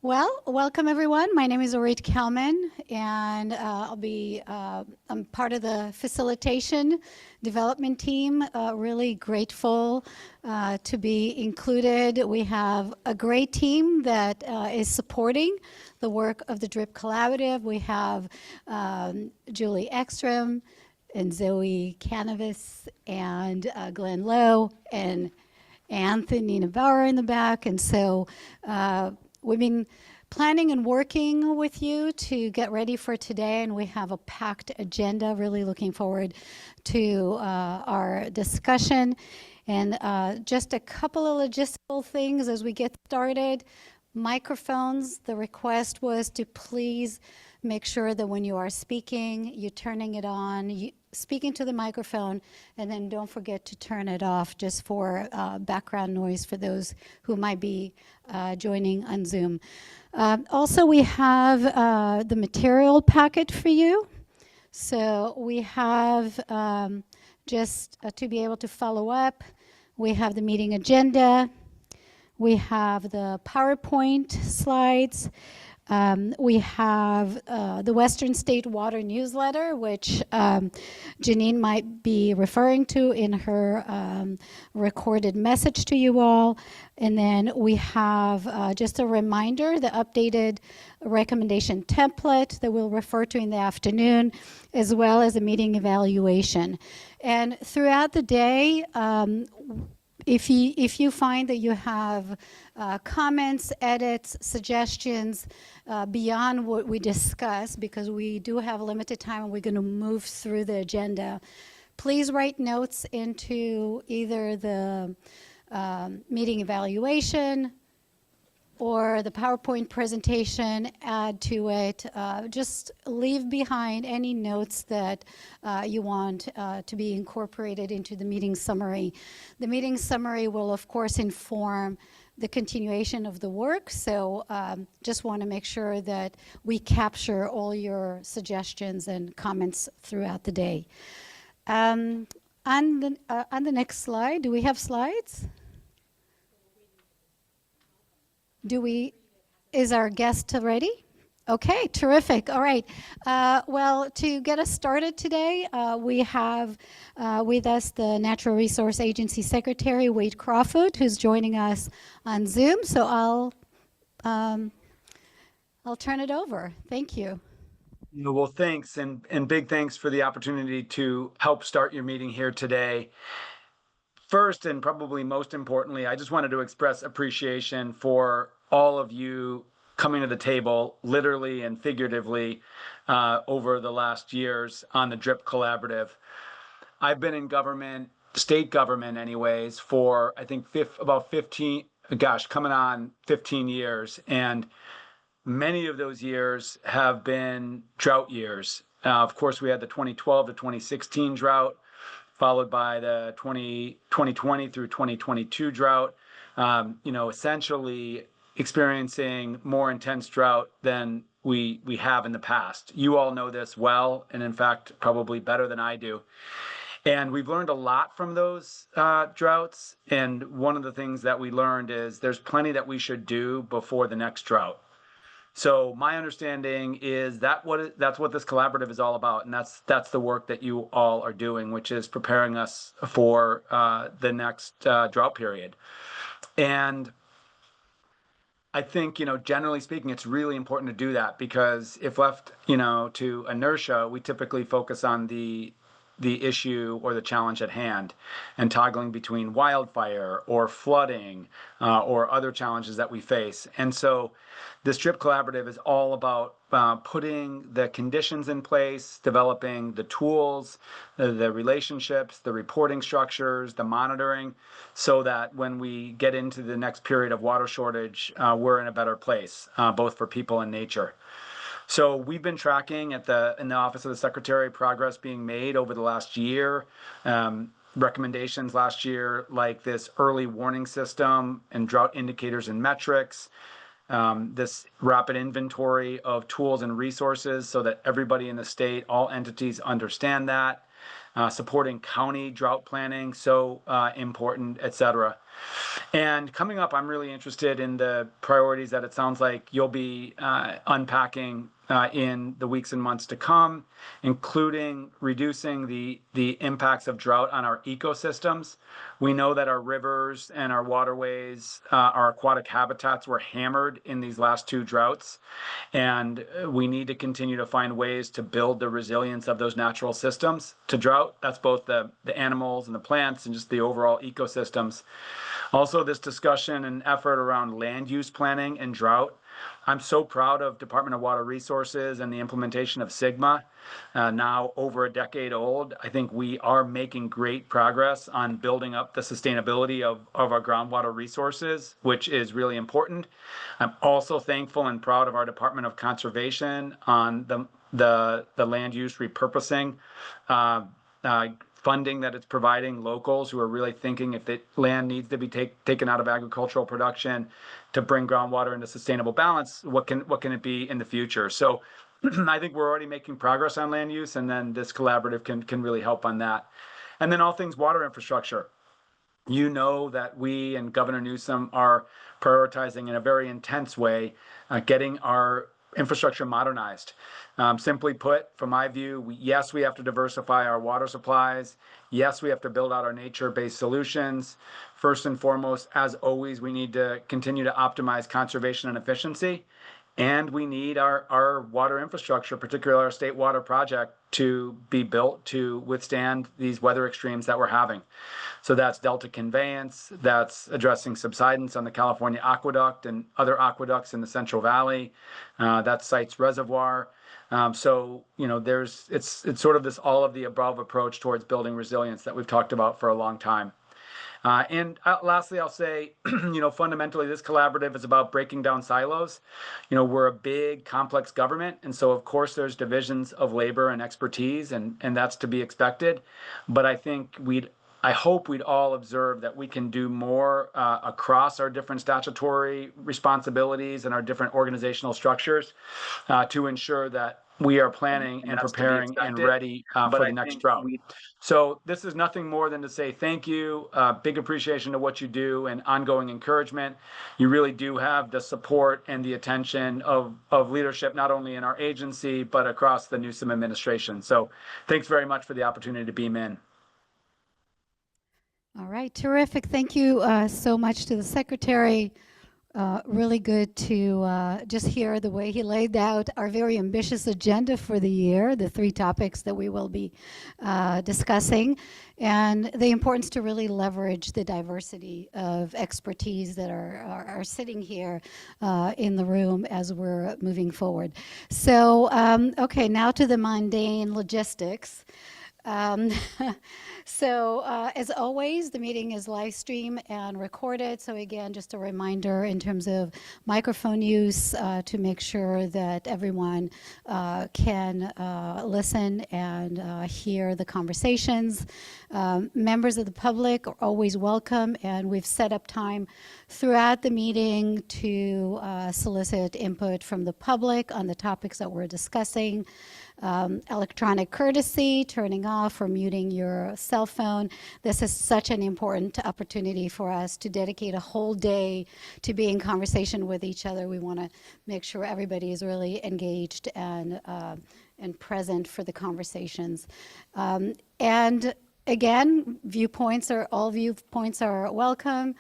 Well, welcome everyone. My name is Orit Kelman, and I'm part of the facilitation development team. Really grateful to be included. We have a great team that is supporting the work of the DRIP Collaborative. We have Julie Ekstrom and Zoe Canavis and Glenn Lowe and Anthony Navarro in the back. And so we've been planning and working with you to get ready for today, and we have a packed agenda. Really looking forward to our discussion. And just a couple of logistical things as we get started. Microphones, the request was to please make sure that when you are speaking, you're turning it on, speaking to the microphone, and then don't forget to turn it off just for background noise for those who might be joining on Zoom. Also, we have the material packet for you. So we have just to be able to follow up, we have the meeting agenda, we have the PowerPoint slides, we have the Western State Water newsletter, which Janine might be referring to in her recorded message to you all. And then we have just a reminder, the updated recommendation template that we'll refer to in the afternoon, as well as a meeting evaluation. And throughout the day, if you find that you have comments, edits, suggestions beyond what we discuss, because we do have limited time and we're going to move through the agenda, please write notes into either the meeting evaluation or the PowerPoint presentation, add to it. Just leave behind any notes that you want to be incorporated into the meeting summary. The meeting summary will, of course, inform the continuation of the work, so just want to make sure that we capture all your suggestions and comments throughout the day. On the next slide, do we have slides? Is our guest ready? Okay, terrific. All right. Well, to get us started today, we have with us the Natural Resource Agency Secretary, Wade Crawford, who's joining us on Zoom. So I'll turn it over. Thank you. Well, thanks, and big thanks for the opportunity to help start your meeting here today. First, and probably most importantly, I just wanted to express appreciation for all of you coming to the table, literally and figuratively, over the last years on the DRIP Collaborative. I've been in government, state government anyways, for I think coming on 15 years. And many of those years have been drought years. Of course, we had the 2012 to 2016 drought, followed by the 2020 through 2022 drought, essentially experiencing more intense drought than we have in the past. You all know this well, and in fact, probably better than I do. And we've learned a lot from those droughts. And one of the things that we learned is there's plenty that we should do before the next drought. So my understanding is that's what this collaborative is all about, and that's the work that you all are doing, which is preparing us for the next drought period. And I think, generally speaking, it's really important to do that, because if left, to inertia, we typically focus on the issue or the challenge at hand, and toggling between wildfire or flooding or other challenges that we face. And so this DRIP Collaborative is all about putting the conditions in place, developing the tools, the relationships, the reporting structures, the monitoring, so that when we get into the next period of water shortage, we're in a better place, both for people and nature. So we've been tracking in the Office of the Secretary progress being made over the last year. Recommendations last year, like this early warning system and drought indicators and metrics, this rapid inventory of tools and resources so that everybody in the state, all entities understand that. supporting county drought planning, so important, et cetera. And coming up, I'm really interested in the priorities that it sounds like you'll be unpacking in the weeks and months to come, including reducing the impacts of drought on our ecosystems. We know that our rivers and our waterways, our aquatic habitats were hammered in these last two droughts, and we need to continue to find ways to build the resilience of those natural systems to drought. That's both the animals and the plants and just the overall ecosystems. Also, this discussion and effort around land use planning and drought. I'm so proud of Department of Water Resources and the implementation of SGMA, now over a decade old. I think we are making great progress on building up the sustainability of our groundwater resources, which is really important. I'm also thankful and proud of our Department of Conservation on the land use repurposing funding that it's providing locals who are really thinking if the land needs to be taken out of agricultural production to bring groundwater into sustainable balance, what can it be in the future? So I think we're already making progress on land use, and then this collaborative can really help on that. And then all things water infrastructure. You know that we and Governor Newsom are prioritizing in a very intense way getting our infrastructure modernized. Simply put, from my view, yes, we have to diversify our water supplies. Yes, we have to build out our nature-based solutions. First and foremost, as always, we need to continue to optimize conservation and efficiency. And we need our water infrastructure, particularly our state water project, to be built to withstand these weather extremes that we're having. So that's Delta conveyance, that's addressing subsidence on the California aqueduct and other aqueducts in the Central Valley, that's Sites Reservoir. So, you know, it's sort of this all of the above approach towards building resilience that we've talked about for a long time. And lastly, I'll say, you know, fundamentally, this collaborative is about breaking down silos. You know, we're a big, complex government. And so, of course, there's divisions of labor and expertise, and that's to be expected. But I hope we'd all observe that we can do more across our different statutory responsibilities and our different organizational structures to ensure that we are planning and preparing and ready for the next drought. So this is nothing more than to say thank you, big appreciation to what you do and ongoing encouragement. You really do have the support and the attention of leadership, not only in our agency, but across the Newsom administration. So thanks very much for the opportunity to beam in. All right, terrific. Thank you so much to the Secretary. Really good to just hear the way he laid out our very ambitious agenda for the year, the 3 topics that we will be discussing, and the importance to really leverage the diversity of expertise that are sitting here in the room as we're moving forward. So, okay, now to the mundane logistics. So as always, the meeting is live streamed and recorded. So again, just a reminder in terms of microphone use to make sure that everyone can listen and hear the conversations. Members of the public are always welcome, and we've set up time throughout the meeting to solicit input from the public on the topics that we're discussing. Electronic courtesy, turning off or muting your cell phone. This is such an important opportunity for us to dedicate a whole day to be in conversation with each other. We want to make sure everybody is really engaged and present for the conversations. And again, all viewpoints are welcome.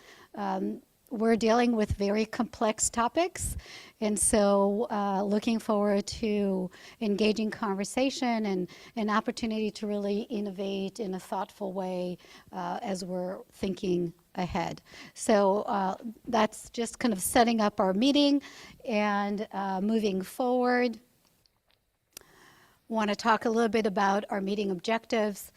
We're dealing with very complex topics, and so looking forward to engaging conversation and an opportunity to really innovate in a thoughtful way as we're thinking ahead. So that's just kind of setting up our meeting and moving forward. Want to talk a little bit about our meeting objectives.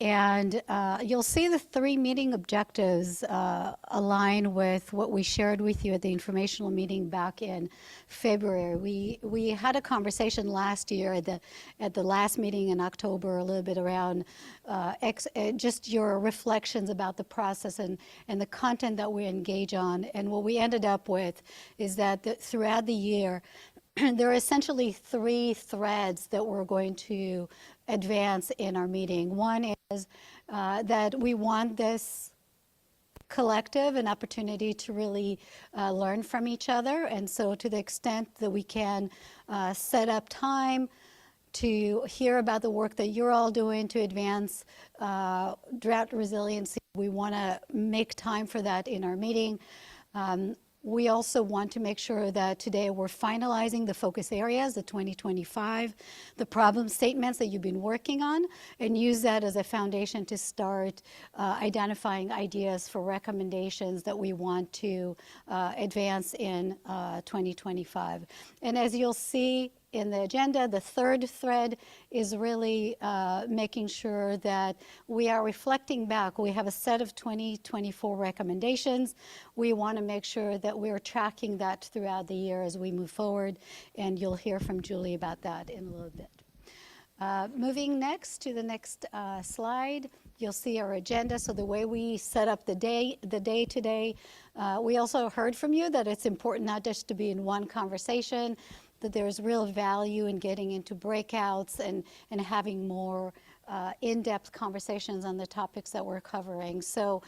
And you'll see the 3 meeting objectives align with what we shared with you at the informational meeting back in February. We had a conversation last year at the last meeting in October, a little bit around just your reflections about the process and the content that we engage on. And what we ended up with is that throughout the year, there are essentially 3 threads that we're going to advance in our meeting. One is that we want this collective an opportunity to really learn from each other. And so to the extent that we can set up time to hear about the work that you're all doing to advance drought resiliency, we want to make time for that in our meeting. We also want to make sure that today we're finalizing the focus areas, the 2025, the problem statements that you've been working on, and use that as a foundation to start identifying ideas for recommendations that we want to advance in 2025. And as you'll see in the agenda, the third thread is really making sure that we are reflecting back. We have a set of 2024 recommendations. We want to make sure that we're tracking that throughout the year as we move forward, and you'll hear from Julie about that in a little bit. Moving next to the next slide, you'll see our agenda. So the way we set up the day today, we also heard from you that it's important not just to be in one conversation, that there's real value in getting into breakouts and having more in-depth conversations on the topics that we're covering. So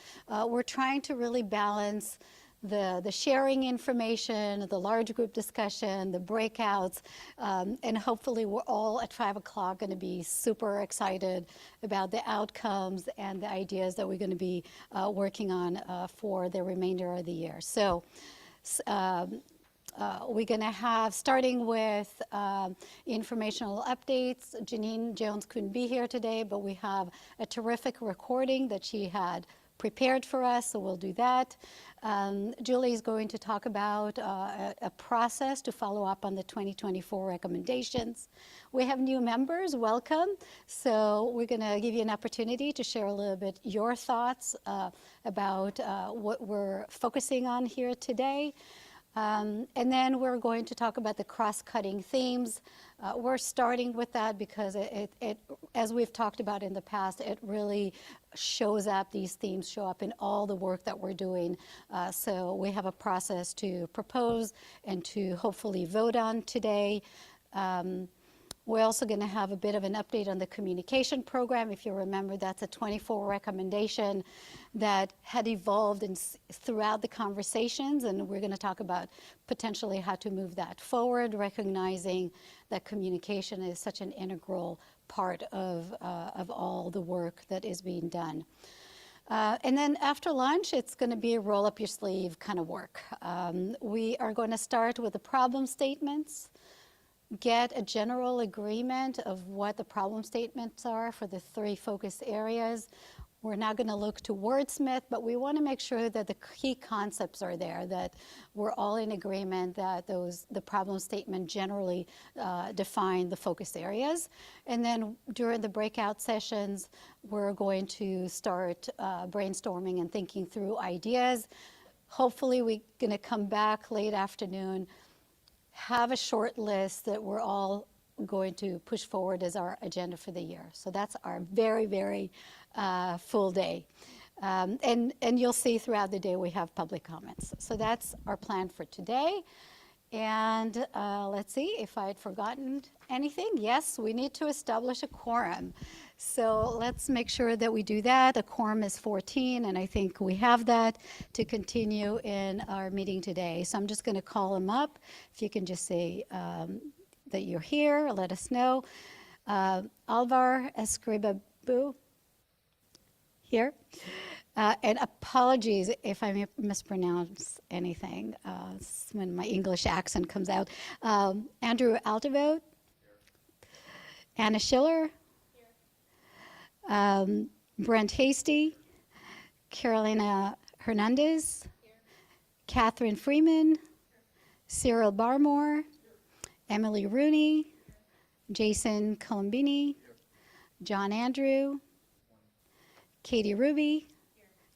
we're trying to really balance the sharing information, the large group discussion, the breakouts, and hopefully we're all at 5 o'clock going to be super excited about the outcomes and the ideas that we're going to be working on for the remainder of the year. So we're going to have, starting with informational updates. Janine Jones couldn't be here today, but we have a terrific recording that she had prepared for us, so we'll do that. Julie is going to talk about a process to follow up on the 2024 recommendations. We have new members, welcome. So we're going to give you an opportunity to share a little bit your thoughts about what we're focusing on here today. And then we're going to talk about the cross-cutting themes. We're starting with that because it, as we've talked about in the past, it really shows up, these themes show up in all the work that we're doing. So we have a process to propose and to hopefully vote on today. We're also going to have a bit of an update on the communication program. If you remember, that's a 24 recommendation that had evolved throughout the conversations, and we're going to talk about potentially how to move that forward, recognizing that communication is such an integral part of all the work that is being done. And then after lunch, it's going to be a roll up your sleeve kind of work. We are going to start with the problem statements, get a general agreement of what the problem statements are for the 3 focus areas. We're not going to look to wordsmith, but we want to make sure that the key concepts are there, that we're all in agreement that the problem statement generally define the focus areas. And then during the breakout sessions, we're going to start brainstorming and thinking through ideas. Hopefully we're going to come back late afternoon, have a short list that we're all going to push forward as our agenda for the year. So that's our very, very full day. And you'll see throughout the day we have public comments. So that's our plan for today. And let's see if I had forgotten anything. Yes, we need to establish a quorum. So let's make sure that we do that. A quorum is 14, and I think we have that to continue in our meeting today. So I'm just going to call them up. If you can just say that you're here, let us know. Alvar Escribabu, here. And apologies if I mispronounce anything. When my English accent comes out. Andrew Altavote. Anna Schiller. Brent Hasty. Carolina Hernandez. Catherine Freeman. Cyril Barmore. Emily Rooney. Jason Colombini. John Andrew. Katie Ruby.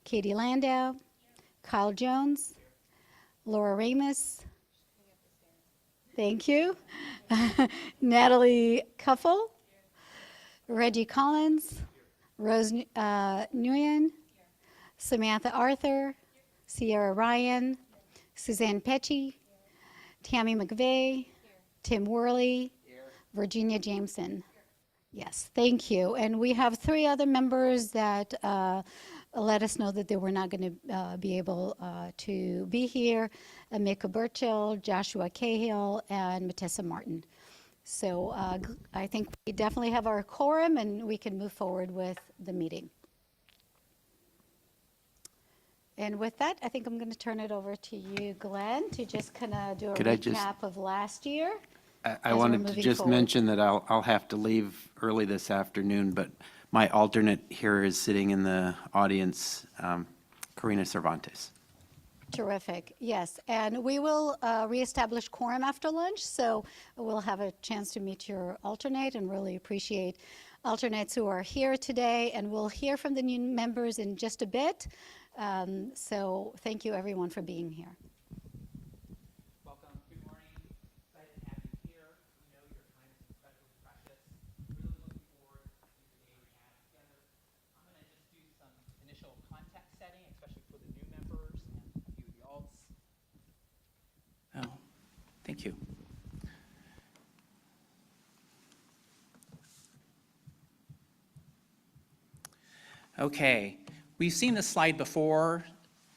Katie Landau, Kyle Jones, Laura Ramus, thank you, Natalie Kuffel, Reggie Collins, Rose Nguyen, Samantha Arthur, Sierra Ryan, Suzanne Pecci, Tammy McVeigh, Tim Worley, Virginia Jameson. Yes, thank you. And we have 3 other members that let us know that they were not going to be able to be here. Mika Burchill, Joshua Cahill, and Matessa Martin. So I think we definitely have our quorum and we can move forward with the meeting. And with that, I think I'm going to turn it over to you, Glenn, to just kind of do a Could I just- recap of last year. I we're wanted to moving just forward. mention that I'll have to leave early this afternoon, but my alternate here is sitting in the audience, Karina Cervantes. Terrific, yes. And we will reestablish quorum after lunch, so we'll have a chance to meet your alternate and really appreciate alternates who are here today. And we'll hear from the new members in just a bit. So thank you, everyone, for being here. Welcome. Good morning. Excited to have you here. We know your time is incredibly precious. Really looking forward to the day we have together. I'm going to just do some initial context setting, especially for the new members and a few of the alts. Oh, thank you. Okay, we've seen this slide before.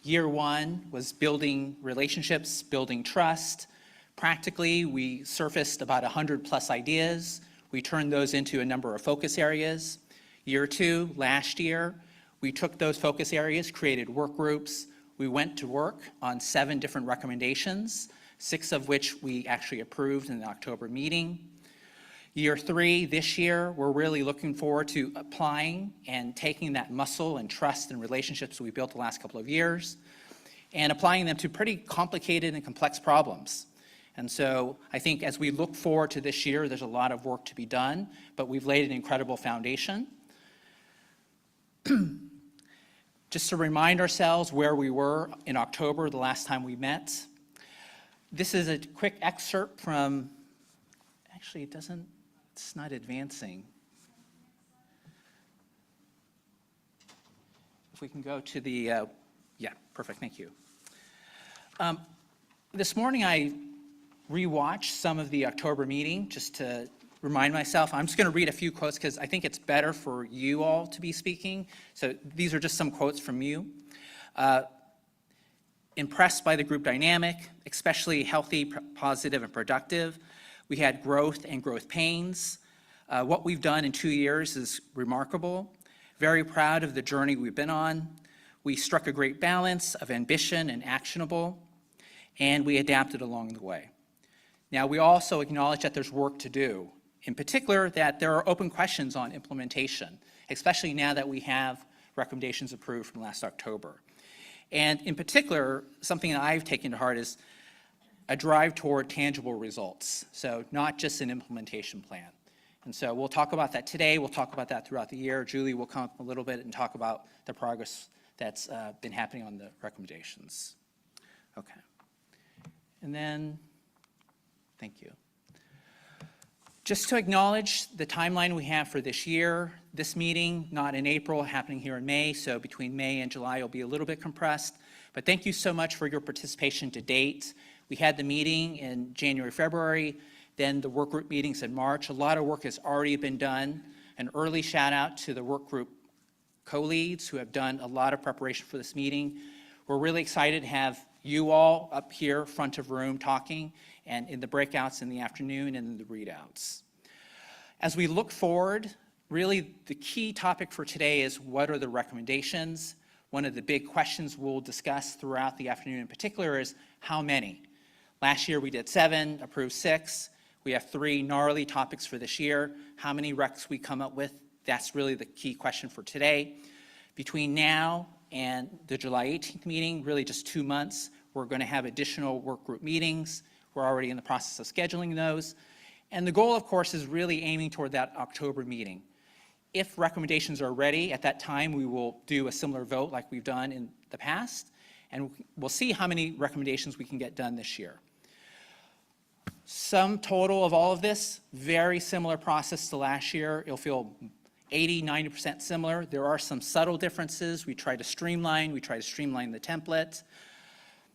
Year 1 was building relationships, building trust. Practically, we surfaced about 100 plus ideas. We turned those into a number of focus areas. Year 2, last year, we took those focus areas, created work groups. We went to work on 7 different recommendations, 6 of which we actually approved in the October meeting. Year 3, this year, we're really looking forward to applying and taking that muscle and trust and relationships we built the last couple of years and applying them to pretty complicated and complex problems. And so I think as we look forward to this year, there's a lot of work to be done, but we've laid an incredible foundation. Just to remind ourselves where we were in October, the last time we met. This is a quick excerpt from, actually it's not advancing. If we can go to the, yeah, perfect, thank you. This morning I rewatched some of the October meeting just to remind myself. I'm just going to read a few quotes because I think it's better for you all to be speaking. So these are just some quotes from you. Impressed by the group dynamic, especially healthy, positive, and productive. We had growth and growth pains. What we've done in 2 years is remarkable. Very proud of the journey we've been on. We struck a great balance of ambition and actionable, and we adapted along the way. Now, we also acknowledge that there's work to do. In particular, that there are open questions on implementation, especially now that we have recommendations approved from last October. And in particular, something that I've taken to heart is a drive toward tangible results. So not just an implementation plan. And so we'll talk about that today. We'll talk about that throughout the year. Julie will come up a little bit and talk about the progress that's been happening on the recommendations. Okay. And then, thank you. Just to acknowledge the timeline we have for this year, this meeting, not in April, happening here in May, so between May and July will be a little bit compressed. But thank you so much for your participation to date. We had the meeting in January, February, then the work group meetings in March. A lot of work has already been done. An early shout out to the work group co-leads who have done a lot of preparation for this meeting. We're really excited to have you all up here, front of room, talking, and in the breakouts in the afternoon and in the readouts. As we look forward, really the key topic for today is what are the recommendations? One of the big questions we'll discuss throughout the afternoon in particular is how many? Last year we did 7, approved 6. We have 3 gnarly topics for this year. How many recs we come up with? That's really the key question for today. Between now and the July 18th meeting, really just 2 months, we're going to have additional work group meetings. We're already in the process of scheduling those. And the goal, of course, is really aiming toward that October meeting. If recommendations are ready at that time, we will do a similar vote like we've done in the past, and we'll see how many recommendations we can get done this year. Sum total of all of this, very similar process to last year. It'll feel 80, 90% similar. There are some subtle differences. We try to streamline the template.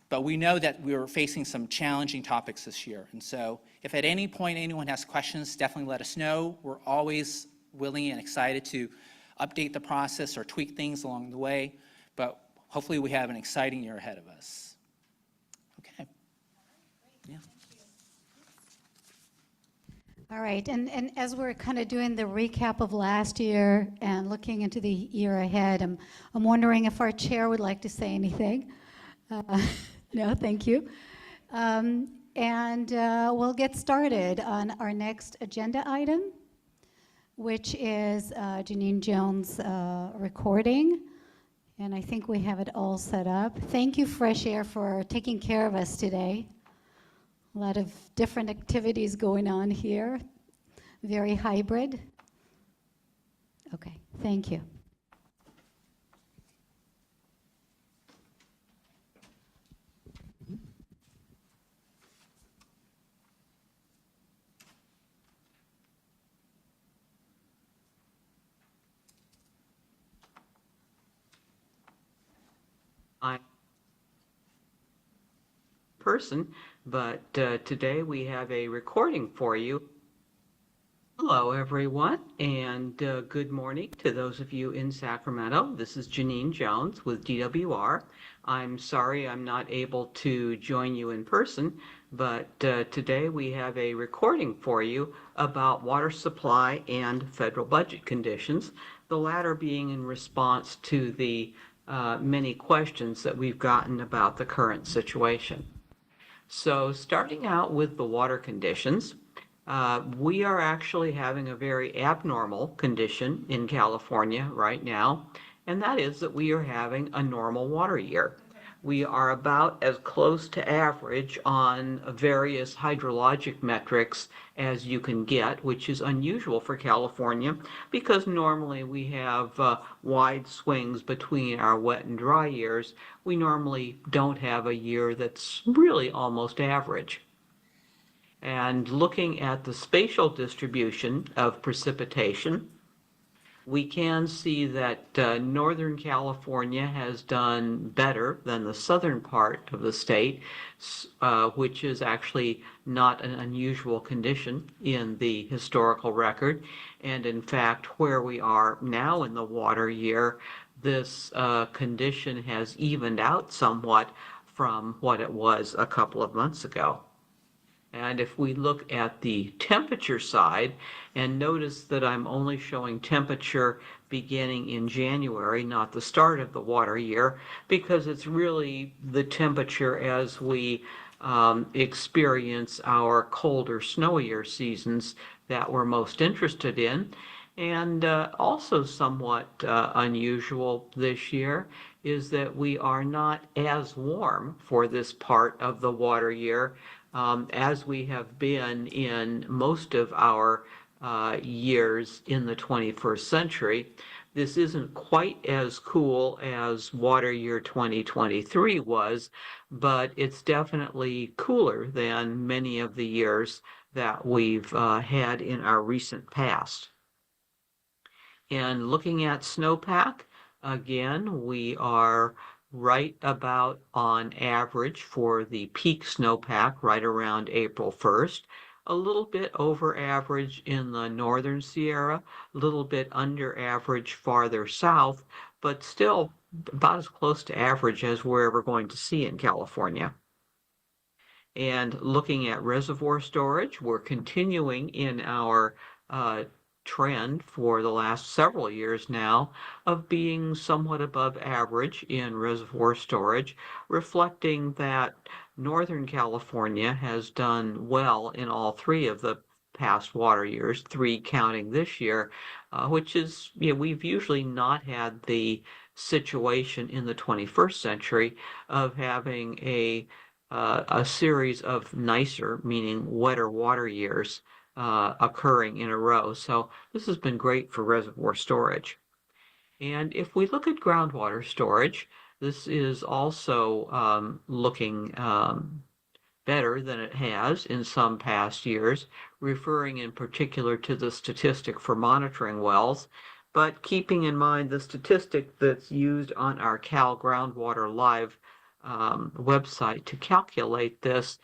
But we know that we're facing some challenging topics this year. And so if at any point anyone has questions, definitely let us know. We're always willing and excited to update the process or tweak things along the way, but hopefully we have an exciting year ahead of us. Okay. Yeah. All right, and as we're kind of doing the recap of last year and looking into the year ahead, I'm wondering if our chair would like to say anything. No, thank you. And we'll get started on our next agenda item, which is Janine Jones' recording. And I think we have it all set up. Thank you, Fresh Air, for taking care of us today. A lot of different activities going on here. Very hybrid. Okay, thank you. I'm person, but today we have a recording for you. Hello, everyone, and good morning to those of you in Sacramento. This is Janine Jones with DWR. I'm sorry I'm not able to join you in person, but today we have a recording for you about water supply and federal budget conditions, the latter being in response to the many questions that we've gotten about the current situation. So starting out with the water conditions, we are actually having a very abnormal condition in California right now, and that is that we are having a normal water year. We are about as close to average on various hydrologic metrics as you can get, which is unusual for California because normally we have wide swings between our wet and dry years. We normally don't have a year that's really almost average. And looking at the spatial distribution of precipitation, we can see that Northern California has done better than the southern part of the state, which is actually not an unusual condition in the historical record. And in fact, where we are now in the water year, this condition has evened out somewhat from what it was a couple of months ago. And if we look at the temperature side, and notice that I'm only showing temperature beginning in January, not the start of the water year, because it's really the temperature as we experience our colder, snowier seasons that we're most interested in. And also somewhat unusual this year is that we are not as warm for this part of the water year as we have been in most of our years in the 21st century. This isn't quite as cool as water year 2023 was, but it's definitely cooler than many of the years that we've had in our recent past. And looking at snowpack, again, we are right about on average for the peak snowpack right around April 1st, a little bit over average in the northern Sierra, a little bit under average farther south, but still about as close to average as we're ever going to see in California. And looking at reservoir storage, we're continuing in our trend for the last several years now of being somewhat above average in reservoir storage, reflecting that Northern California has done well in all three of the past water years, 3 counting this year, which is, we've usually not had the situation in the 21st century of having a series of nicer, meaning wetter water years occurring in a row. So this has been great for reservoir storage. And if we look at groundwater storage, this is also looking better than it has in some past years, referring in particular to the statistic for monitoring wells, but keeping in mind the statistic that's used on our Cal Groundwater Live website to calculate this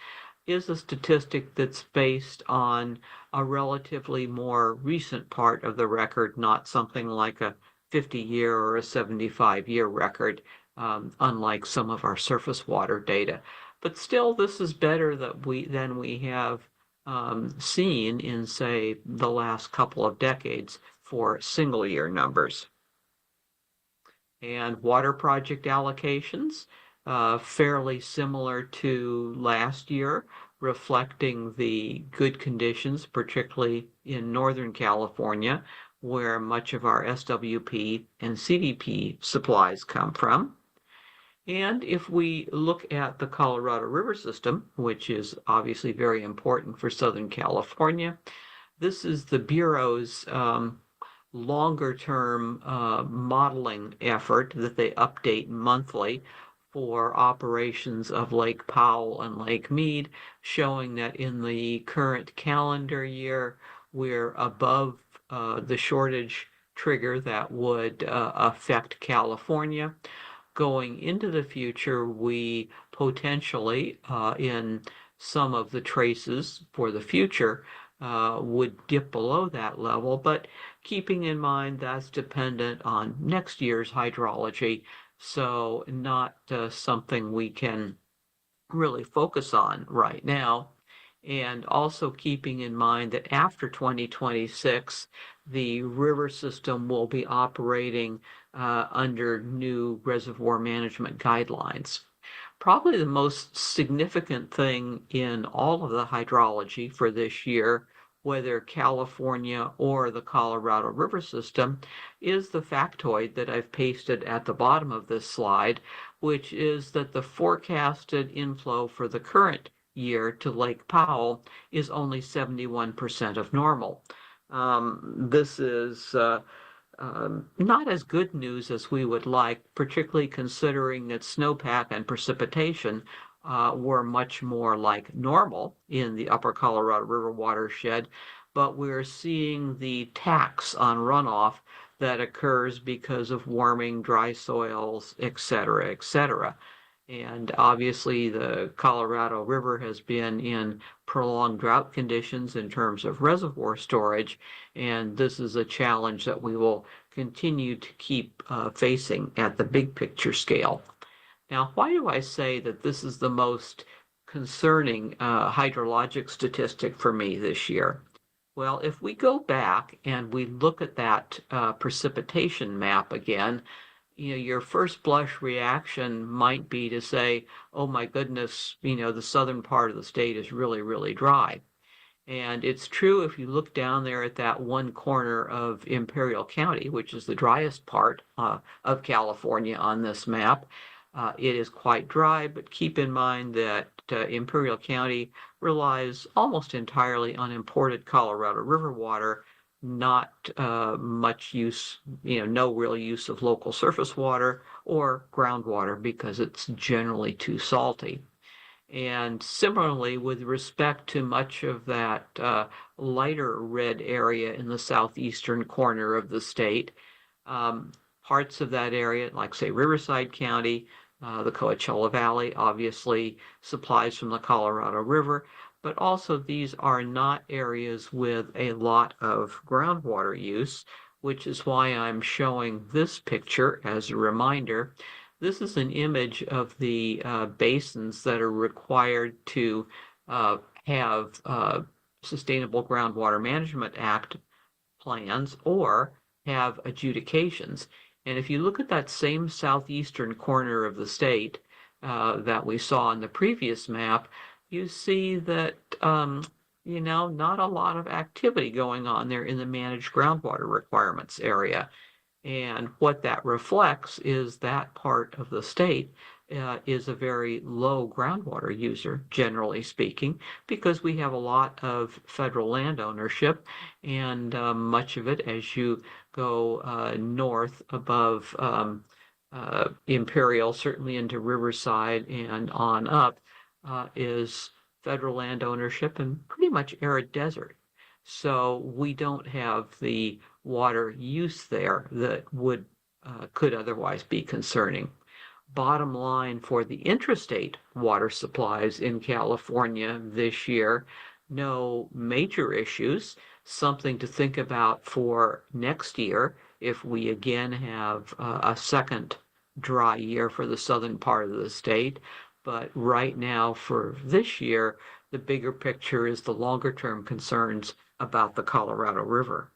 is a statistic that's based on a relatively more recent part of the record, not something like a 50-year or a 75-year record, unlike some of our surface water data. But still, this is better than we have seen in, say, the last couple of decades for single-year numbers. And water project allocations, fairly similar to last year, reflecting the good conditions, particularly in Northern California, where much of our SWP and CDP supplies come from. And if we look at the Colorado River system, which is obviously very important for Southern California, this is the Bureau's longer-term modeling effort that they update monthly for operations of Lake Powell and Lake Mead, showing that in the current calendar year, we're above the shortage trigger that would affect California. Going into the future, we potentially, in some of the traces for the future, would dip below that level, but keeping in mind that's dependent on next year's hydrology, so not something we can really focus on right now. And also keeping in mind that after 2026, the river system will be operating under new reservoir management guidelines. Probably the most significant thing in all of the hydrology for this year, whether California or the Colorado River system, is the factoid that I've pasted at the bottom of this slide, which is that the forecasted inflow for the current year to Lake Powell is only 71% of normal. This is not as good news as we would like, particularly considering that snowpack and precipitation were much more like normal in the upper Colorado River watershed, but we're seeing the tax on runoff that occurs because of warming, dry soils, et cetera, et cetera. And obviously the Colorado River has been in prolonged drought conditions in terms of reservoir storage, and this is a challenge that we will continue to keep facing at the big picture scale. Now, why do I say that this is the most concerning hydrologic statistic for me this year? Well, if we go back and we look at that precipitation map again, your first blush reaction might be to say, oh my goodness, the southern part of the state is really, really dry. And it's true if you look down there at that one corner of Imperial County, which is the driest part of California on this map, it is quite dry, but keep in mind that Imperial County relies almost entirely on imported Colorado River water, not much use, no real use of local surface water or groundwater because it's generally too salty. And similarly, with respect to much of that lighter red area in the southeastern corner of the state, parts of that area, like say Riverside County, the Coachella Valley obviously supplies from the Colorado River, but also these are not areas with a lot of groundwater use, which is why I'm showing this picture as a reminder. This is an image of the basins that are required to have Sustainable Groundwater Management Act plans or have adjudications. And if you look at that same southeastern corner of the state that we saw in the previous map, you see that, not a lot of activity going on there in the managed groundwater requirements area. And what that reflects is that part of the state is a very low groundwater user, generally speaking, because we have a lot of federal land ownership, and much of it, as you go north above Imperial, certainly into Riverside and on up, is federal land ownership and pretty much arid desert. So we don't have the water use there that could otherwise be concerning. bottom line for the intrastate water supplies in California this year, no major issues. Something to think about for next year if we again have a second dry year for the southern part of the state. But right now for this year, the bigger picture is the longer term concerns about the Colorado River.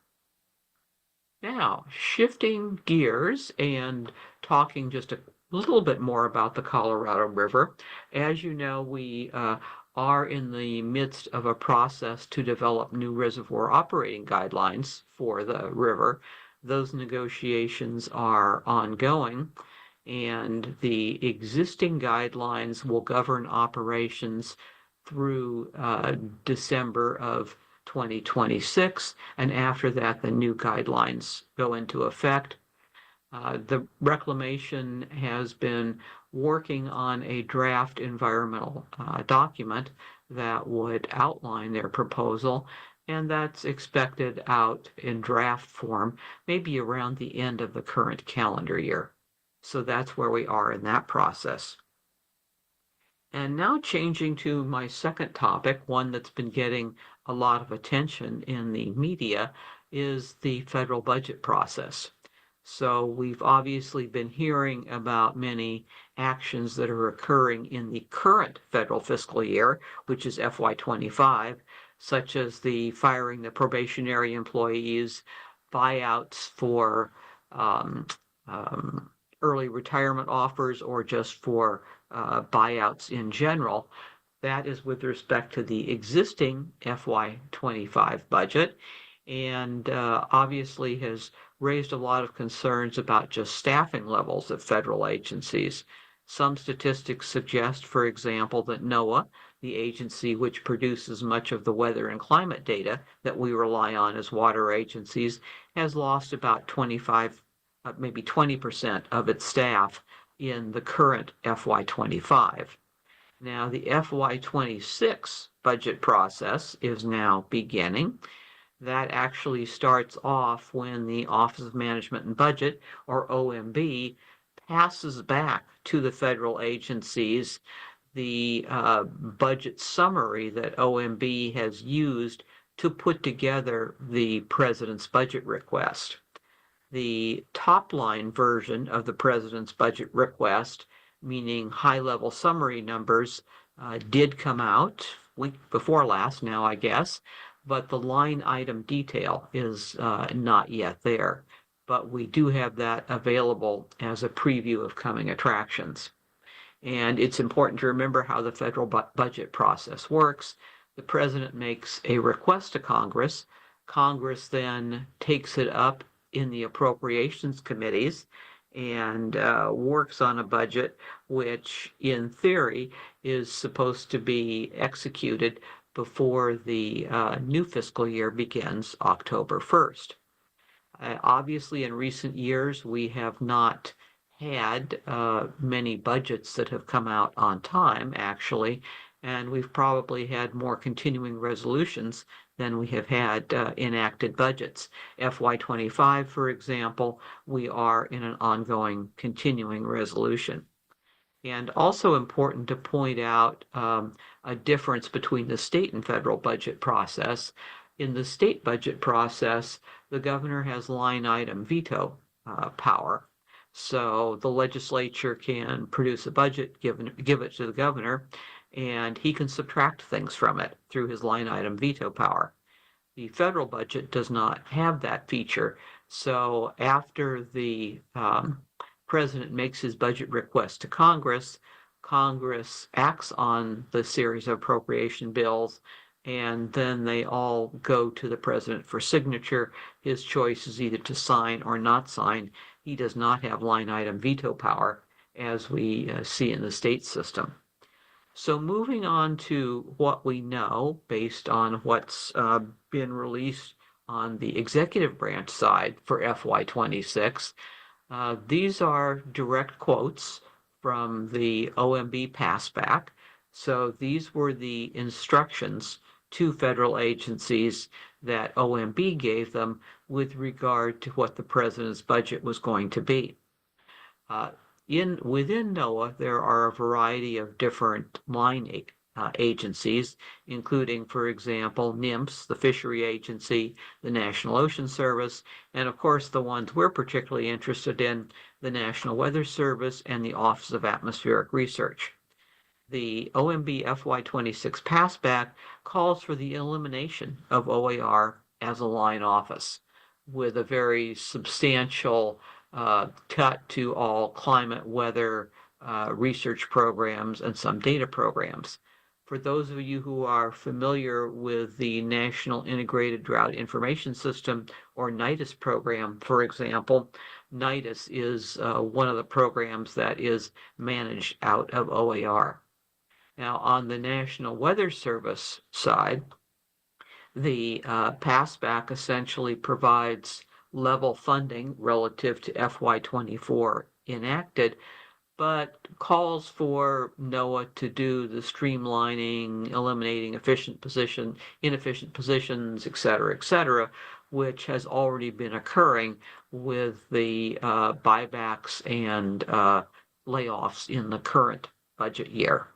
Now, shifting gears and talking just a little bit more about the Colorado River. As you know, we are in the midst of a process to develop new reservoir operating guidelines for the river. Those negotiations are ongoing, and the existing guidelines will govern operations through December of 2026, and after that, the new guidelines go into effect. The reclamation has been working on a draft environmental document that would outline their proposal, and that's expected out in draft form, maybe around the end of the current calendar year. So that's where we are in that process. And now changing to my second topic, one that's been getting a lot of attention in the media, is the federal budget process. So we've obviously been hearing about many actions that are occurring in the current federal fiscal year, which is FY25, such as the firing the probationary employees, buyouts for early retirement offers, or just for buyouts in general. That is with respect to the existing FY25 budget, and obviously has raised a lot of concerns about just staffing levels at federal agencies. Some statistics suggest, for example, that NOAA, the agency which produces much of the weather and climate data that we rely on as water agencies, has lost about 25, maybe 20% of its staff in the current FY25. Now, the FY26 budget process is now beginning. That actually starts off when the Office of Management and Budget, or OMB, passes back to the federal agencies the budget summary that OMB has used to put together the president's budget request. The top line version of the president's budget request, meaning high-level summary numbers, did come out week before last now, I guess, but the line item detail is not yet there. But we do have that available as a preview of coming attractions. And it's important to remember how the federal budget process works. The president makes a request to Congress. Congress then takes it up in the appropriations committees and works on a budget which, in theory, is supposed to be executed before the new fiscal year begins October 1st. Obviously, in recent years, we have not had many budgets that have come out on time, actually, and we've probably had more continuing resolutions than we have had enacted budgets. FY25, for example, we are in an ongoing continuing resolution. And also important to point out a difference between the state and federal budget process. In the state budget process, the governor has line item veto power. So the legislature can produce a budget, give it to the governor, and he can subtract things from it through his line item veto power. The federal budget does not have that feature. So after the president makes his budget request to Congress, Congress acts on the series of appropriation bills, and then they all go to the president for signature. His choice is either to sign or not sign. He does not have line item veto power, as we see in the state system. So moving on to what we know based on what's been released on the executive branch side for FY26, these are direct quotes from the OMB passback. So these were the instructions to federal agencies that OMB gave them with regard to what the president's budget was going to be. Within NOAA, there are a variety of different line agencies, including, for example, NIMS, the Fishery Agency, the National Ocean Service, and of course the ones we're particularly interested in, the National Weather Service and the Office of Atmospheric Research. The OMB FY26 passback calls for the elimination of OAR as a line office, with a very substantial cut to all climate, weather, research programs, and some data programs. For those of you who are familiar with the National Integrated Drought Information System, or NIDIS program, for example, NIDIS is one of the programs that is managed out of OAR. Now, on the National Weather Service side, the passback essentially provides level funding relative to FY24 enacted, but calls for NOAA to do the streamlining, eliminating inefficient positions, et cetera, which has already been occurring with the buybacks and layoffs in the current budget year.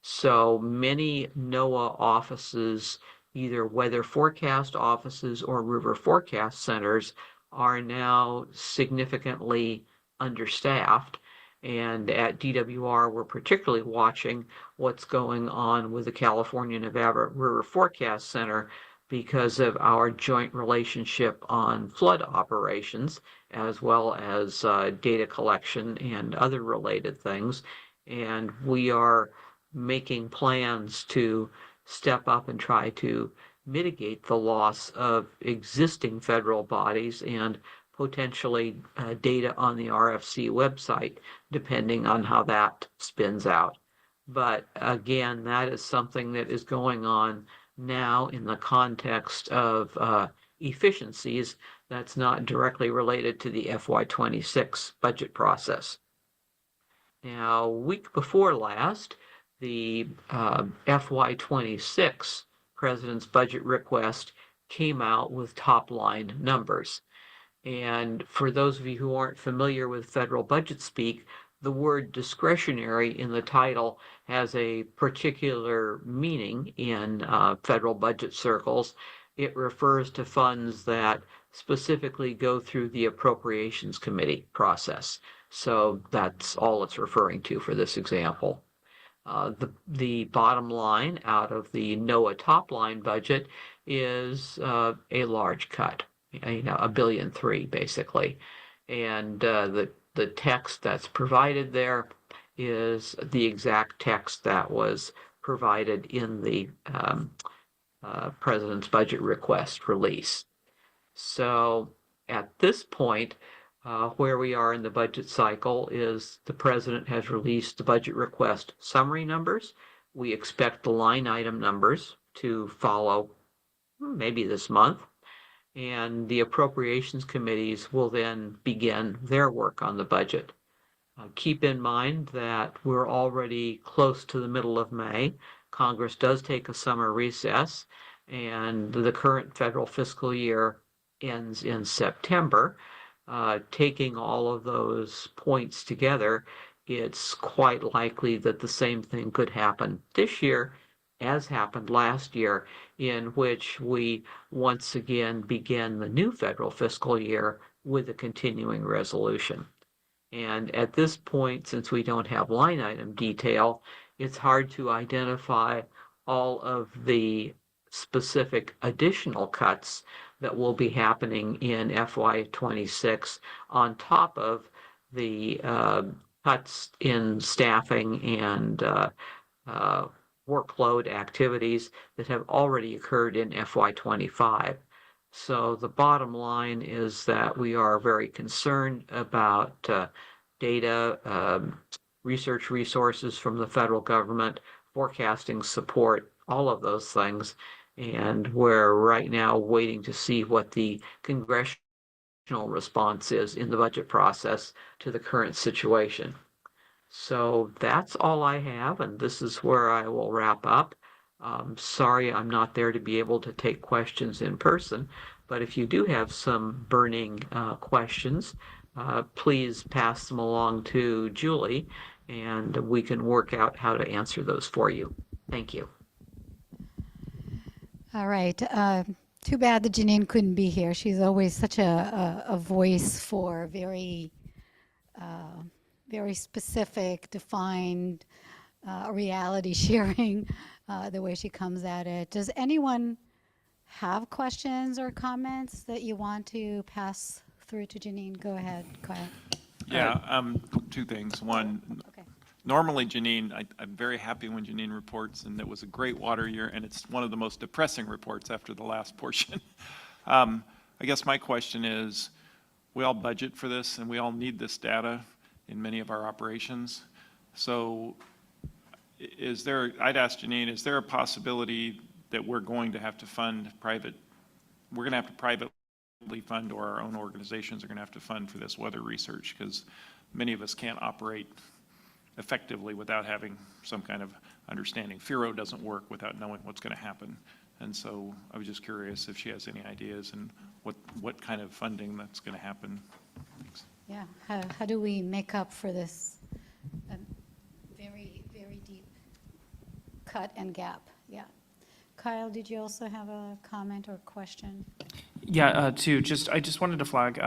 So many NOAA offices, either weather forecast offices or river forecast centers, are now significantly understaffed. And at DWR, we're particularly watching what's going on with the California Nevada River Forecast Center because of our joint relationship on flood operations, as well as data collection and other related things. And we are making plans to step up and try to mitigate the loss of existing federal bodies and potentially data on the RFC website, depending on how that spins out. But again, that is something that is going on now in the context of efficiencies that's not directly related to the FY26 budget process. Now, week before last, the FY26 President's budget request came out with top line numbers. And for those of you who aren't familiar with federal budget speak, the word discretionary in the title has a particular meaning in federal budget circles. It refers to funds that specifically go through the Appropriations Committee process. So that's all it's referring to for this example. The bottom line out of the NOAA top line budget is a large cut, $1.3 billion basically. And the text that's provided there is the exact text that was provided in the President's budget request release. So at this point, where we are in the budget cycle is the President has released the budget request summary numbers. We expect the line item numbers to follow maybe this month, and the appropriations committees will then begin their work on the budget. Keep in mind that we're already close to the middle of May. Congress does take a summer recess, and the current federal fiscal year ends in September. Taking all of those points together, it's quite likely that the same thing could happen this year as happened last year, in which we once again begin the new federal fiscal year with a continuing resolution. And at this point, since we don't have line item detail, it's hard to identify all of the specific additional cuts that will be happening in FY26 on top of the cuts in staffing and workload activities that have already occurred in FY25. So the bottom line is that we are very concerned about data, research resources from the federal government, forecasting support, all of those things. And we're right now waiting to see what the congressional response is in the budget process to the current situation. So that's all I have, and this is where I will wrap up. Sorry I'm not there to be able to take questions in person, but if you do have some burning questions, please pass them along to Julie, and we can work out how to answer those for you. Thank you. All right. Too bad that Janine couldn't be here. She's always such a voice for very, very specific, defined reality sharing, the way she comes at it. Does anyone have questions or comments that you want to pass through to Janine? Go ahead, Kyle. Yeah, two things. One, Okay. normally Janine, I'm very happy when Janine reports, and it was a great water year, and it's one of the most depressing reports after the last portion. I guess my question is, we all budget for this, and we all need this data in many of our operations. So is there, I'd ask Janine, is there a possibility that we're going to have to fund private, we're going to have to privately fund, or our own organizations are going to have to fund for this weather research, because many of us can't operate effectively without having some kind of understanding. FIRO doesn't work without knowing what's going to happen. And so I was just curious if she has any ideas and what kind of funding that's going to happen. Thanks. Yeah, how do we make up for this very, very deep cut and gap? Yeah. Kyle, did you also have a comment or question? Yeah, I just wanted to flag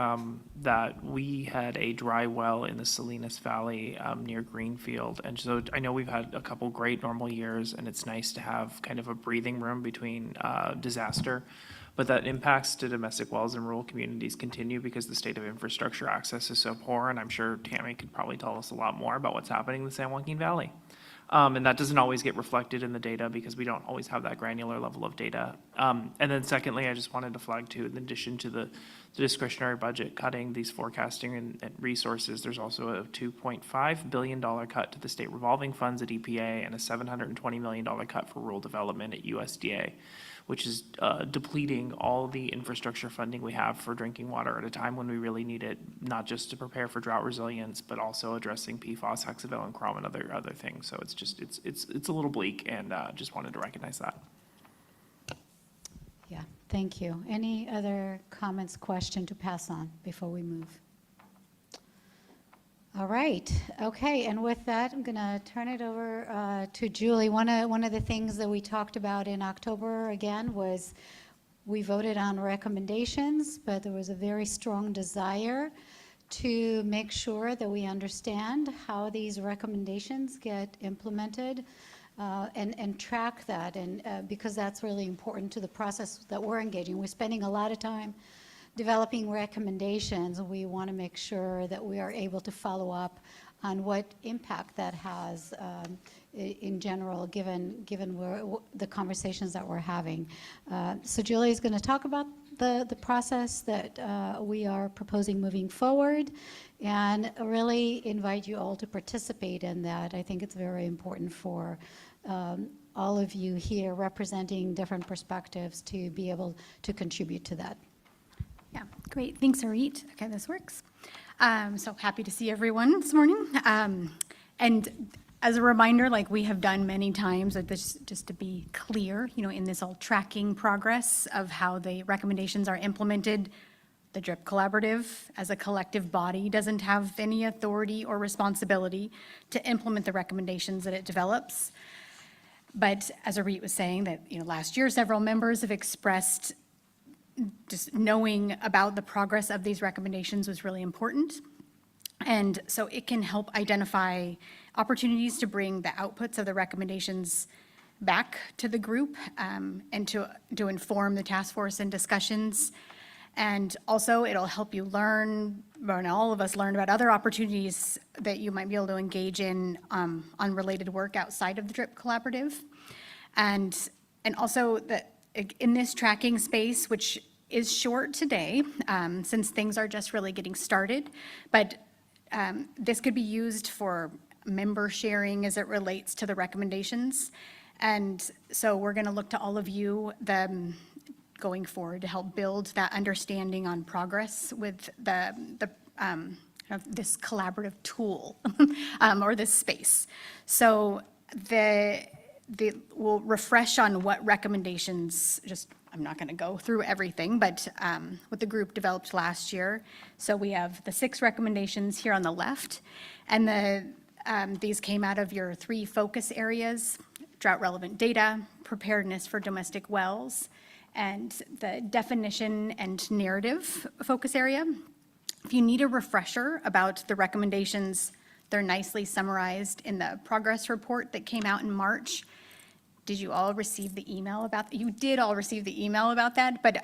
that we had a dry well in the Salinas Valley near Greenfield. And so I know we've had a couple great normal years, and it's nice to have kind of a breathing room between disaster. But that impacts to domestic wells in rural communities continue because the state of infrastructure access is so poor. And I'm sure Tammy could probably tell us a lot more about what's happening in the San Joaquin Valley. And that doesn't always get reflected in the data because we don't always have that granular level of data. And then secondly, I just wanted to flag too, in addition to the discretionary budget cutting these forecasting and resources, there's also a $2.5 billion cut to the state revolving funds at EPA and a $720 million cut for rural development at USDA, which is depleting all the infrastructure funding we have for drinking water at a time when we really need it, not just to prepare for drought resilience, but also addressing PFAS, hexavalent chrom, and other things. So it's just, it's a little bleak, and just wanted to recognize that. Yeah, thank you. Any other comments, question to pass on before we move? All right, okay, and with that, I'm gonna turn it over to Julie. One of the things that we talked about in October, again, was we voted on recommendations, but there was a very strong desire to make sure that we understand how these recommendations get implemented and track that, and because that's really important to the process that we're engaging. We're spending a lot of time developing recommendations. We want to make sure that we are able to follow up on what impact that has in general, given the conversations that we're having. So Julie is going to talk about the process that we are proposing moving forward, and really invite you all to participate in that. I think it's very important for all of you here representing different perspectives to be able to contribute to that. Yeah, great. Thanks, Arit. Okay, this works. So happy to see everyone this morning. And as a reminder, like we have done many times, just to be clear, in this all tracking progress of how the recommendations are implemented, the DRIP Collaborative as a collective body doesn't have any authority or responsibility to implement the recommendations that it develops. But as Arit was saying, that last year several members have expressed just knowing about the progress of these recommendations was really important. And so it can help identify opportunities to bring the outputs of the recommendations back to the group and to inform the task force and discussions. And also it'll help you learn, and all of us learn about other opportunities that you might be able to engage in on related work outside of the DRIP Collaborative. And also that in this tracking space, which is short today, since things are just really getting started, but this could be used for member sharing as it relates to the recommendations. And so we're going to look to all of you going forward to help build that understanding on progress with this collaborative tool or this space. So we'll refresh on what recommendations, just, I'm not going to go through everything, but what the group developed last year. So we have the 6 recommendations here on the left, and these came out of your 3 focus areas: drought-relevant data, preparedness for domestic wells, and the definition and narrative focus area. If you need a refresher about the recommendations, they're nicely summarized in the progress report that came out in March. Did you all receive the email about, you did all receive the email about that, but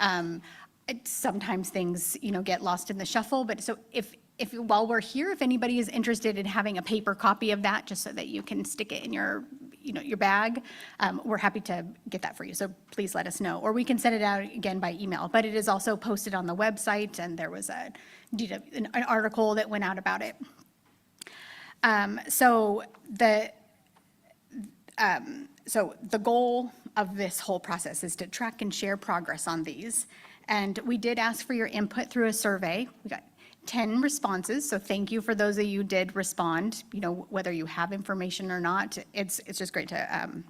sometimes things, get lost in the shuffle. But so if while we're here, if anybody is interested in having a paper copy of that, just so that you can stick it in your, your bag, we're happy to get that for you. So please let us know, or we can send it out again by email. But it is also posted on the website, and there was an article that went out about it. So the goal of this whole process is to track and share progress on these. And we did ask for your input through a survey. We got 10 responses, so thank you for those of you who did respond, whether you have information or not. It's just great to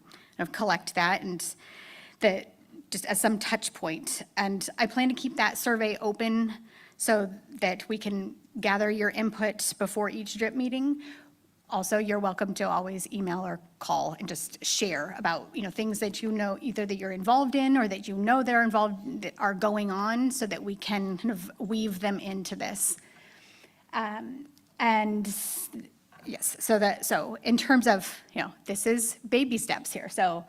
collect that, and just as some touch point. And I plan to keep that survey open so that we can gather your input before each DRIP meeting. Also, you're welcome to always email or call and just share about, things that either that you're involved in or that they're involved, that are going on, so that we can kind of weave them into this. And yes, so in terms of, this is baby steps here. So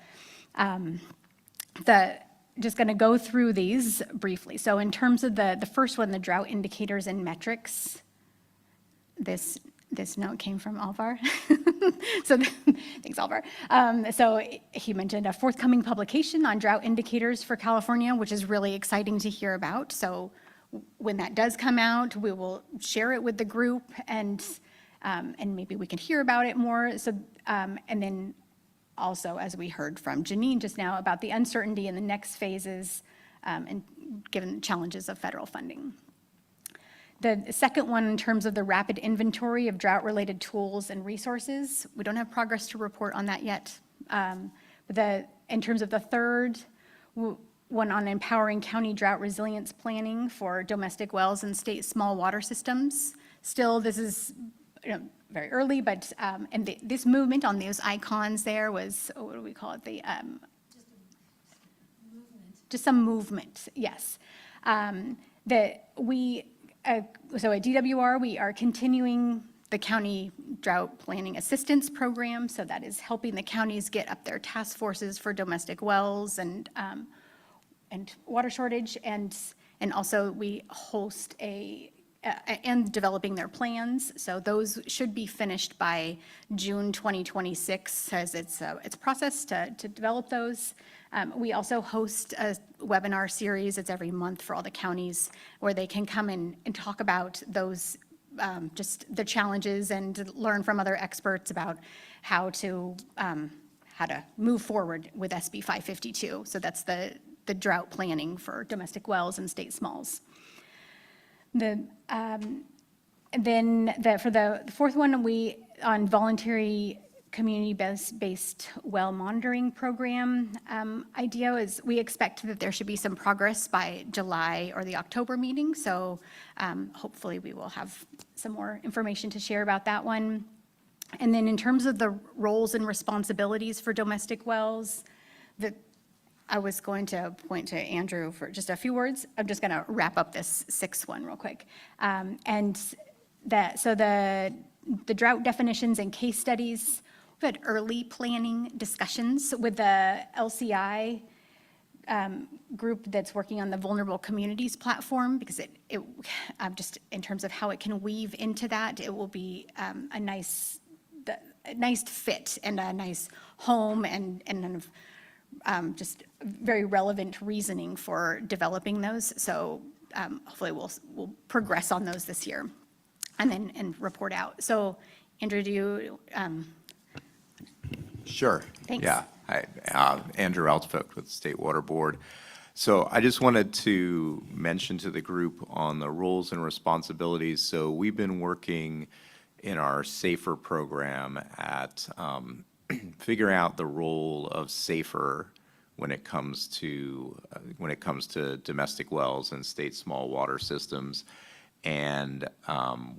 just going to go through these briefly. So in terms of the first one, the drought indicators and metrics, this note came from Alvar. So thanks, Alvar. So he mentioned a forthcoming publication on drought indicators for California, which is really exciting to hear about. So when that does come out, we will share it with the group, and maybe we can hear about it more. So and then also, as we heard from Janine just now, about the uncertainty in the next phases, and given the challenges of federal funding. The second one, in terms of the rapid inventory of drought-related tools and resources, we don't have progress to report on that yet. But in terms of the third one, on empowering county drought resilience planning for domestic wells and state small water systems, still, this is very early, but and this movement on those icons there was, what do we call it? Just some movement, yes. So at DWR, we are continuing the county drought planning assistance program. So that is helping the counties get up their task forces for domestic wells and water shortage. And also we host and developing their plans. So those should be finished by June 2026, as it's a process to develop those. We also host a webinar series. It's every month for all the counties, where they can come in and talk about those, just the challenges, and learn from other experts about how to move forward with SB 552. So that's the drought planning for domestic wells and state smalls. For the fourth one, on voluntary community-based well monitoring program, idea is we expect that there should be some progress by July or the October meeting. So hopefully we will have some more information to share about that one. And then in terms of the roles and responsibilities for domestic wells, I was going to point to Andrew for just a few words. I'm just going to wrap up this sixth one real quick. So the drought definitions and case studies, we've had early planning discussions with the LCI group that's working on the Vulnerable Communities platform, because it just in terms of how it can weave into that, it will be a nice fit and a nice home and kind of just very relevant reasoning for developing those. So hopefully we'll progress on those this year and report out. So Andrew, do you? Sure. Thanks. Yeah. Hi, Andrew Altvogt with State Water Board. So I just wanted to mention to the group on the roles and responsibilities. So we've been working in our SAFER program at figuring out the role of SAFER when it comes to domestic wells and state small water systems. And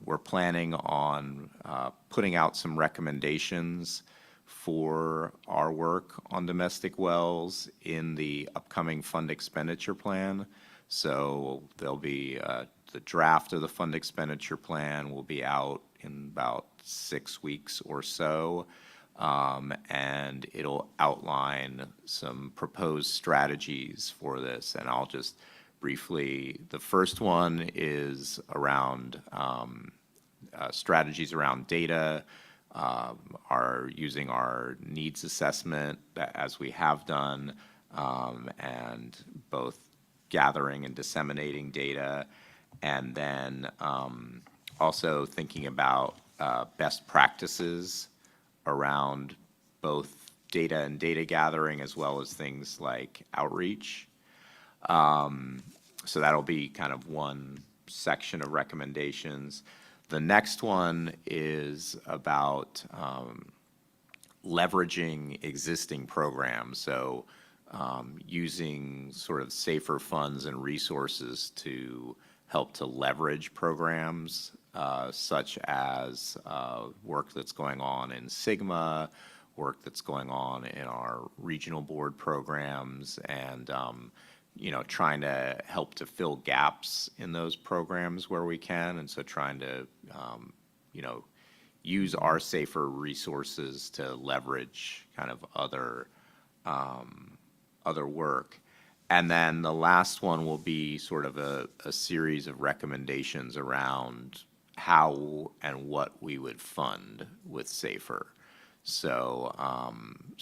we're planning on putting out some recommendations for our work on domestic wells in the upcoming fund expenditure plan. So there'll be the draft of the fund expenditure plan will be out in about 6 weeks or so. And it'll outline some proposed strategies for this. And I'll just briefly, the first one is around strategies around data, using our needs assessment as we have done, and both gathering and disseminating data, and then also thinking about best practices around both data and data gathering, as well as things like outreach. So that'll be kind of one section of recommendations. The next one is about leveraging existing programs. So using sort of SAFER funds and resources to help to leverage programs such as work that's going on in SGMA, work that's going on in our regional board programs, and trying to help to fill gaps in those programs where we can. And so trying to use our SAFER resources to leverage kind of other work. And then the last one will be sort of a series of recommendations around how and what we would fund with SAFER. So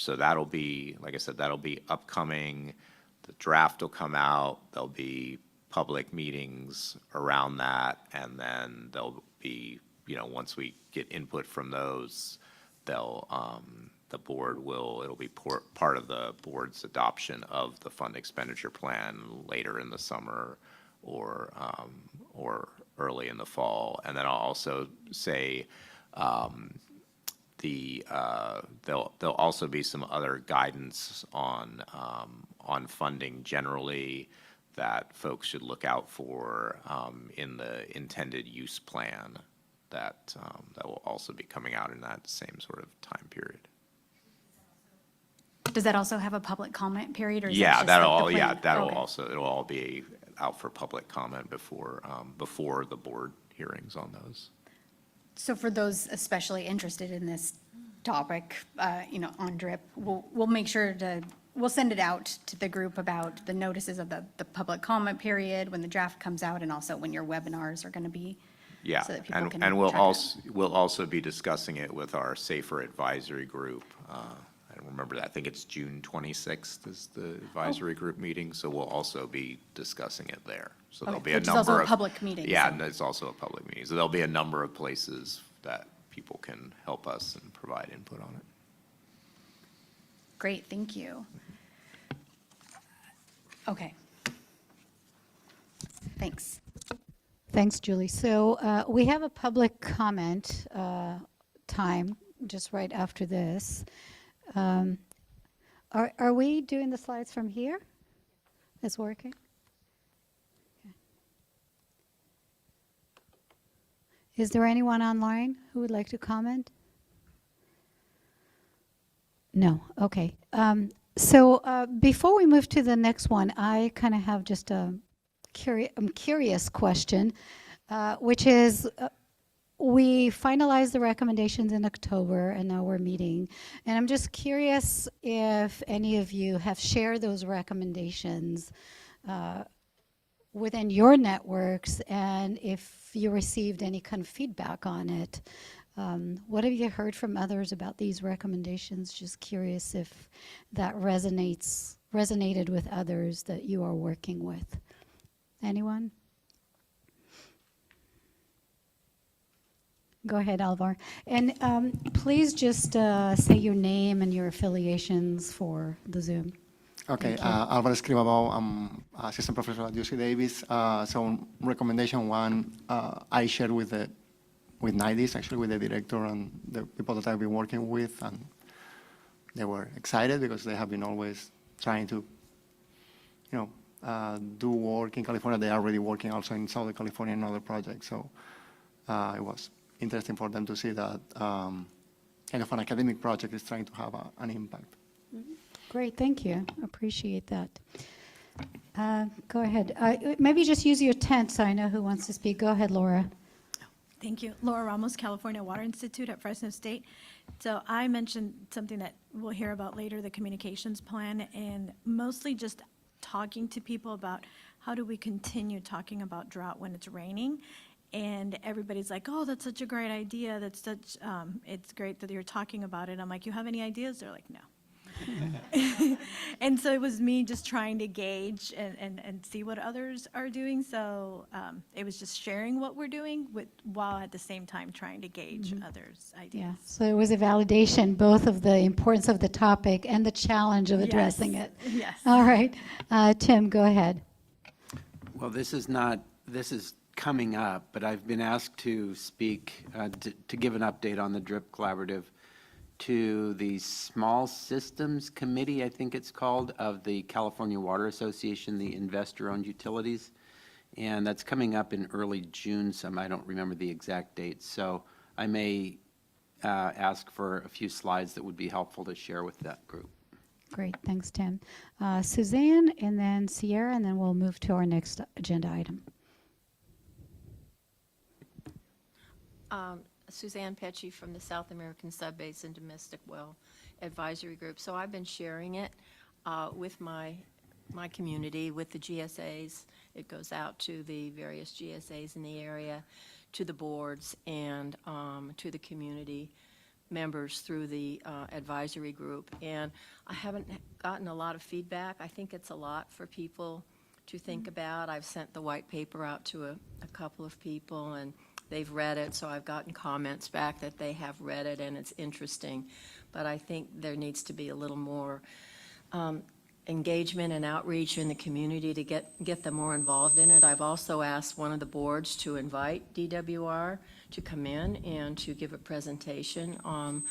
that'll be, like I said, that'll be upcoming. The draft will come out. There'll be public meetings around that, and then there'll be, once we get input from those, it'll be part of the board's adoption of the fund expenditure plan later in the summer or early in the fall. And then I'll also say there'll also be some other guidance on funding generally that folks should look out for in the intended use plan that will also be coming out in that same sort of time period. Does that also have a public comment period, or is that Yeah, just like the plan? that'll Okay. also, it'll all be out for public comment before the board hearings on those. So for those especially interested in this topic, on DRIP, we'll make sure we'll send it out to the group about the notices of the public comment period, when the draft comes out, and also when your webinars are going to be. Yeah, So that people can and we'll track it. also be discussing it with our SAFER advisory group. I don't remember that. I think it's June 26th is the advisory group meeting, so we'll also be discussing it there. So there'll Okay, be a which is number also a of. public meeting, Yeah, so- and it's also a public meeting. So there'll be a number of places that people can help us and provide input on it. Great, thank you. Okay. Thanks. Thanks, Julie. So we have a public comment time just right after this. Are we doing the slides from here? It's working? Okay. Is there anyone online who would like to comment? No, okay. So before we move to the next one, I kind of have just a curious question, which is we finalized the recommendations in October, and now we're meeting. And I'm just curious if any of you have shared those recommendations within your networks, and if you received any kind of feedback on it. What have you heard from others about these recommendations? Just curious if that resonated with others that you are working with. Anyone? Go ahead, Alvar. And please just say your name and your affiliations for the Zoom. Okay, Alvaro Escribabao, I'm assistant professor at UC Davis. So recommendation one, I shared with NIDIS, actually with the director and the people that I've been working with, and they were excited because they have been always trying to, do work in California. They are already working also in Southern California in other projects. So it was interesting for them to see that kind of an academic project is trying to have an impact. Great, thank you. Appreciate that. Go ahead. Maybe just use your tent so I know who wants to speak. Go ahead, Laura. Thank you. Laura Ramos, California Water Institute at Fresno State. So I mentioned something that we'll hear about later, the communications plan, and mostly just talking to people about how do we continue talking about drought when it's raining. And everybody's like, oh, that's such a great idea. It's great that you're talking about it. I'm like, you have any ideas? They're like, no. And so it was me just trying to gauge and see what others are doing. So it was just sharing what we're doing while at the same time trying to gauge others' ideas. Yeah, so it was a validation both of the importance of the topic and the challenge of addressing it. Yes. All right. Tim, go ahead. Well, this is coming up, but I've been asked to speak, to give an update on the DRIP Collaborative to the Small Systems Committee, I think it's called, of the California Water Association, the investor-owned utilities. And that's coming up in early June, I don't remember the exact date. So I may ask for a few slides that would be helpful to share with that group. Great, thanks, Tim. Suzanne, and then Sierra, and then we'll move to our next agenda item. Suzanne Pecci from the South American Subbasin Domestic Well Advisory Group. So I've been sharing it with my community, with the GSAs. It goes out to the various GSAs in the area, to the boards, and to the community members through the advisory group. And I haven't gotten a lot of feedback. I think it's a lot for people to think about. I've sent the white paper out to a couple of people, and they've read it, so I've gotten comments back that they have read it and it's interesting. But I think there needs to be a little more engagement and outreach in the community to get them more involved in it. I've also asked one of the boards to invite DWR to come in and to give a presentation on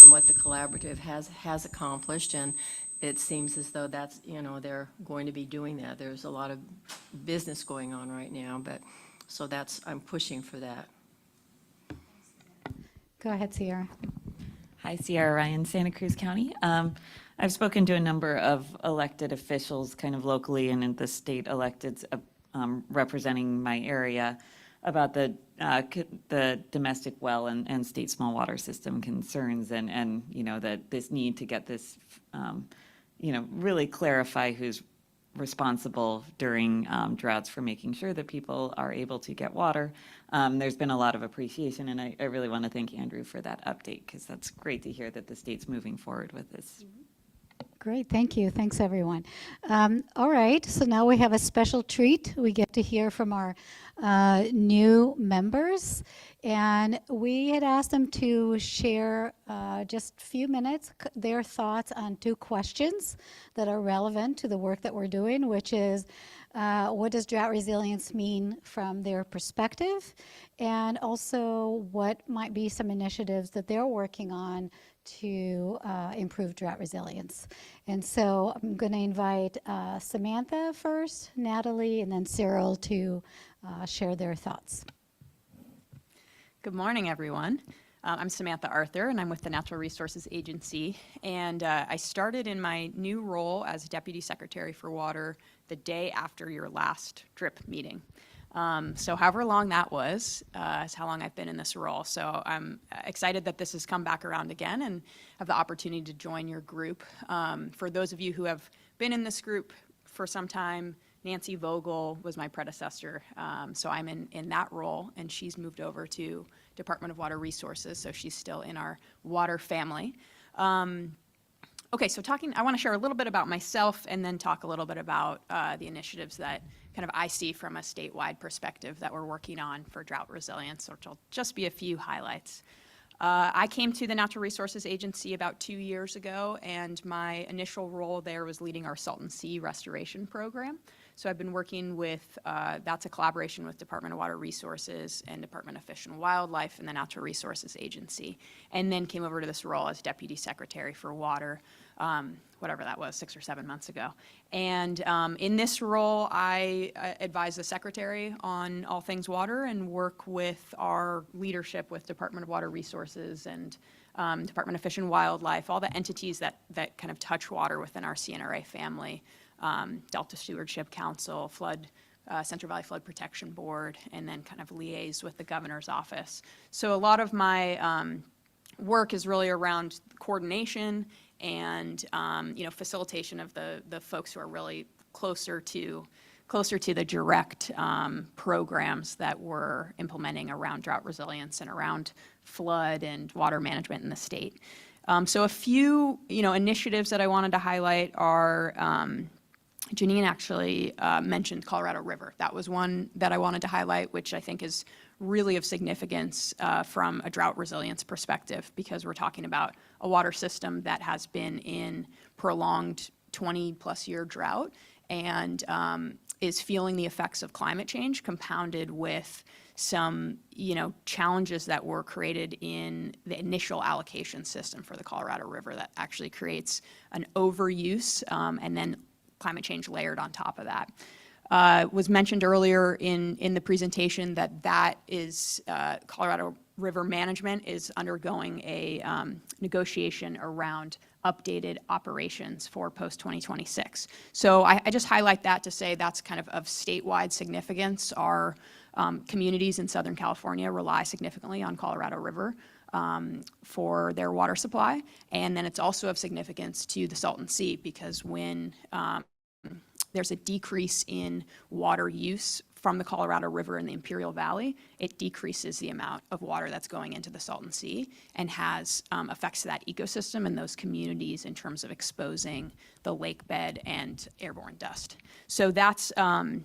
what the collaborative has accomplished, and it seems as though that's, they're going to be doing that. There's a lot of business going on right now, but so I'm pushing for that. Go ahead, Sierra. Hi, Sierra Ryan, Santa Cruz County. I've spoken to a number of elected officials kind of locally and in the state electeds representing my area about the domestic well and state small water system concerns and that this need to get this, really clarify who's responsible during droughts for making sure that people are able to get water. There's been a lot of appreciation, and I really want to thank Andrew for that update, because that's great to hear that the state's moving forward with this. Great, thank you. Thanks, everyone. All right, so now we have a special treat. We get to hear from our new members, and we had asked them to share just a few minutes their thoughts on two questions that are relevant to the work that we're doing, which is what does drought resilience mean from their perspective, and also what might be some initiatives that they're working on to improve drought resilience. And so I'm going to invite Samantha first, Natalie, and then Cyril to share their thoughts. Good morning, everyone. I'm Samantha Arthur, and I'm with the Natural Resources Agency. And I started in my new role as Deputy Secretary for Water the day after your last DRIP meeting. So however long that was, is how long I've been in this role. So I'm excited that this has come back around again and have the opportunity to join your group. For those of you who have been in this group for some time, Nancy Vogel was my predecessor. So I'm in that role, and she's moved over to Department of Water Resources, so she's still in our water family. Okay, so I want to share a little bit about myself and then talk a little bit about the initiatives that kind of I see from a statewide perspective that we're working on for drought resilience, which will just be a few highlights. I came to the Natural Resources Agency about 2 years ago, and my initial role there was leading our Salton Sea restoration program. So I've been working with, that's a collaboration with Department of Water Resources and Department of Fish and Wildlife and the Natural Resources Agency, and then came over to this role as Deputy Secretary for Water, whatever that was, 6 or 7 months ago. And in this role, I advise the Secretary on all things water and work with our leadership with Department of Water Resources and Department of Fish and Wildlife, all the entities that kind of touch water within our CNRA family, Delta Stewardship Council, Central Valley Flood Protection Board, and then kind of liaise with the governor's office. So a lot of my work is really around coordination and facilitation of the folks who are really closer to the direct programs that we're implementing around drought resilience and around flood and water management in the state. So a few initiatives that I wanted to highlight are, Janine actually mentioned Colorado River. That was one that I wanted to highlight, which I think is really of significance from a drought resilience perspective, because we're talking about a water system that has been in prolonged 20-plus year drought and is feeling the effects of climate change compounded with some, challenges that were created in the initial allocation system for the Colorado River that actually creates an overuse and then climate change layered on top of that. Was mentioned earlier in the presentation that is Colorado River Management is undergoing a negotiation around updated operations for post-2026. So I just highlight that to say that's kind of statewide significance. Our communities in Southern California rely significantly on Colorado River for their water supply. And then it's also of significance to the Salton Sea, because when there's a decrease in water use from the Colorado River in the Imperial Valley, it decreases the amount of water that's going into the Salton Sea and has effects to that ecosystem and those communities in terms of exposing the lake bed and airborne dust. So that's an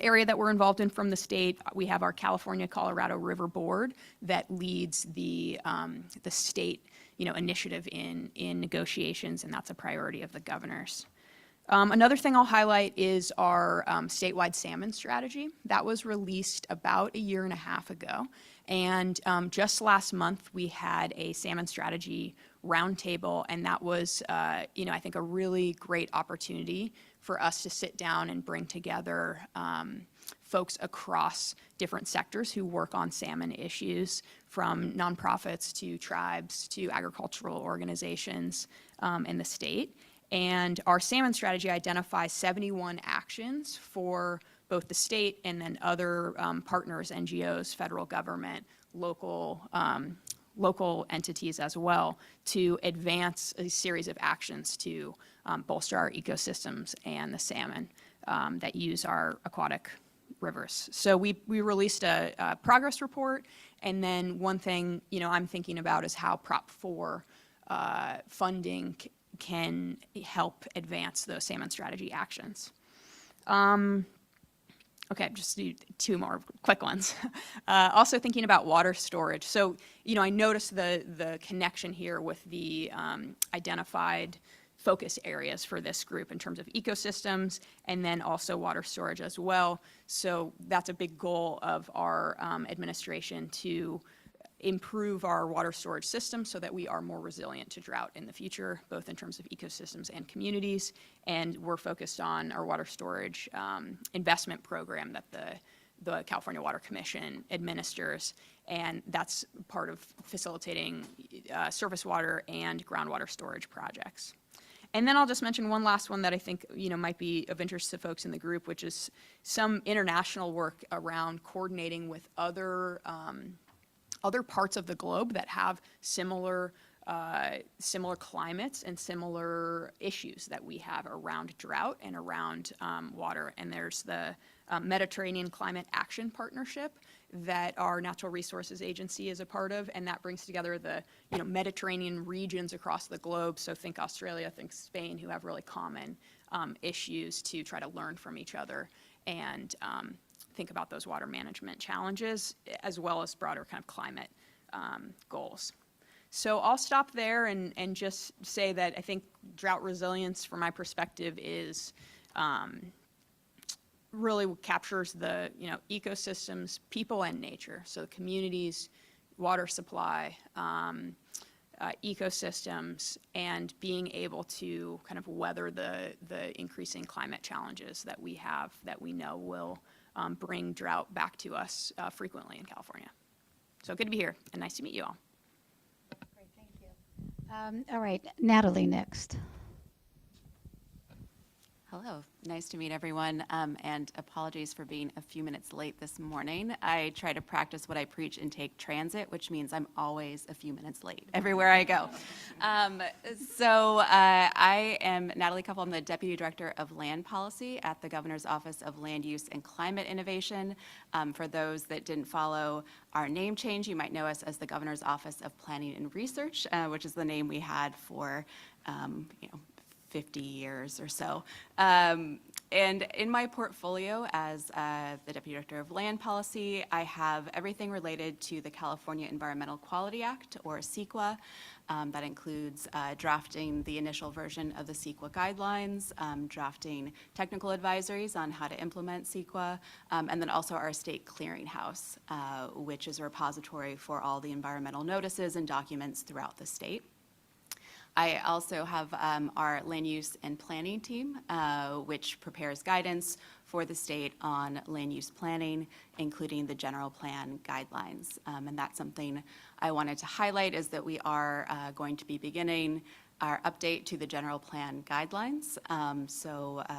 area that we're involved in from the state. We have our California-Colorado River Board that leads the state initiative in negotiations, and that's a priority of the governor's. Another thing I'll highlight is our statewide salmon strategy. That was released about 1.5 years ago. And just last month, we had a salmon strategy roundtable, and that was, I think, a really great opportunity for us to sit down and bring together folks across different sectors who work on salmon issues, from nonprofits to tribes to agricultural organizations in the state. And our salmon strategy identifies 71 actions for both the state and then other partners, NGOs, federal government, local entities as well, to advance a series of actions to bolster our ecosystems and the salmon that use our aquatic rivers. So we released a progress report, and then one thing I'm thinking about is how Prop 4 funding can help advance those salmon strategy actions. Okay, just do 2 more quick ones. Also thinking about water storage. So, I noticed the connection here with the identified focus areas for this group in terms of ecosystems and then also water storage as well. So that's a big goal of our administration, to improve our water storage system so that we are more resilient to drought in the future, both in terms of ecosystems and communities. And we're focused on our water storage investment program that the California Water Commission administers, and that's part of facilitating surface water and groundwater storage projects. And then I'll just mention one last one that I think might be of interest to folks in the group, which is some international work around coordinating with other parts of the globe that have similar climates and similar issues that we have around drought and around water. And there's the Mediterranean Climate Action Partnership that our Natural Resources Agency is a part of, and that brings together the Mediterranean regions across the globe. So think Australia, think Spain, who have really common issues, to try to learn from each other and think about those water management challenges, as well as broader kind of climate goals. So I'll stop there and just say that I think drought resilience, from my perspective, is really captures the, ecosystems, people and nature. So communities, water supply, ecosystems, and being able to kind of weather the increasing climate challenges that we have, that we know will bring drought back to us frequently in California. So good to be here, and nice to meet you all. Great, thank you. All right, Natalie next. Hello, nice to meet everyone, and apologies for being a few minutes late this morning. I try to practice what I preach and take transit, which means I'm always a few minutes late everywhere I go. I am Natalie Kuffel. I'm the Deputy Director of Land Policy at the Governor's Office of Land Use and Climate Innovation. For those that didn't follow our name change, you might know us as the Governor's Office of Planning and Research, which is the name we had for 50 years or so. And in my portfolio as the Deputy Director of Land Policy, I have everything related to the California Environmental Quality Act, or CEQA. That includes drafting the initial version of the CEQA guidelines, drafting technical advisories on how to implement CEQA, and then also our state clearinghouse, which is a repository for all the environmental notices and documents throughout the state. I also have our land use and planning team, which prepares guidance for the state on land use planning, including the general plan guidelines. And that's something I wanted to highlight, is that we are going to be beginning our update to the general plan guidelines.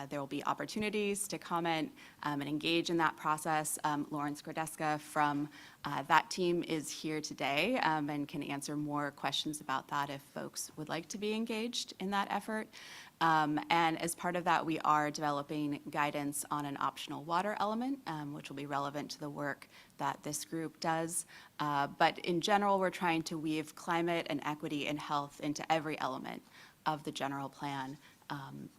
There will be opportunities to comment and engage in that process. Lauren Skrodeska from that team is here today and can answer more questions about that if folks would like to be engaged in that effort. And as part of that, we are developing guidance on an optional water element, which will be relevant to the work that this group does. But in general, we're trying to weave climate and equity and health into every element of the general plan.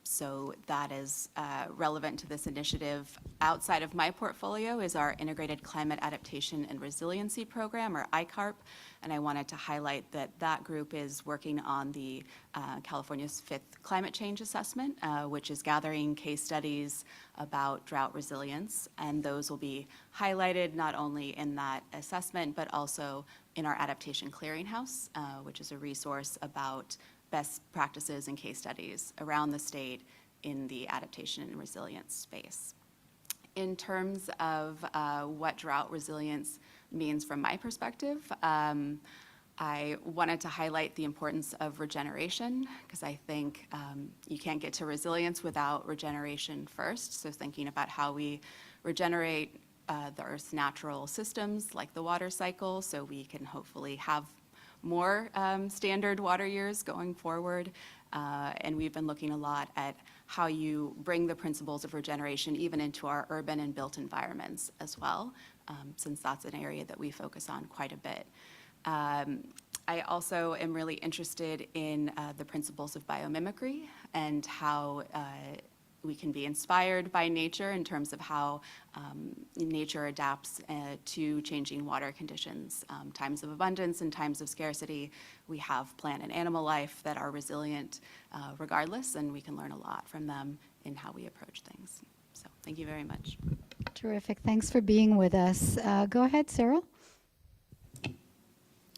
So that is relevant to this initiative. Outside of my portfolio is our Integrated Climate Adaptation and Resiliency Program, or ICARP, and I wanted to highlight that that group is working on the California's 5th Climate Change Assessment, which is gathering case studies about drought resilience, and those will be highlighted not only in that assessment, but also in our Adaptation Clearinghouse, which is a resource about best practices and case studies around the state in the adaptation and resilience space. In terms of what drought resilience means from my perspective, I wanted to highlight the importance of regeneration, because I think you can't get to resilience without regeneration first. So thinking about how we regenerate the Earth's natural systems, like the water cycle, so we can hopefully have more standard water years going forward. And we've been looking a lot at how you bring the principles of regeneration even into our urban and built environments as well, since that's an area that we focus on quite a bit. I also am really interested in the principles of biomimicry and how we can be inspired by nature in terms of how nature adapts to changing water conditions. Times of abundance and times of scarcity, we have plant and animal life that are resilient regardless, and we can learn a lot from them in how we approach things. So thank you very much. Terrific, thanks for being with us. Go ahead, Cyril.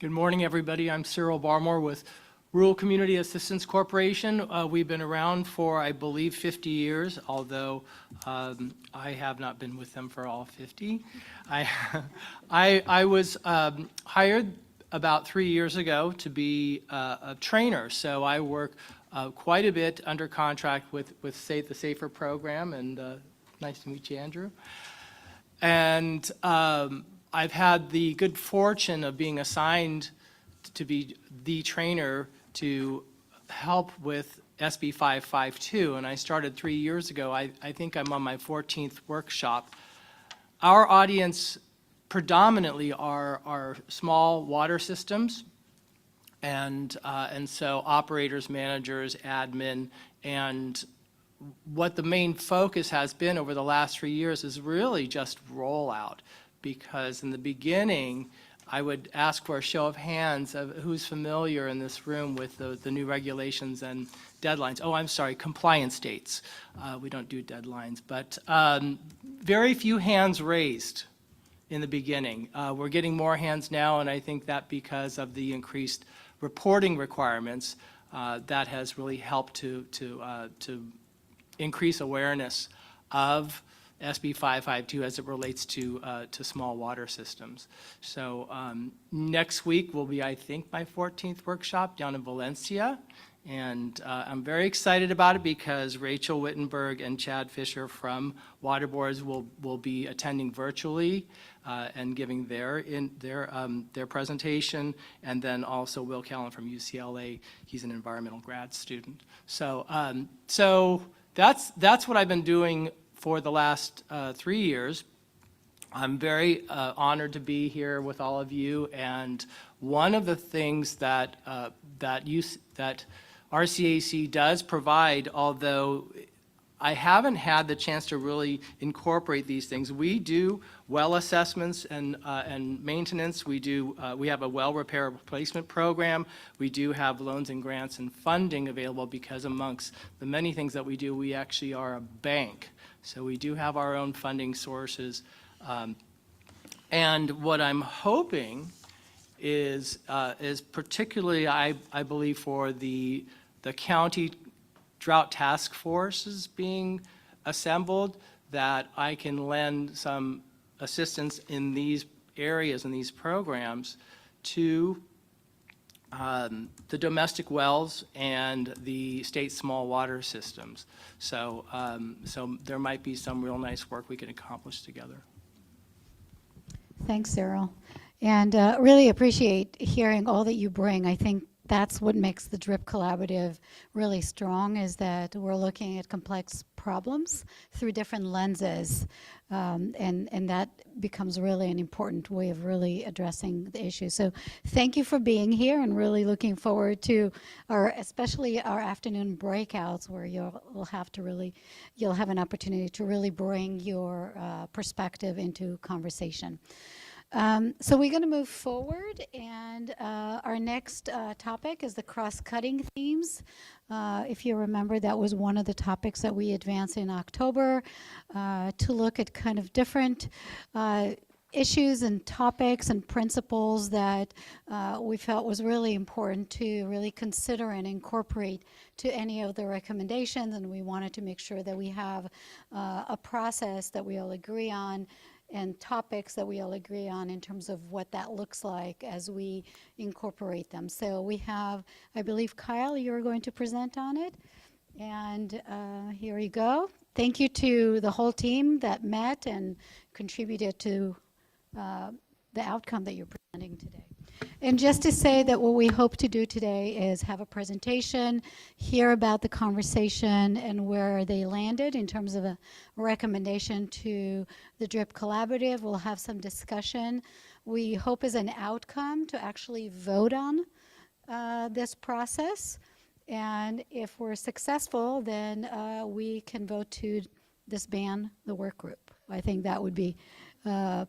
Good morning, everybody. I'm Cyril Barmore with Rural Community Assistance Corporation. We've been around for, I believe, 50 years, although I have not been with them for all 50. I was hired about 3 years ago to be a trainer, so I work quite a bit under contract with the SAFER program, and nice to meet you, Andrew. And I've had the good fortune of being assigned to be the trainer to help with SB 552, and I started 3 years ago. I think I'm on my 14th workshop. Our audience predominantly are small water systems, and so operators, managers, admin, and what the main focus has been over the last 3 years is really just rollout, because in the beginning, I would ask for a show of hands of who's familiar in this room with the new regulations and deadlines. Oh, I'm sorry, compliance dates. We don't do deadlines, but very few hands raised in the beginning. We're getting more hands now, and I think that because of the increased reporting requirements, that has really helped to increase awareness of SB 552 as it relates to small water systems. So next week will be, I think, my 14th workshop down in Valencia. And I'm very excited about it because Rachel Wittenberg and Chad Fisher from Water Boards will be attending virtually and giving their presentation. And then also Will Callan from UCLA, he's an environmental grad student. So that's what I've been doing for the last 3 years. I'm very honored to be here with all of you. And one of the things that RCAC does provide, although I haven't had the chance to really incorporate these things, we do well assessments and maintenance. We have a well repair replacement program. We do have loans and grants and funding available because amongst the many things that we do, we actually are a bank. So we do have our own funding sources. And what I'm hoping is particularly, I believe, for the county drought task forces being assembled, that I can lend some assistance in these areas and these programs to the domestic wells and the state small water systems. So there might be some real nice work we can accomplish together. Thanks, Cyril. And really appreciate hearing all that you bring. I think that's what makes the DRIP Collaborative really strong, is that we're looking at complex problems through different lenses. And that becomes really an important way of really addressing the issue. So thank you for being here, and really looking forward to especially our afternoon breakouts, where you'll have an opportunity to really bring your perspective into conversation. So we're going to move forward, and our next topic is the cross-cutting themes. If you remember, that was one of the topics that we advanced in October, to look at kind of different issues and topics and principles that we felt was really important to really consider and incorporate to any of the recommendations. And we wanted to make sure that we have a process that we all agree on, and topics that we all agree on in terms of what that looks like as we incorporate them. So we have, I believe, Kyle, you're going to present on it. And here you go. Thank you to the whole team that met and contributed to the outcome that you're presenting today. And just to say that what we hope to do today is have a presentation, hear about the conversation and where they landed in terms of a recommendation to the DRIP Collaborative. We'll have some discussion. We hope as an outcome to actually vote on this process. And if we're successful, then we can vote to disband the work group. I think that would be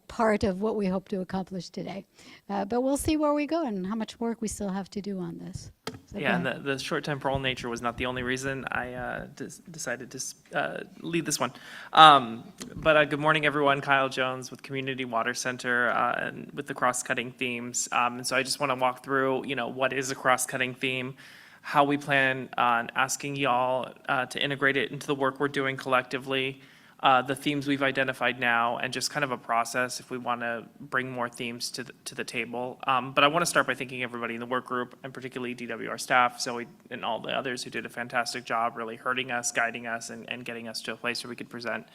part of what we hope to accomplish today. But we'll see where we go and how much work we still have to do on this. So Yeah, and the short temporal nature was not the only reason I decided to lead this one. But good morning, everyone. Kyle Jones with Community Water Center and with the cross-cutting themes. And so I just want to walk through, what is a cross-cutting theme, how we plan on asking y'all to integrate it into the work we're doing collectively, the themes we've identified now, and just kind of a process if we want to bring more themes to the table. But I want to start by thanking everybody in the work group, and particularly DWR staff, Zoe, and all the others who did a fantastic job really herding us, guiding us, and getting us to a place where we could present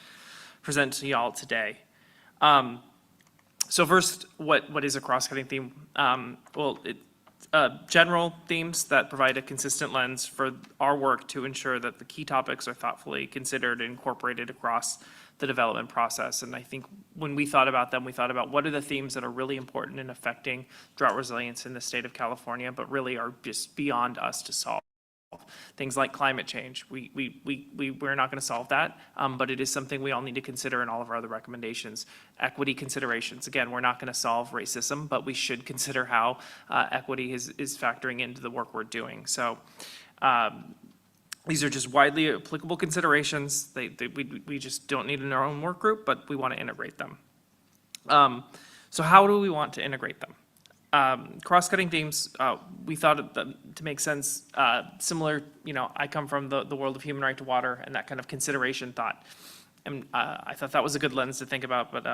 to y'all today. So first, what is a cross-cutting theme? General themes that provide a consistent lens for our work to ensure that the key topics are thoughtfully considered and incorporated across the development process. And I think when we thought about them, we thought about what are the themes that are really important in affecting drought resilience in the state of California, but really are just beyond us to solve. Things like climate change, we're not going to solve that, but it is something we all need to consider in all of our other recommendations. Equity considerations, again, we're not going to solve racism, but we should consider how equity is factoring into the work we're doing. So these are just widely applicable considerations. We just don't need in our own work group, but we want to integrate them. So how do we want to integrate them? Cross-cutting themes, we thought to make sense, similar, I come from the world of human right to water and that kind of consideration thought. And I thought that was a good lens to think about, but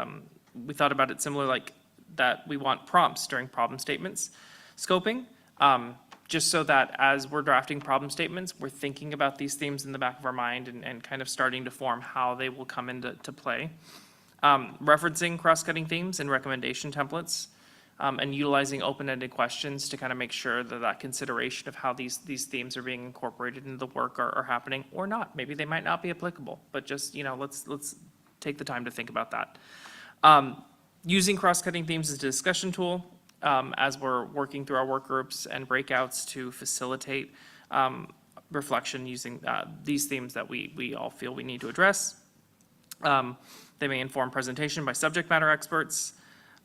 we thought about it similar, like that we want prompts during problem statements scoping, just so that as we're drafting problem statements, we're thinking about these themes in the back of our mind and kind of starting to form how they will come into play. Referencing cross-cutting themes and recommendation templates, and utilizing open-ended questions to kind of make sure that consideration of how these themes are being incorporated into the work are happening or not. Maybe they might not be applicable, but just, let's take the time to think about that. Using cross-cutting themes as a discussion tool, as we're working through our work groups and breakouts to facilitate reflection using these themes that we all feel we need to address. They may inform presentation by subject matter experts.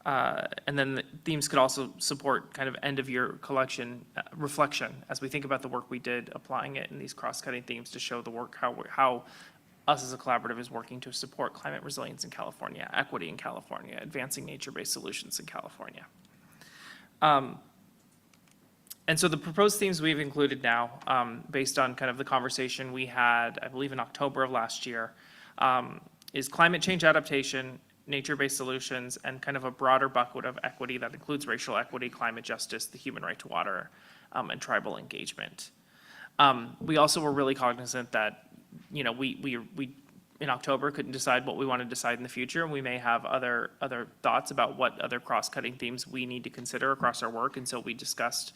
And then the themes could also support kind of end-of-year collection reflection as we think about the work we did, applying it in these cross-cutting themes to show the work, how us as a collaborative is working to support climate resilience in California, equity in California, advancing nature-based solutions in California. And so the proposed themes we've included now, based on kind of the conversation we had, I believe in October of last year, is climate change adaptation, nature-based solutions, and kind of a broader bucket of equity that includes racial equity, climate justice, the human right to water, and tribal engagement. We also were really cognizant that, we in October couldn't decide what we want to decide in the future, and we may have other thoughts about what other cross-cutting themes we need to consider across our work, and so we discussed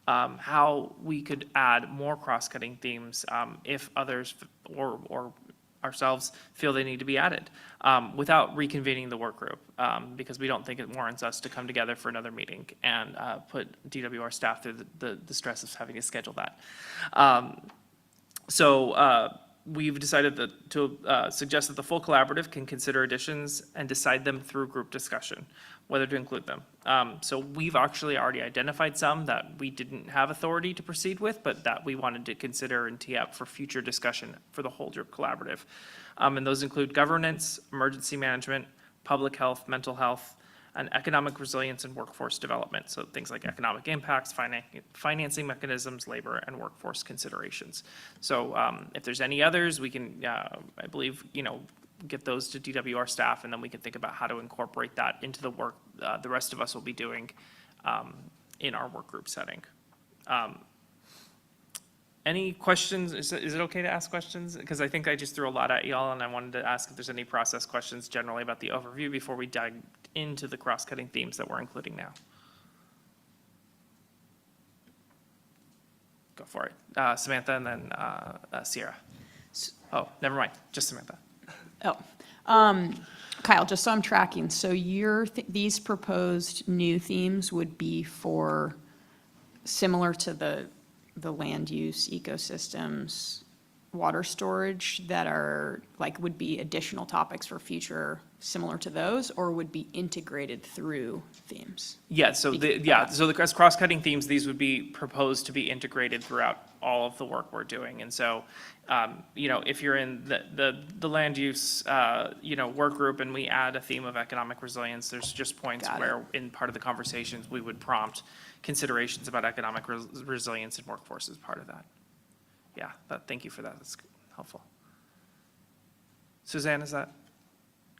how we could add more cross-cutting themes if others or ourselves feel they need to be added without reconvening the work group, because we don't think it warrants us to come together for another meeting and put DWR staff through the stress of having to schedule that. So we've decided to suggest that the full collaborative can consider additions and decide them through group discussion, whether to include them. So we've actually already identified some that we didn't have authority to proceed with, but that we wanted to consider and tee up for future discussion for the whole DRIP collaborative. And those include governance, emergency management, public health, mental health, and economic resilience and workforce development. So things like economic impacts, financing mechanisms, labor, and workforce considerations. So if there's any others, we can, I believe, get those to DWR staff, and then we can think about how to incorporate that into the work the rest of us will be doing in our work group setting. Any questions? Is it okay to ask questions? Because I think I just threw a lot at y'all, and I wanted to ask if there's any process questions generally about the overview before we dive into the cross-cutting themes that we're including now. Go for it. Samantha and then Sierra. Oh, never mind, just Samantha. Kyle, just so I'm tracking, so these proposed new themes would be for similar to the land use, ecosystems, water storage that are would be additional topics for future similar to those, or would be integrated through themes? Yeah, so the cross-cutting themes, these would be proposed to be integrated throughout all of the work we're doing. And so, if you're in the land use, work group and we add a theme of economic resilience, there's just points where in part of the conversations, we would prompt considerations about economic resilience and workforce as part of that. Yeah, thank you for that. That's helpful. Suzanne, is that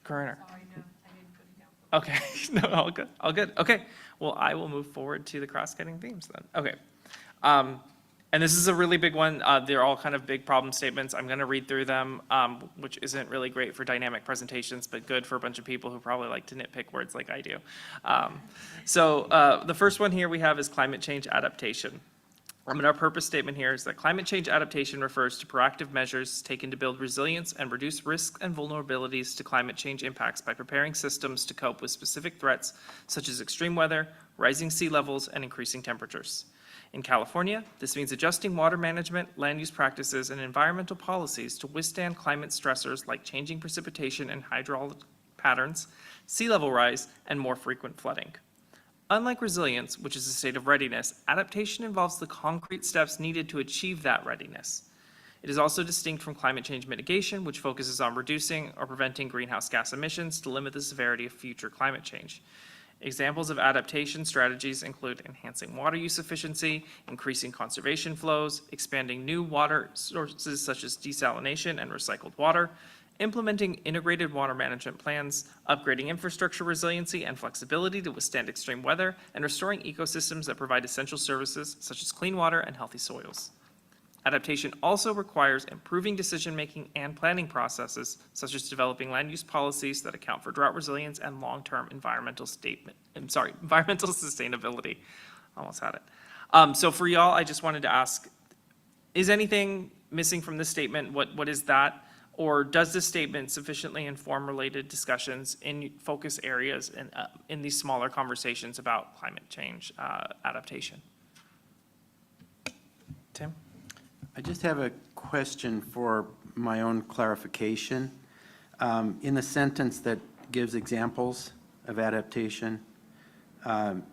current? Sorry, no, I didn't put it down. Okay, no, all good. Okay, well, I will move forward to the cross-cutting themes then. Okay. And this is a really big one. They're all kind of big problem statements. I'm going to read through them, which isn't really great for dynamic presentations, but good for a bunch of people who probably like to nitpick words like I do. So the first one here we have is climate change adaptation. And our purpose statement here is that climate change adaptation refers to proactive measures taken to build resilience and reduce risks and vulnerabilities to climate change impacts by preparing systems to cope with specific threats such as extreme weather, rising sea levels, and increasing temperatures. In California, this means adjusting water management, land use practices, and environmental policies to withstand climate stressors like changing precipitation and hydraulic patterns, sea level rise, and more frequent flooding. Unlike resilience, which is a state of readiness, adaptation involves the concrete steps needed to achieve that readiness. It is also distinct from climate change mitigation, which focuses on reducing or preventing greenhouse gas emissions to limit the severity of future climate change. Examples of adaptation strategies include enhancing water use efficiency, increasing conservation flows, expanding new water sources such as desalination and recycled water, implementing integrated water management plans, upgrading infrastructure resiliency and flexibility to withstand extreme weather, and restoring ecosystems that provide essential services such as clean water and healthy soils. Adaptation also requires improving decision-making and planning processes, such as developing land use policies that account for drought resilience and long-term environmental sustainability. Almost had it. So for y'all, I just wanted to ask, is anything missing from this statement? What is that? Or does this statement sufficiently inform related discussions in focus areas and in these smaller conversations about climate change adaptation? Tim? I just have a question for my own clarification. In the sentence that gives examples of adaptation,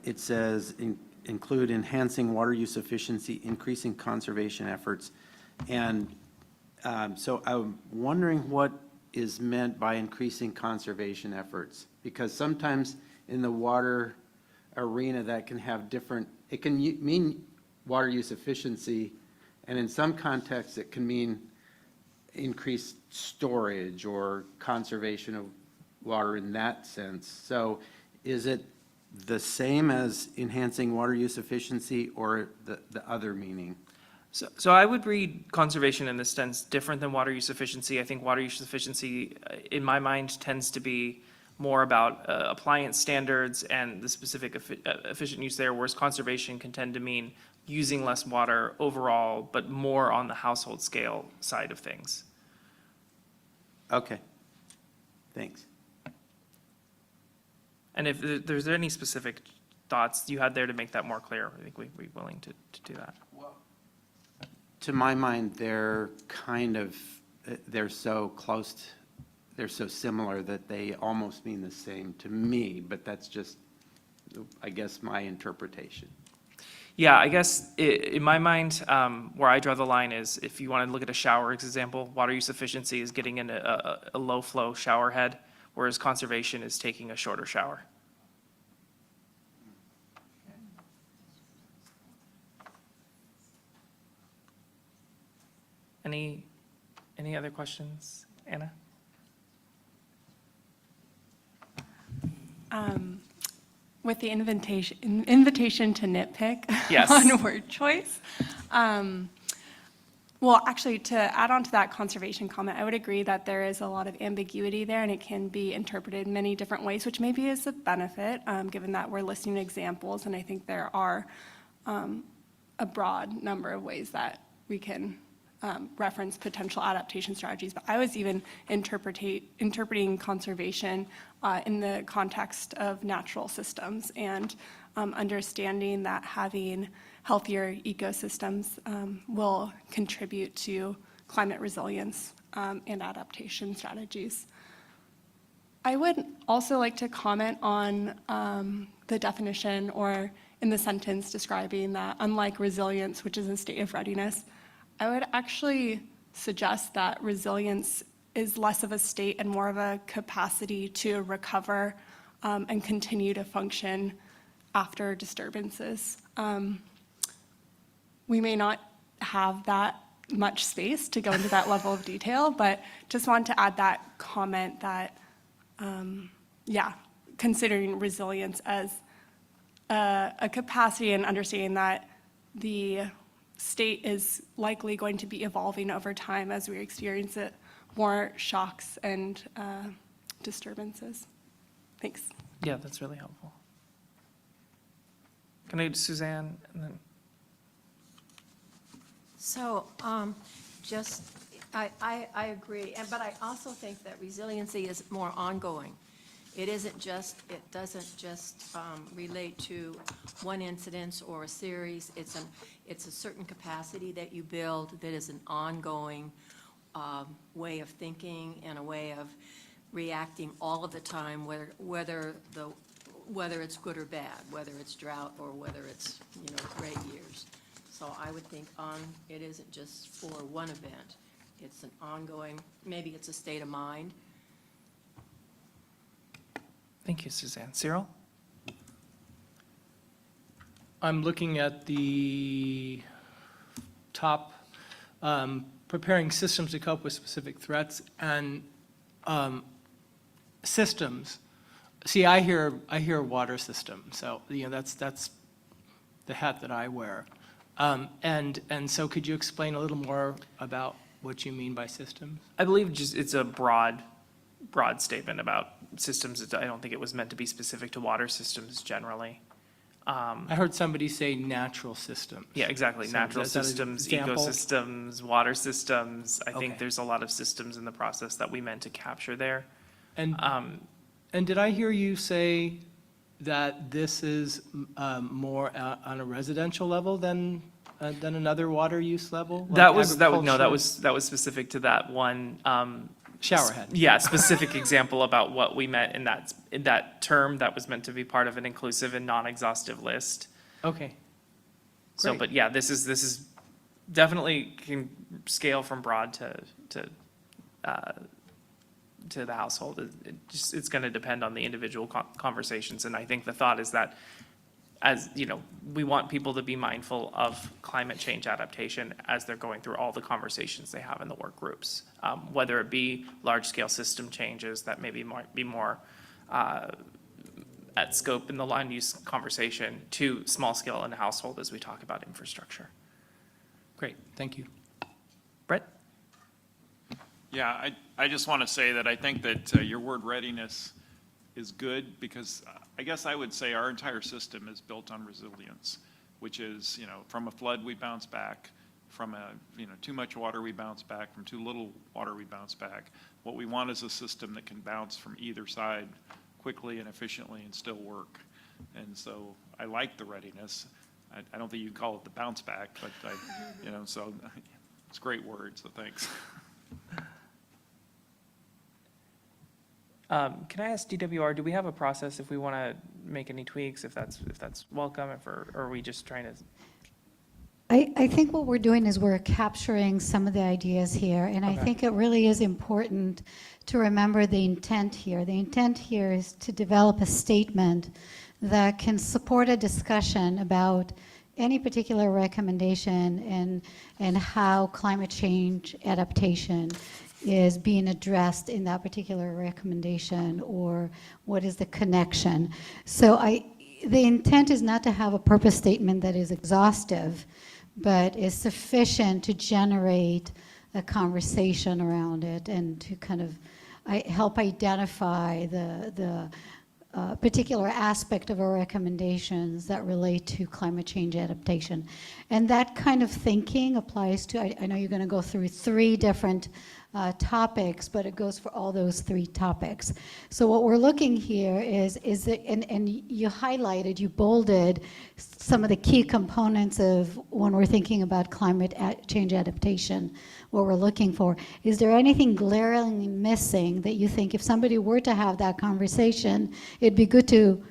it says include enhancing water use efficiency, increasing conservation efforts. And so I'm wondering what is meant by increasing conservation efforts, because sometimes in the water arena that can have different, it can mean water use efficiency, and in some contexts it can mean increased storage or conservation of water in that sense. So is it the same as enhancing water use efficiency or the other meaning? So I would read conservation in this sense different than water use efficiency. I think water use efficiency, in my mind, tends to be more about appliance standards and the specific efficient use there, whereas conservation can tend to mean using less water overall, but more on the household scale side of things. Okay, thanks. And if there's any specific thoughts you had there to make that more clear, I think we'd be willing to do that. To my mind, they're kind of, they're so close, they're so similar that they almost mean the same to me, but that's just, I guess, my interpretation. Yeah, I guess in my mind, where I draw the line is if you want to look at a shower example, water use efficiency is getting in a low flow shower head, whereas conservation is taking a shorter shower. Any other questions? Anna? With the invitation to nitpick Yes. on word choice. Well, actually, to add on to that conservation comment, I would agree that there is a lot of ambiguity there, and it can be interpreted many different ways, which maybe is a benefit, given that we're listing examples, and I think there are a broad number of ways that we can reference potential adaptation strategies. But I was even interpreting conservation in the context of natural systems and understanding that having healthier ecosystems will contribute to climate resilience and adaptation strategies. I would also like to comment on the definition or in the sentence describing that unlike resilience, which is a state of readiness, I would actually suggest that resilience is less of a state and more of a capacity to recover and continue to function after disturbances. We may not have that much space to go into that level of detail, but just want to add that comment that, considering resilience as a capacity and understanding that the state is likely going to be evolving over time as we experience it, more shocks and disturbances. Thanks. Yeah, that's really helpful. Can I go to Suzanne and then? So, I agree, but I also think that resiliency is more ongoing. It doesn't just relate to one incident or a series. It's a certain capacity that you build that is an ongoing way of thinking and a way of reacting all of the time, whether it's good or bad, whether it's drought or whether it's, great years. So I would think it isn't just for one event. It's an ongoing, maybe it's a state of mind. Thank you, Suzanne. Cyril? I'm looking at the top, preparing systems to cope with specific threats and systems. See, I hear water system, so that's the hat that I wear. And so could you explain a little more about what you mean by systems? I believe it's a broad statement about systems. I don't think it was meant to be specific to water systems generally. I heard somebody say natural systems. Yeah, exactly. So Natural is that an systems, example? ecosystems, water systems. I think Okay. there's a lot of systems in the process that we meant to capture there. And did I hear you say that this is more on a residential level than another water use level? That like was agriculture? that was specific to that one. Showerhead. Yeah, specific example about what we meant in that term that was meant to be part of an inclusive and non-exhaustive list. Okay. So, Great. but yeah, this is definitely can scale from broad to the household. It's going to depend on the individual conversations, and I think the thought is that, as you know, we want people to be mindful of climate change adaptation as they're going through all the conversations they have in the work groups, whether it be large-scale system changes that maybe might be more at scope in the land use conversation, to small scale in the household as we talk about infrastructure. Great, thank you. Brett? Yeah, I just want to say that I think that your word readiness is good, because I guess I would say our entire system is built on resilience, which is, from a flood, we bounce back. From too much water, we bounce back. From too little water, we bounce back. What we want is a system that can bounce from either side quickly and efficiently and still work. And so I like the readiness. I don't think you'd call it the bounce back, but so it's a great word, so thanks. Can I ask DWR, do we have a process if we want to make any tweaks, if that's welcome, or are we just trying to? I think what we're doing is we're capturing some of the ideas here, and I think it really is important to remember the intent here. The intent here is to develop a statement that can support a discussion about any particular recommendation and how climate change adaptation is being addressed in that particular recommendation, or what is the connection. So the intent is not to have a purpose statement that is exhaustive, but is sufficient to generate a conversation around it and to kind of help identify the particular aspect of our recommendations that relate to climate change adaptation. And that kind of thinking applies to, I know you're going to go through 3 different topics, but it goes for all those 3 topics. So what we're looking here is that, and you highlighted, you bolded some of the key components of when we're thinking about climate change adaptation, what we're looking for. Is there anything glaringly missing that you think if somebody were to have that conversation, it'd be good to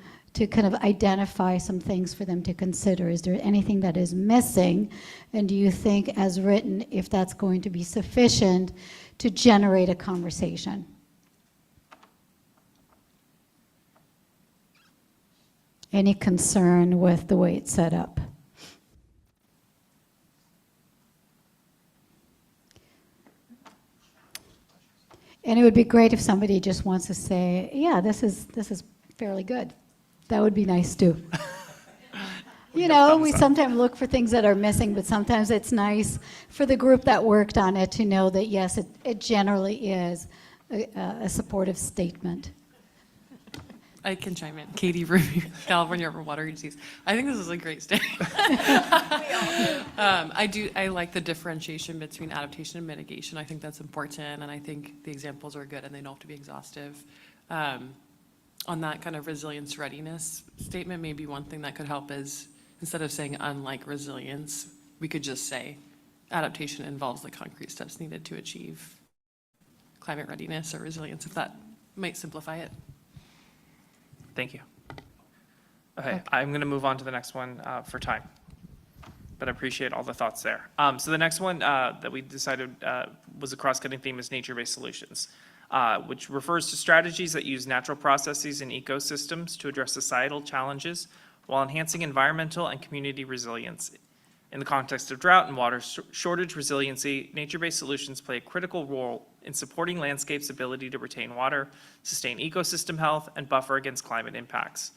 kind of identify some things for them to consider? Is there anything that is missing? And do you think, as written, if that's going to be sufficient to generate a conversation? Any concern with the way it's set up? And it would be great if somebody just wants to say, yeah, this is fairly good. That would be nice too. You know, we sometimes look for things that are missing, but sometimes it's nice for the group that worked on it to know that, yes, it generally is a supportive statement. I can chime in. Katie Ruby, California Urban Water Agencies. I think this is a great statement. I like the differentiation between adaptation and mitigation. I think that's important, and I think the examples are good, and they don't have to be exhaustive. on that kind of resilience readiness statement, maybe one thing that could help is, instead of saying unlike resilience, we could just say adaptation involves the concrete steps needed to achieve climate readiness or resilience, if that might simplify it. Thank you. Okay, I'm going to move on to the next one for time, but I appreciate all the thoughts there. So the next one that we decided was a cross-cutting theme is nature-based solutions, which refers to strategies that use natural processes and ecosystems to address societal challenges while enhancing environmental and community resilience. In the context of drought and water shortage resiliency, nature-based solutions play a critical role in supporting landscapes' ability to retain water, sustain ecosystem health, and buffer against climate impacts.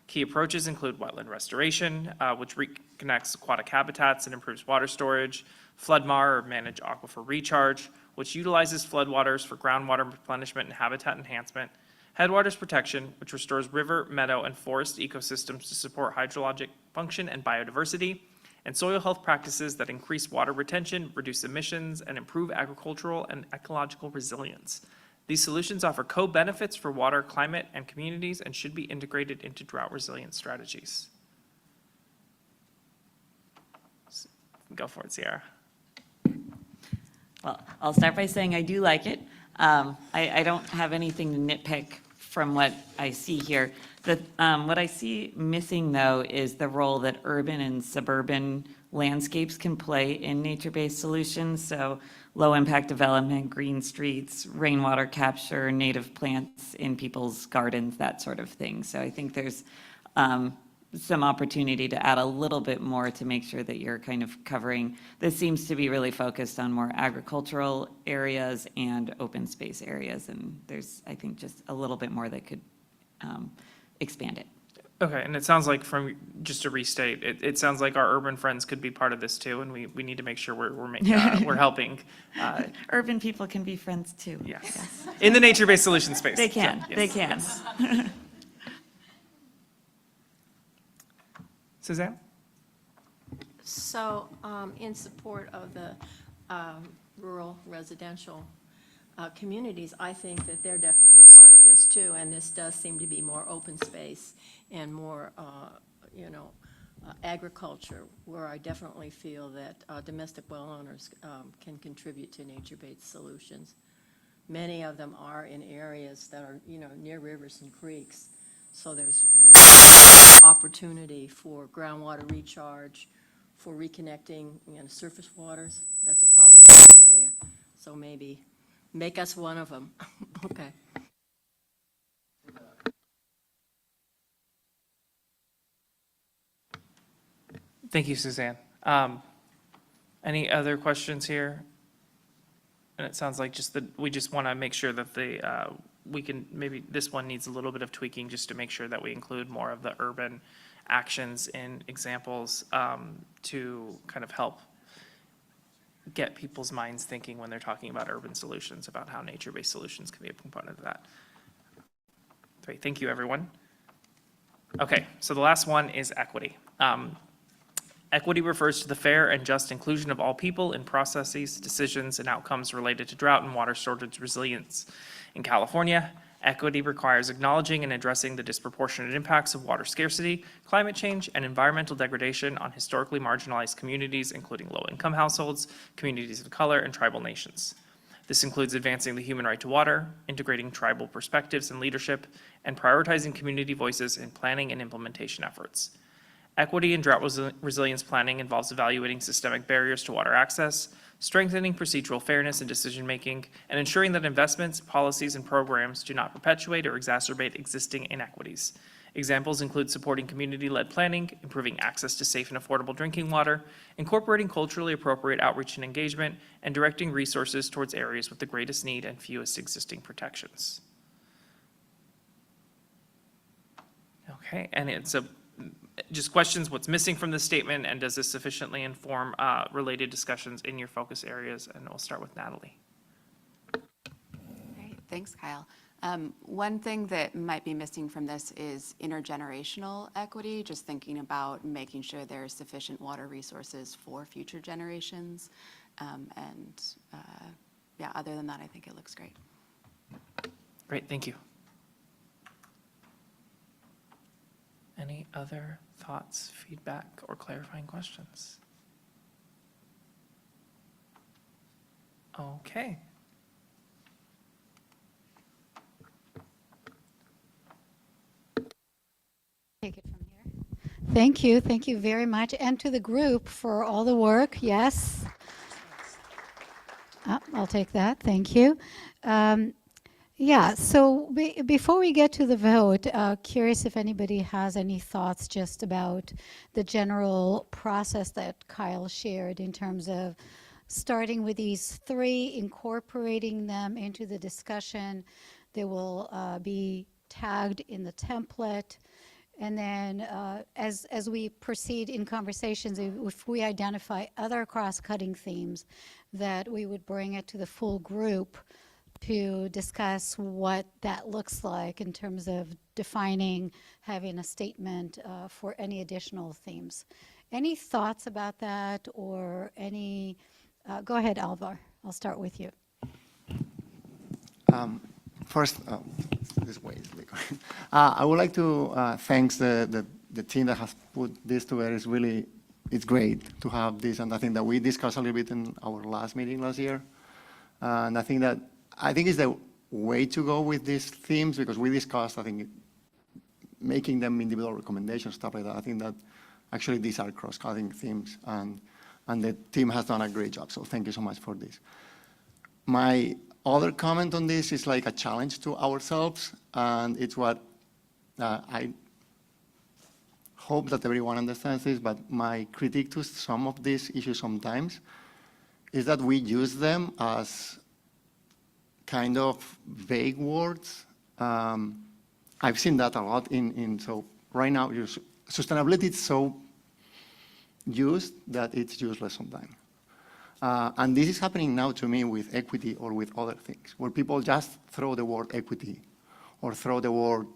Key approaches include wetland restoration, which reconnects aquatic habitats and improves water storage, floodmar or managed aquifer recharge, which utilizes floodwaters for groundwater replenishment and habitat enhancement, headwaters protection, which restores river, meadow, and forest ecosystems to support hydrologic function and biodiversity, and soil health practices that increase water retention, reduce emissions, and improve agricultural and ecological resilience. These solutions offer co-benefits for water, climate, and communities and should be integrated into drought resilience strategies. Go for it, Sierra. Well, I'll start by saying I do like it. I don't have anything to nitpick from what I see here. What I see missing, though, is the role that urban and suburban landscapes can play in nature-based solutions. So low-impact development, green streets, rainwater capture, native plants in people's gardens, that sort of thing. So I think there's some opportunity to add a little bit more to make sure that you're kind of covering. This seems to be really focused on more agricultural areas and open space areas, and there's, I think, just a little bit more that could expand it. Okay, and it sounds like just to restate, it sounds like our urban friends could be part of this too, and we need to make sure we're helping. Urban people can be friends too. Yes. In the nature-based solution space. They can, So, yes, they can. yes. Suzanne? So in support of the rural residential communities, I think that they're definitely part of this too, and this does seem to be more open space and more, agriculture, where I definitely feel that domestic well owners can contribute to nature-based solutions. Many of them are in areas that are, near rivers and creeks, so there's opportunity for groundwater recharge, for reconnecting, surface waters. That's a problem in our area, so maybe make us one of them. Okay. Thank you, Suzanne. Any other questions here? And it sounds like we just want to make sure that maybe this one needs a little bit of tweaking just to make sure that we include more of the urban actions and examples to kind of help get people's minds thinking when they're talking about urban solutions, about how nature-based solutions can be a component of that. Great, thank you, everyone. Okay, so the last one is equity. Equity refers to the fair and just inclusion of all people in processes, decisions, and outcomes related to drought and water shortage resilience. In California, equity requires acknowledging and addressing the disproportionate impacts of water scarcity, climate change, and environmental degradation on historically marginalized communities, including low-income households, communities of color, and tribal nations. This includes advancing the human right to water, integrating tribal perspectives and leadership, and prioritizing community voices in planning and implementation efforts. Equity and drought resilience planning involves evaluating systemic barriers to water access, strengthening procedural fairness in decision-making, and ensuring that investments, policies, and programs do not perpetuate or exacerbate existing inequities. Examples include supporting community-led planning, improving access to safe and affordable drinking water, incorporating culturally appropriate outreach and engagement, and directing resources towards areas with the greatest need and fewest existing protections. Okay, and it's just questions, what's missing from this statement, and does this sufficiently inform related discussions in your focus areas? And we'll start with Natalie. Great, thanks, Kyle. One thing that might be missing from this is intergenerational equity, just thinking about making sure there are sufficient water resources for future generations. Other than that, I think it looks great. Great, thank you. other thoughts, feedback, or clarifying questions? Okay. Take it from here. Thank you very much, and to the group for all the work, yes. I'll take that, thank you. Yeah, so before we get to the vote, curious if anybody has any thoughts just about the general process that Kyle shared in terms of starting with these three, incorporating them into the discussion. They will be tagged in the template. And then as we proceed in conversations, if we identify other cross-cutting themes, that we would bring it to the full group to discuss what that looks like in terms of defining, having a statement for any additional themes. Any thoughts about that or any, go ahead, Alvar, I'll start with you. First, this way is legal. I would like to thank the team that has put this together. It's great to have this, and I think that we discussed a little bit in our last meeting last year. And I think it's the way to go with these themes, because we discussed, I think, making them individual recommendations, stuff like that. I think that actually these are cross-cutting themes, and the team has done a great job. So thank you so much for this. My other comment on this is like a challenge to ourselves, and it's what I hope that everyone understands this, but my critique to some of these issues sometimes is that we use them as kind of vague words. I've seen that a lot so right now, sustainability is so used that it's useless sometimes. And this is happening now to me with equity or with other things, where people just throw the word equity or throw the word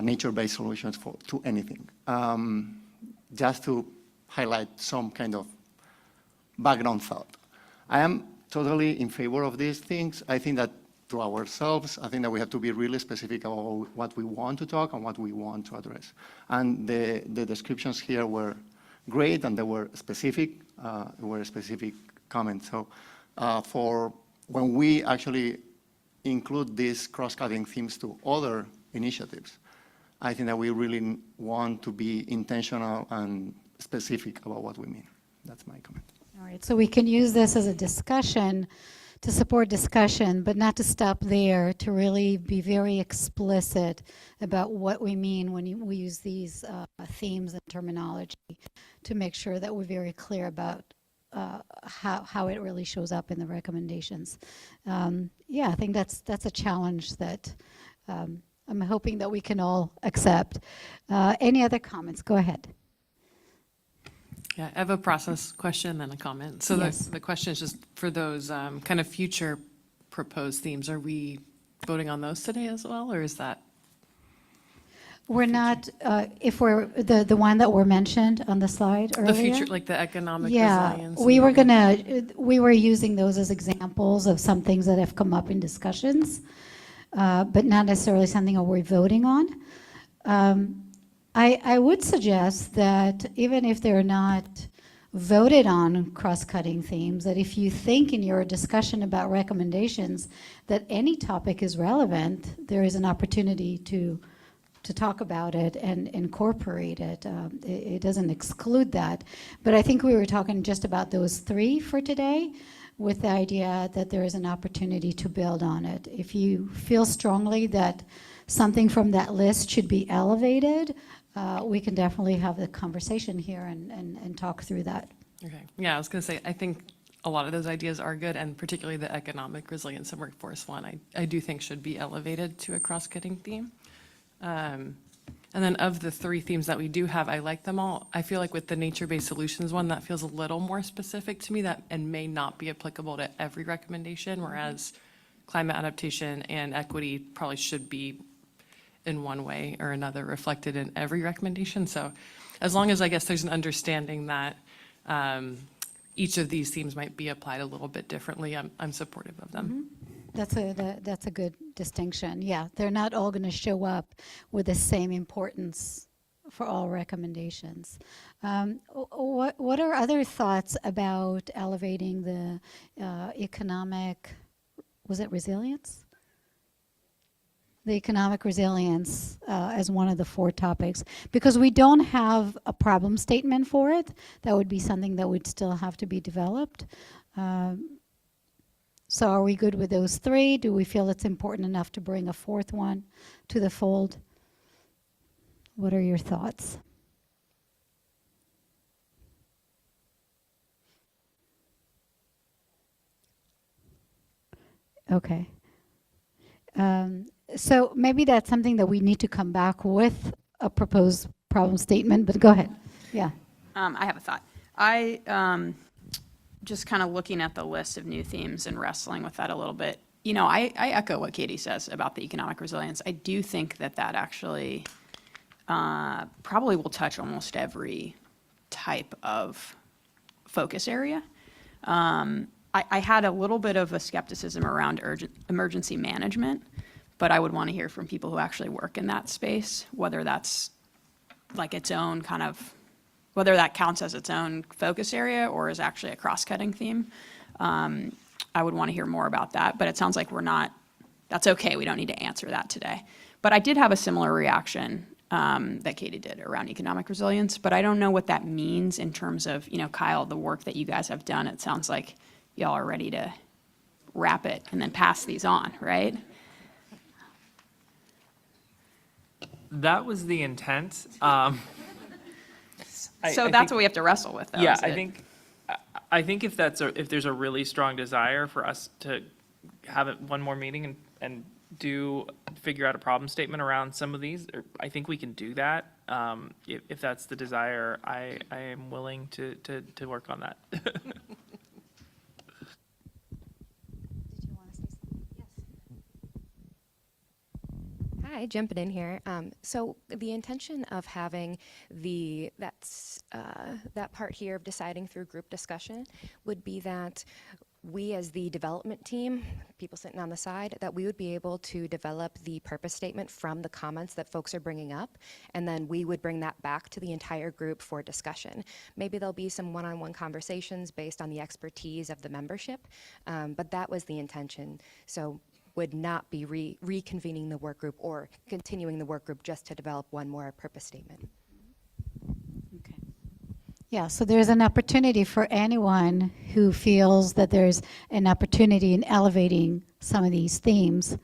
nature-based solutions to anything, just to highlight some kind of background thought. I am totally in favor of these things. I think that to ourselves, I think that we have to be really specific about what we want to talk and what we want to address. And the descriptions here were great, and they were specific comments. So for when we actually include these cross-cutting themes to other initiatives, I think that we really want to be intentional and specific about what we mean. That's my comment. All right, so we can use this as a discussion to support discussion, but not to stop there, to really be very explicit about what we mean when we use these themes and terminology, to make sure that we're very clear about how it really shows up in the recommendations. Yeah, I think that's a challenge that I'm hoping that we can all accept. Any other comments? Go ahead. Yeah, I have a process question and a comment. So Yes. the question is just for those kind of future proposed themes, are we voting on those today as well, or is that? We're not, if we're, the one that were mentioned on the slide earlier? The future, like the economic Yeah, resilience? we were using those as examples of some things that have come up in discussions, but not necessarily something that we're voting on. I would suggest that even if they're not voted on cross-cutting themes, that if you think in your discussion about recommendations that any topic is relevant, there is an opportunity to talk about it and incorporate it. It doesn't exclude that. But I think we were talking just about those three for today, with the idea that there is an opportunity to build on it. If you feel strongly that something from that list should be elevated, we can definitely have the conversation here and talk through that. Okay, yeah, I was going to say, I think a lot of those ideas are good, and particularly the economic resilience and workforce one, I do think should be elevated to a cross-cutting theme. And then of the three themes that we do have, I like them all. I feel like with the nature-based solutions one, that feels a little more specific to me and may not be applicable to every recommendation, whereas climate adaptation and equity probably should be in one way or another reflected in every recommendation. So as long as I guess there's an understanding that each of these themes might be applied a little bit differently, I'm supportive of them. That's a good distinction. Yeah, they're not all going to show up with the same importance for all recommendations. What are other thoughts about elevating the economic, was it resilience? The economic resilience as one of the 4 topics, because we don't have a problem statement for it. That would be something that would still have to be developed. So are we good with those 3? Do we feel it's important enough to bring a 4th one to the fold? What are your thoughts? Okay. So maybe that's something that we need to come back with a proposed problem statement, but go ahead. Yeah. I have a thought. I, just kind of looking at the list of new themes and wrestling with that a little bit, you know, I echo what Katie says about the economic resilience. I do think that that actually probably will touch almost every type of focus area. I had a little bit of a skepticism around emergency management, but I would want to hear from people who actually work in that space, whether that's like its own kind of, whether that counts as its own focus area or is actually a cross-cutting theme. I would want to hear more about that, but it sounds like we're not, that's okay, we don't need to answer that today. But I did have a similar reaction that Katie did around economic resilience, but I don't know what that means in terms of, you know, Kyle, the work that you guys have done. It sounds like y'all are ready to wrap it and then pass these on, right? That was the intent. So I that's think- what we have to wrestle with, though. Yeah, is it? I think if there's a really strong desire for us to have one more meeting and figure out a problem statement around some of these, I think we can do that. If that's the desire, I am willing to work on that. Hi, jumping in here. So the intention of having that part here of deciding through group discussion would be that we as the development team, people sitting on the side, that we would be able to develop the purpose statement from the comments that folks are bringing up, and then we would bring that back to the entire group for discussion. Maybe there'll be some one-on-one conversations based on the expertise of the membership, but that was the intention. So would not be reconvening the work group or continuing the work group just to develop one more purpose statement. Yeah, so there's an opportunity for anyone who feels that there's an opportunity in elevating some of these themes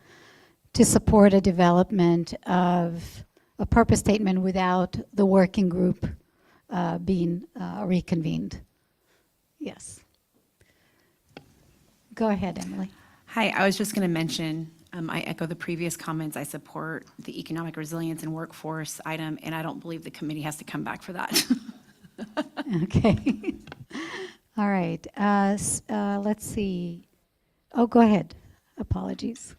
to support a development of a purpose statement without the working group being reconvened. Yes. Go ahead, Emily. Hi, I was just going to mention, I echo the previous comments. I support the economic resilience and workforce item, and I don't believe the committee has to come back for that. Okay. All right. Let's see. Oh, go ahead. Apologies.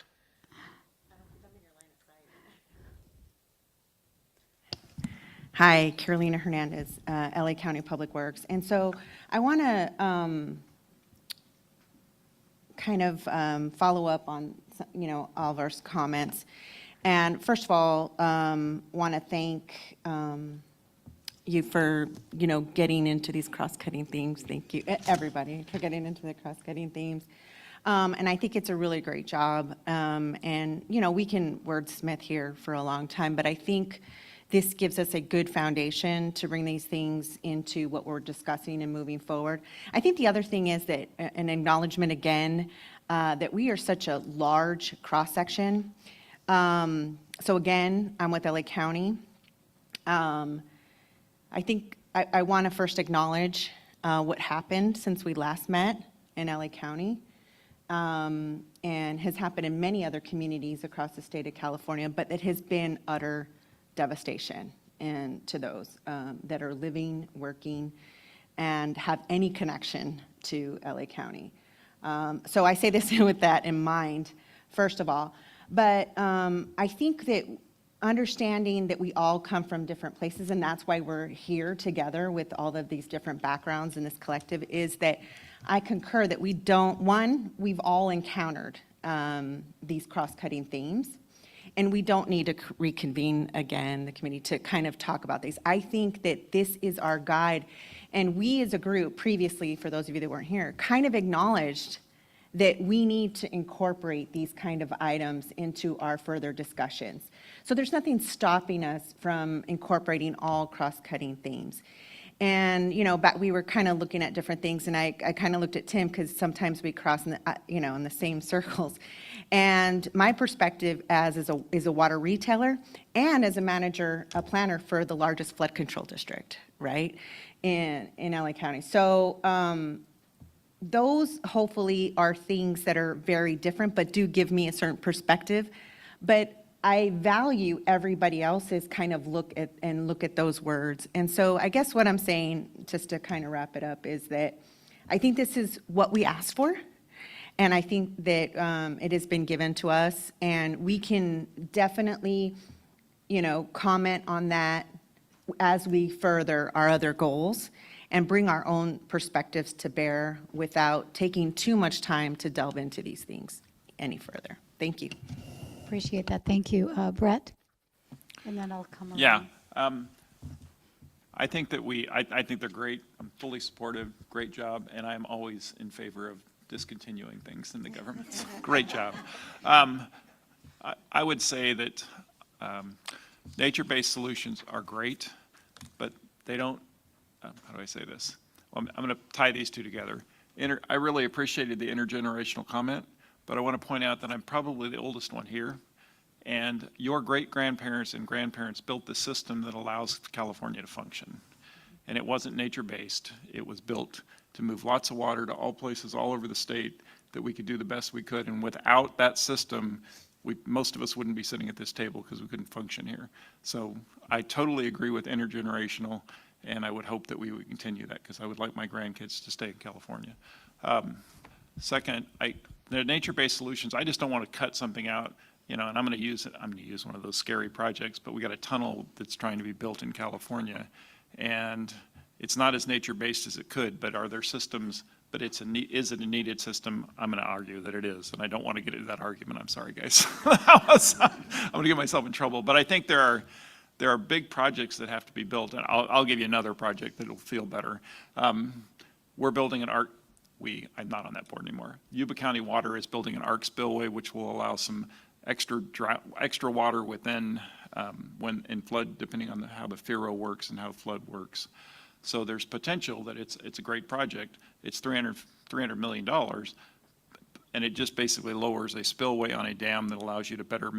Hi, Carolina Hernandez, LA County Public Works. And so I want to kind of follow up on, all of our comments. And first of all, want to thank you for, getting into these cross-cutting themes. Thank you, everybody, for getting into the cross-cutting themes. And I think it's a really great job. And, we can wordsmith here for a long time, but I think this gives us a good foundation to bring these things into what we're discussing and moving forward. I think the other thing is that an acknowledgement again, that we are such a large cross-section. So again, I'm with LA County. I think I want to first acknowledge what happened since we last met in LA County, and has happened in many other communities across the state of California, but it has been utter devastation and to those that are living, working, and have any connection to LA County. So I say this with that in mind, first of all. But I think that understanding that we all come from different places, and that's why we're here together with all of these different backgrounds in this collective, is that I concur that we've all encountered these cross-cutting themes. And we don't need to reconvene again, the committee, to kind of talk about these. I think that this is our guide. And we as a group previously, for those of you that weren't here, kind of acknowledged that we need to incorporate these kind of items into our further discussions. So there's nothing stopping us from incorporating all cross-cutting themes. And, we were kind of looking at different things, and I kind of looked at Tim, because sometimes we cross in the, in the same circles. And my perspective is a water retailer and as a manager, a planner for the largest flood control district, right, in LA County. So those hopefully are things that are very different, but do give me a certain perspective. But I value everybody else's kind of look at those words. And so I guess what I'm saying, just to kind of wrap it up, is that I think this is what we asked for. And I think that it has been given to us, and we can definitely, comment on that as we further our other goals and bring our own perspectives to bear without taking too much time to delve into these things any further. Thank you. Appreciate that. Thank you. Brett? And then I'll come around. Yeah. I think that I think they're great. I'm fully supportive. Great job. And I'm always in favor of discontinuing things in the government. Great job. I would say that nature-based solutions are great, but they don't, how do I say this? Well, I'm going to tie these two together. I really appreciated the intergenerational comment, but I want to point out that I'm probably the oldest one here, and your great-grandparents and grandparents built the system that allows California to function. And it wasn't nature-based. It was built to move lots of water to all places all over the state that we could do the best we could. And without that system, most of us wouldn't be sitting at this table because we couldn't function here. So I totally agree with intergenerational, and I would hope that we would continue that, because I would like my grandkids to stay in California. Second, the nature-based solutions, I just don't want to cut something out, and I'm going to use one of those scary projects, but we got a tunnel that's trying to be built in California, and it's not as nature-based as it could, but are there systems, but is it a needed system? I'm going to argue that it is, and I don't want to get into that argument. I'm sorry, guys. I'm going to get myself in trouble, but I think there are big projects that have to be built, and I'll give you another project that'll feel better. We're building an ARC. I'm not on that board anymore. Yuba County Water is building an ARC spillway, which will allow some extra water within when in flood, depending on how the FERO works and how flood works. So there's potential that it's a great project. It's $300 million, and it just basically lowers a spillway on a dam that allows you to better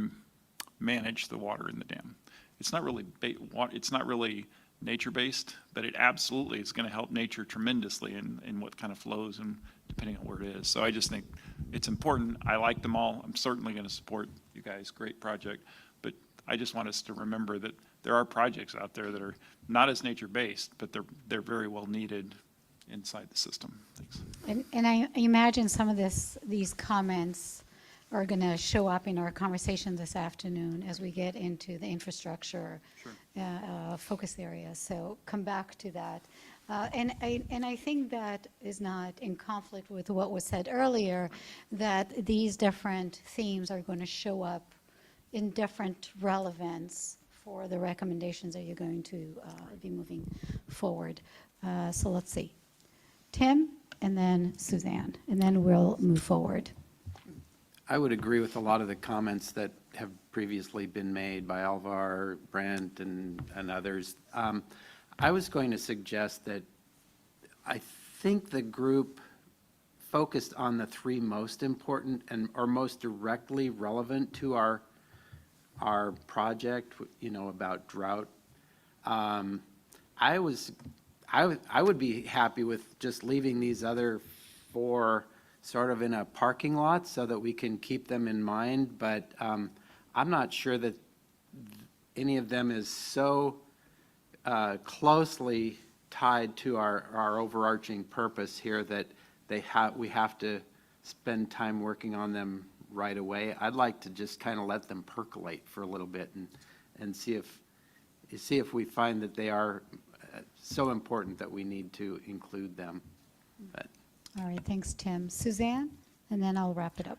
manage the water in the dam. It's not really nature-based, but it absolutely is going to help nature tremendously in what kind of flows and depending on where it is. So I just think it's important. I like them all. I'm certainly going to support you guys. Great project. But I just want us to remember that there are projects out there that are not as nature-based, but they're very well needed inside the system. Thanks. And I imagine some of these comments are going to show up in our conversation this afternoon as we get into the infrastructure focus area. So come back to that. And I think that is not in conflict with what was said earlier, that these different themes are going to show up in different relevance for the recommendations that you're going to be moving forward. So let's see. Tim, and then Suzanne, and then we'll move forward. I would agree with a lot of the comments that have previously been made by Alvar, Brent, and others. I was going to suggest that I think the group focused on the three most important or most directly relevant to our project, about drought. I would be happy with just leaving these other four sort of in a parking lot so that we can keep them in mind, but I'm not sure that any of them is so closely tied to our overarching purpose here that we have to spend time working on them right away. I'd like to just kind of let them percolate for a little bit and see if we find that they are so important that we need to include them. But All right, thanks, Tim. Suzanne, and then I'll wrap it up.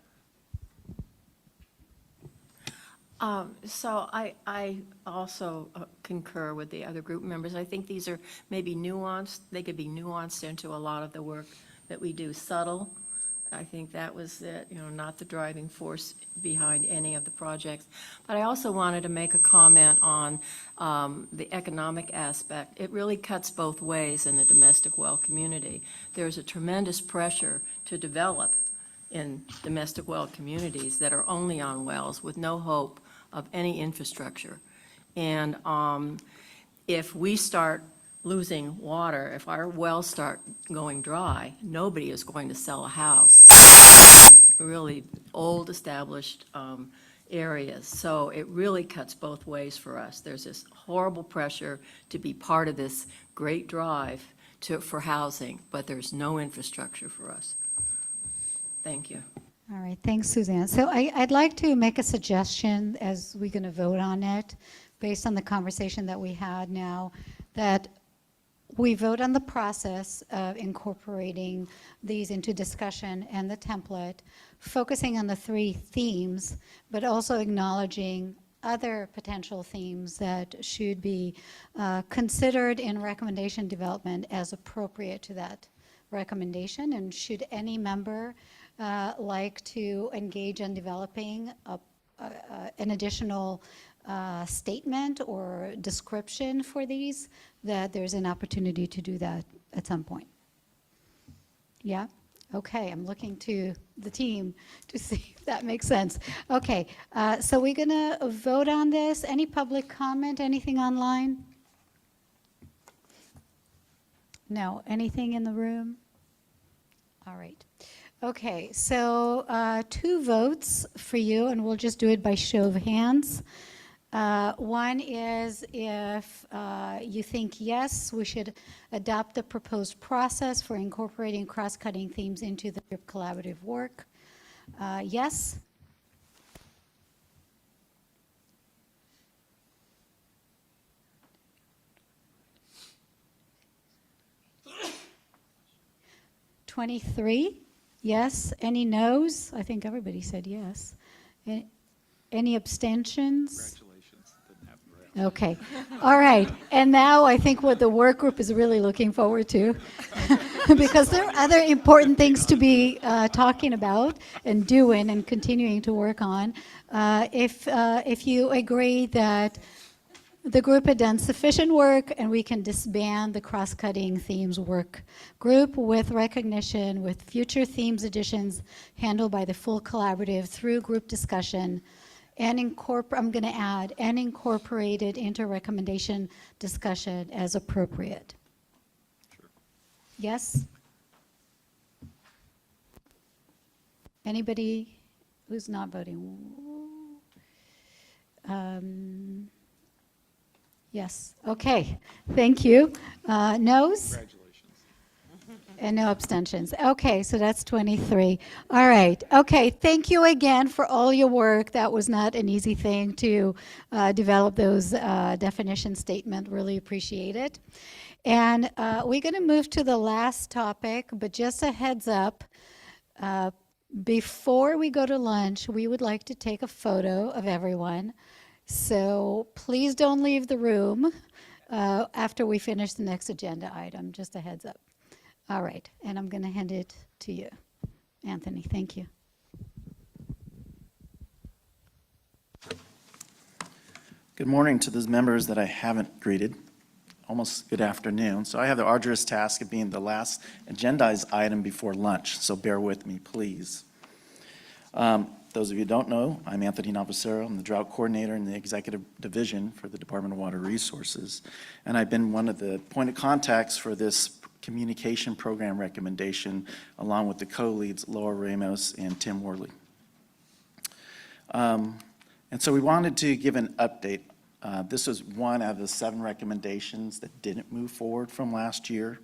So I also concur with the other group members. I think these are maybe nuanced. They could be nuanced into a lot of the work that we do, subtle. I think that was it, not the driving force behind any of the projects. But I also wanted to make a comment on the economic aspect. It really cuts both ways in the domestic well community. There's a tremendous pressure to develop in domestic well communities that are only on wells with no hope of any infrastructure. And if we start losing water, if our wells start going dry, nobody is going to sell a house in really old established areas. So it really cuts both ways for us. There's this horrible pressure to be part of this great drive for housing, but there's no infrastructure for us. Thank you. All right, thanks, Suzanne. So I'd like to make a suggestion as we're going to vote on it, based on the conversation that we had now, that we vote on the process of incorporating these into discussion and the template, focusing on the 3 themes, but also acknowledging other potential themes that should be considered in recommendation development as appropriate to that recommendation. And should any member like to engage in developing an additional statement or description for these, that there's an opportunity to do that at some point. Yeah? Okay, I'm looking to the team to see if that makes sense. Okay, so we're going to vote on this. Any public comment, anything online? No, anything in the room? All right. Okay, so 2 votes for you, and we'll just do it by show of hands. One is if you think, yes, we should adopt the proposed process for incorporating cross-cutting themes into the group collaborative work. Yes? (23) Yes. Any no's? I think everybody said yes. Any abstentions? Okay. All right. And now I think what the work group is really looking forward to, because there are other important things to be talking about and doing and continuing to work on. If you agree that the group had done sufficient work and we can disband the cross-cutting themes work group with recognition, with future themes additions handled by the full collaborative through group discussion, and I'm going to add, and incorporated into recommendation discussion as appropriate. Sure. Yes? Anybody who's not voting? Yes. Okay. Thank you. No's? Congratulations. And no abstentions. Okay, so that's 23. All right. Okay, thank you again for all your work. That was not an easy thing to develop those definition statement. Really appreciate it. And we're going to move to the last topic, but just a heads up. Before we go to lunch, we would like to take a photo of everyone. So please don't leave the room after we finish the next agenda item. Just a heads up. All right, and I'm going to hand it to you, Anthony. Thank you. Good morning to those members that I haven't greeted. Almost good afternoon. So I have the arduous task of being the last agendized item before lunch, so bear with me, please. Those of you who don't know, I'm Anthony Navasero. I'm the drought coordinator in the executive division for the Department of Water Resources. And I've been one of the point of contacts for this communication program recommendation, along with the co-leads, Laura Ramos and Tim Worley. And so we wanted to give an update. This was one out of the 7 recommendations that didn't move forward from last year.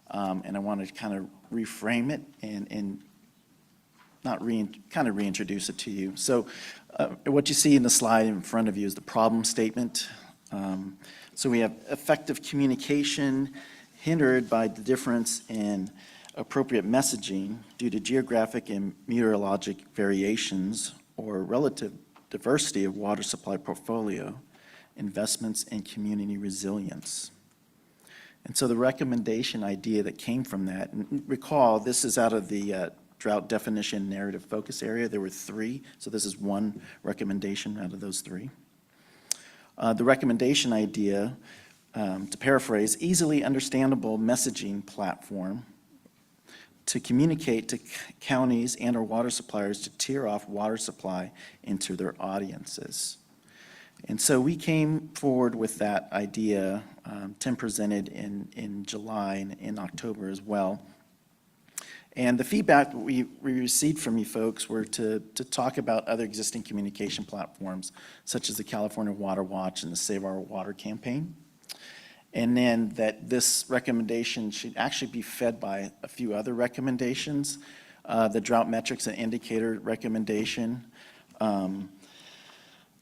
And I wanted to kind of reframe it and kind of reintroduce it to you. So what you see in the slide in front of you is the problem statement. So we have effective communication hindered by the difference in appropriate messaging due to geographic and meteorologic variations or relative diversity of water supply portfolio, investments in community resilience. And so the recommendation idea that came from that, and recall, this is out of the drought definition narrative focus area. There were 3, so this is one recommendation out of those 3. The recommendation idea, to paraphrase, easily understandable messaging platform to communicate to counties and/or water suppliers to tier off water supply into their audiences. And so we came forward with that idea. Tim presented in July and in October as well. And the feedback we received from you folks were to talk about other existing communication platforms, such as the California Water Watch and the Save Our Water campaign. And then that this recommendation should actually be fed by a few other recommendations, the drought metrics and indicator recommendation,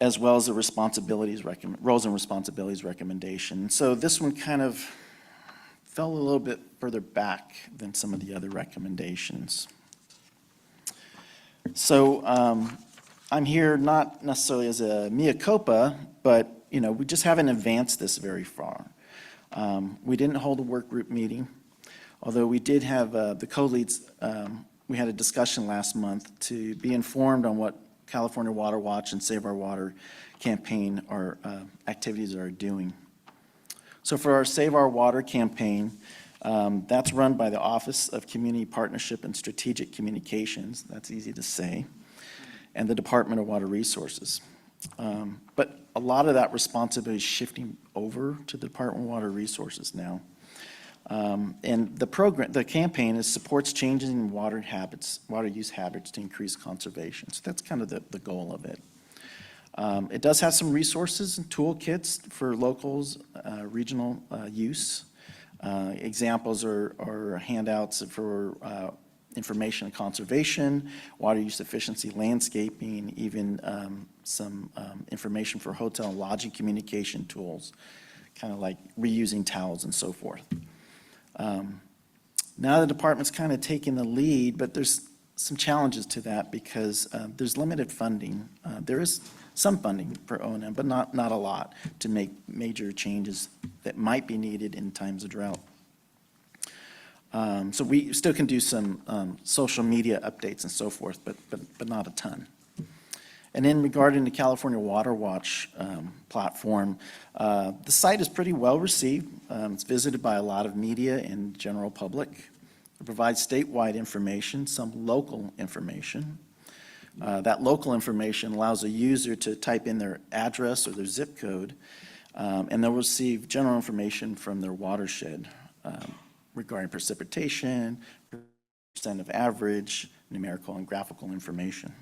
as well as the roles and responsibilities recommendation. So this one kind of fell a little bit further back than some of the other recommendations. So I'm here not necessarily as a mea culpa, but we just haven't advanced this very far. We didn't hold a work group meeting, although we did have the co-leads, we had a discussion last month to be informed on what California Water Watch and Save Our Water campaign or activities are doing. So for our Save Our Water campaign, that's run by the Office of Community Partnership and Strategic Communications, that's easy to say, and the Department of Water Resources. But a lot of that responsibility is shifting over to the Department of Water Resources now. And the campaign supports changes in water use habits to increase conservation. So that's kind of the goal of it. It does have some resources and toolkits for locals, regional use. Examples are handouts for information on conservation, water use efficiency, landscaping, even some information for hotel and lodging communication tools, kind of like reusing towels and so forth. Now the department's kind of taking the lead, but there's some challenges to that because there's limited funding. There is some funding for O&M, but not a lot to make major changes that might be needed in times of drought. So we still can do some social media updates and so forth, but not a ton. And then regarding the California Water Watch platform, the site is pretty well received. It's visited by a lot of media and general public. It provides statewide information, some local information. That local information allows a user to type in their address or their zip code, and they'll receive general information from their watershed regarding precipitation, percent of average, numerical and graphical information.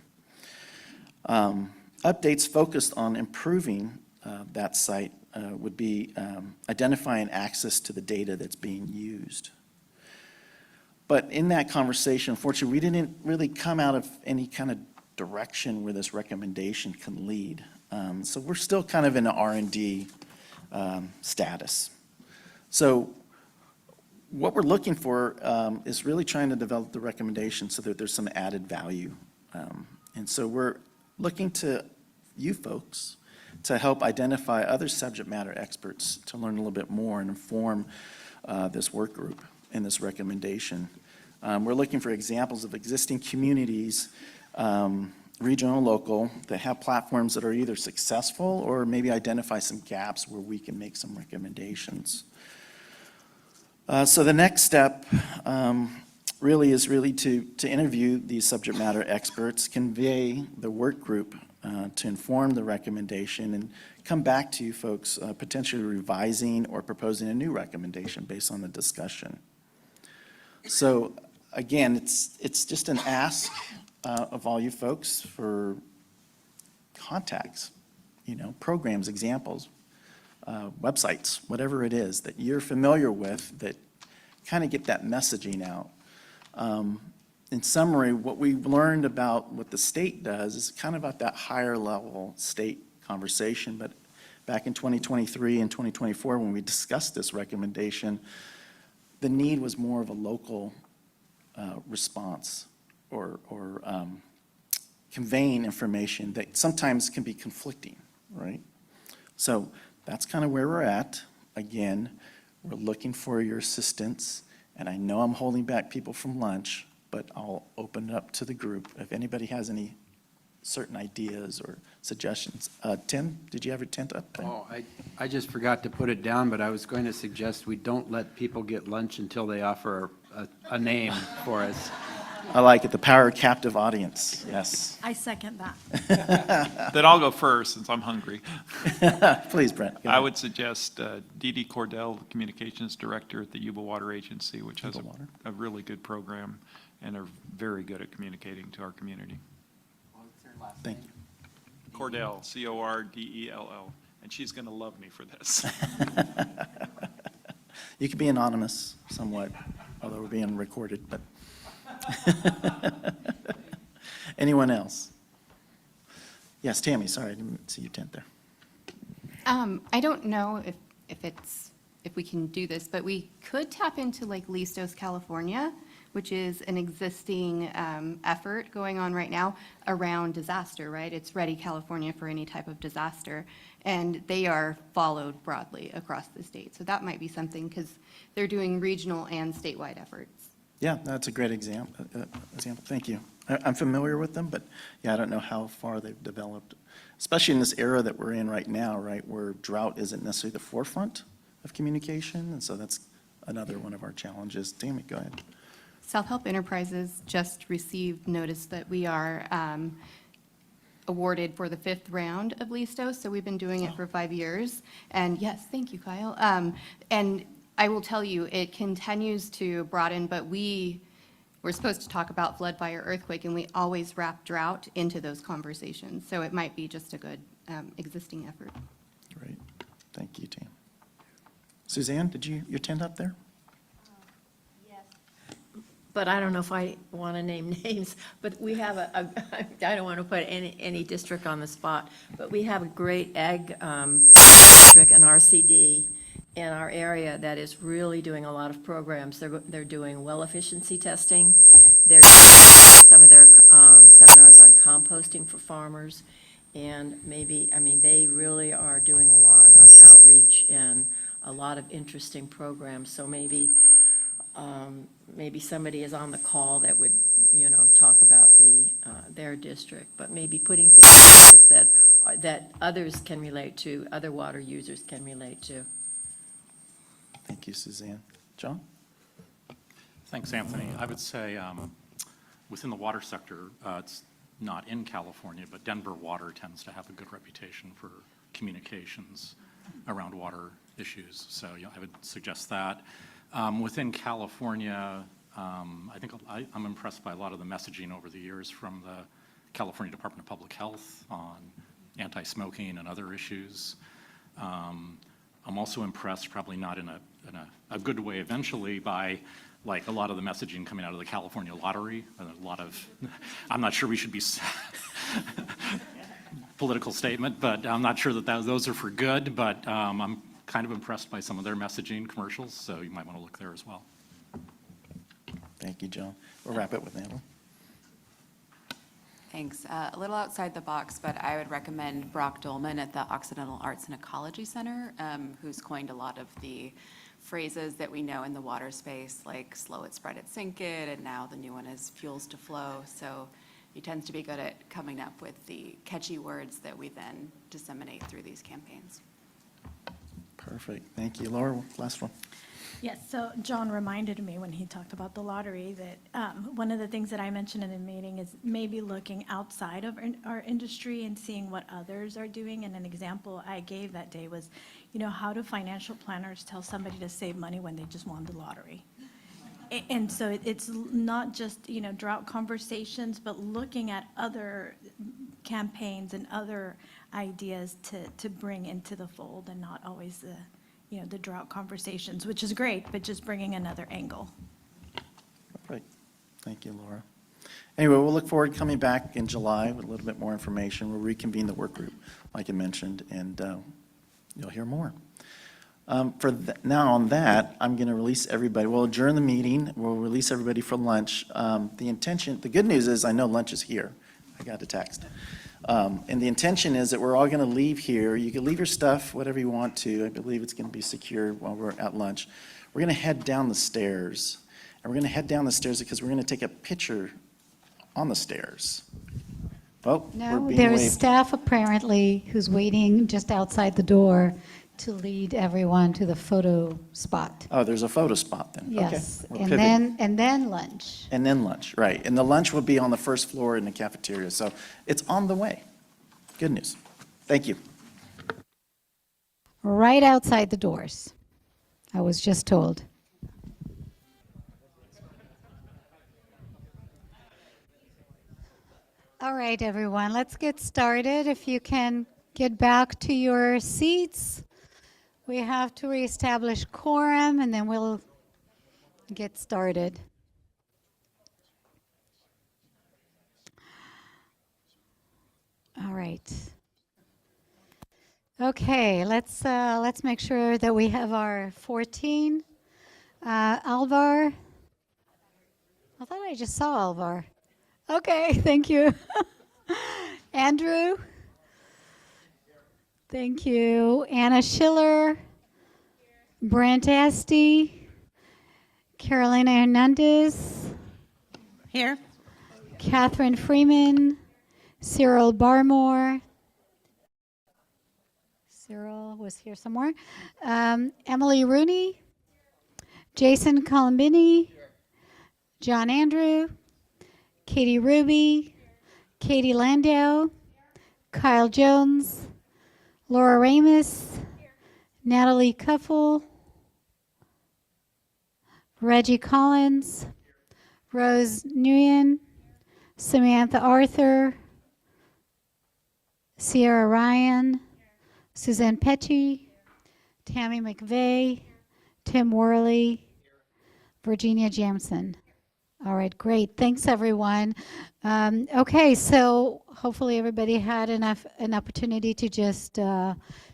Updates focused on improving that site would be identifying access to the data that's being used. But in that conversation, unfortunately, we didn't really come out of any kind of direction where this recommendation can lead. So we're still kind of in an R&D status. So what we're looking for is really trying to develop the recommendation so that there's some added value. And so we're looking to you folks to help identify other subject matter experts to learn a little bit more and inform this work group and this recommendation. We're looking for examples of existing communities, regional and local, that have platforms that are either successful or maybe identify some gaps where we can make some recommendations. So the next step really is to interview these subject matter experts, convey the work group to inform the recommendation, and come back to you folks potentially revising or proposing a new recommendation based on the discussion. So again, it's just an ask of all you folks for contacts, programs, examples, websites, whatever it is that you're familiar with that kind of get that messaging out. In summary, what we've learned about what the state does is kind of about that higher level state conversation, but back in 2023 and 2024, when we discussed this recommendation, the need was more of a local response or conveying information that sometimes can be conflicting, right? So that's kind of where we're at. Again, we're looking for your assistance, and I know I'm holding back people from lunch, but I'll open it up to the group if anybody has any certain ideas or suggestions. Tim, did you have your tent up? Oh, I just forgot to put it down, but I was going to suggest we don't let people get lunch until they offer a name for us. I like it, the power of captive audience, yes. I second that. Then I'll go first, since I'm hungry. Please, Brent. go I ahead. would suggest Dee Dee Cordell, Communications Director at the Yuba Water Agency, which has a really good program and are very good at communicating to our community. Thank you. Cordell, Cordell, and she's going to love me for this. You could be anonymous somewhat, although we're being recorded, but. Anyone else? Yes, Tammy, sorry, I didn't see your tent there. I don't know if we can do this, but we could tap into like Listos, California, which is an existing effort going on right now around disaster, right? It's Ready California for any type of disaster, and they are followed broadly across the state. So that might be something, because they're doing regional and statewide efforts. Yeah, that's a great example. Thank you. I'm familiar with them, but yeah, I don't know how far they've developed, especially in this era that we're in right now, right, where drought isn't necessarily the forefront of communication, and so that's another one of our challenges. Tammy, go ahead. South Help Enterprises just received notice that we are awarded for the 5th round of Listos, so we've been doing it for 5 years. And yes, thank you, Kyle. And I will tell you, it continues to broaden, but we're supposed to talk about flood, fire, earthquake, and we always wrap drought into those conversations. So it might be just a good existing effort. Great. Thank you, Tam. Suzanne, did your tent up there? But I don't know if I want to name names, but we have I don't want to put any district on the spot, but we have a great ag district, an RCD, in our area that is really doing a lot of programs. They're doing well efficiency testing. They're doing some of their seminars on composting for farmers. And they really are doing a lot of outreach and a lot of interesting programs. So maybe somebody is on the call that would, talk about their district, but maybe putting things that others can relate to, other water users can relate to. Thank you, Suzanne. John? Thanks, Anthony. I would say within the water sector, it's not in California, but Denver Water tends to have a good reputation for communications around water issues. So I would suggest that. Within California, I think I'm impressed by a lot of the messaging over the years from the California Department of Public Health on anti-smoking and other issues. I'm also impressed, probably not in a good way eventually, by like a lot of the messaging coming out of the California lottery. I'm not sure we should be political statement, but I'm not sure that those are for good, but I'm kind of impressed by some of their messaging commercials, so you might want to look there as well. Thank you, John. We'll wrap it with Natalie. Thanks. A little outside the box, but I would recommend Brock Dolman at the Occidental Arts and Ecology Center, who's coined a lot of the phrases that we know in the water space, like slow it, spread it, sink it, and now the new one is fuels to flow. So he tends to be good at coming up with the catchy words that we then disseminate through these campaigns. Perfect. Thank you. Laura, last one. Yes, so John reminded me when he talked about the lottery that one of the things that I mentioned in the meeting is maybe looking outside of our industry and seeing what others are doing. And an example I gave that day was, how do financial planners tell somebody to save money when they just won the lottery? And so it's not just, drought conversations, but looking at other campaigns and other ideas to bring into the fold, and not always the drought conversations, which is great, but just bringing another angle. Right. Thank you, Laura. Anyway, we'll look forward to coming back in July with a little bit more information. We'll reconvene the work group, like I mentioned, and you'll hear more. Now on that, I'm going to release everybody. We'll adjourn the meeting. We'll release everybody for lunch. The good news is I know lunch is here. I got a text. And the intention is that we're all going to leave here. You can leave your stuff, whatever you want to. I believe it's going to be secured while we're at lunch. We're going to head down the stairs. And we're going to head down the stairs because we're going to take a picture on the stairs. Oh, we're No, being there's waved. staff apparently who's waiting just outside the door to lead everyone to the photo spot. Oh, there's a photo spot then. Okay. Yes, We're and pivoting. then lunch. And then lunch, right. And the lunch will be on the first floor in the cafeteria. So it's on the way. Good news. Thank you. Right outside the doors. I was just told. All right, everyone, let's get started. If you can get back to your seats. We have to reestablish quorum, and then we'll get started. All right. Okay, let's make sure that we have our 14. Alvar. I thought I just saw Alvar. Okay, thank you. Andrew. Thank you. Anna Schiller. Brent Asti. Carolina Hernandez. Here. Catherine Freeman. Cyril Barmore. Cyril was here somewhere. Emily Rooney. Jason Colombini. John Andrew. Katie Ruby. Katie Landau. Kyle Jones. Laura Ramus. Natalie Kuffel. Reggie Collins. Rose Nguyen. Samantha Arthur. Sierra Ryan. Suzanne Petty. Tammy McVeigh. Tim Worley. Virginia Jamson. All right, great. Thanks, everyone. Okay, so hopefully everybody had an opportunity to just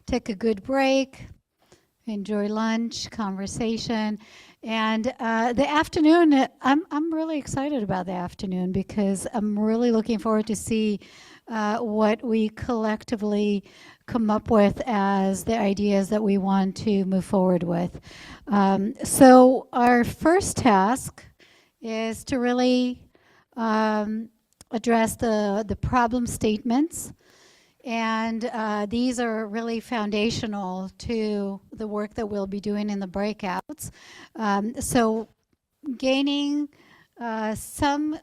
take a good break, enjoy lunch, conversation, and the afternoon. I'm really excited about the afternoon because I'm really looking forward to see what we collectively come up with as the ideas that we want to move forward with. So our first task is to really address the problem statements. And these are really foundational to the work that we'll be doing in the breakouts. So gaining some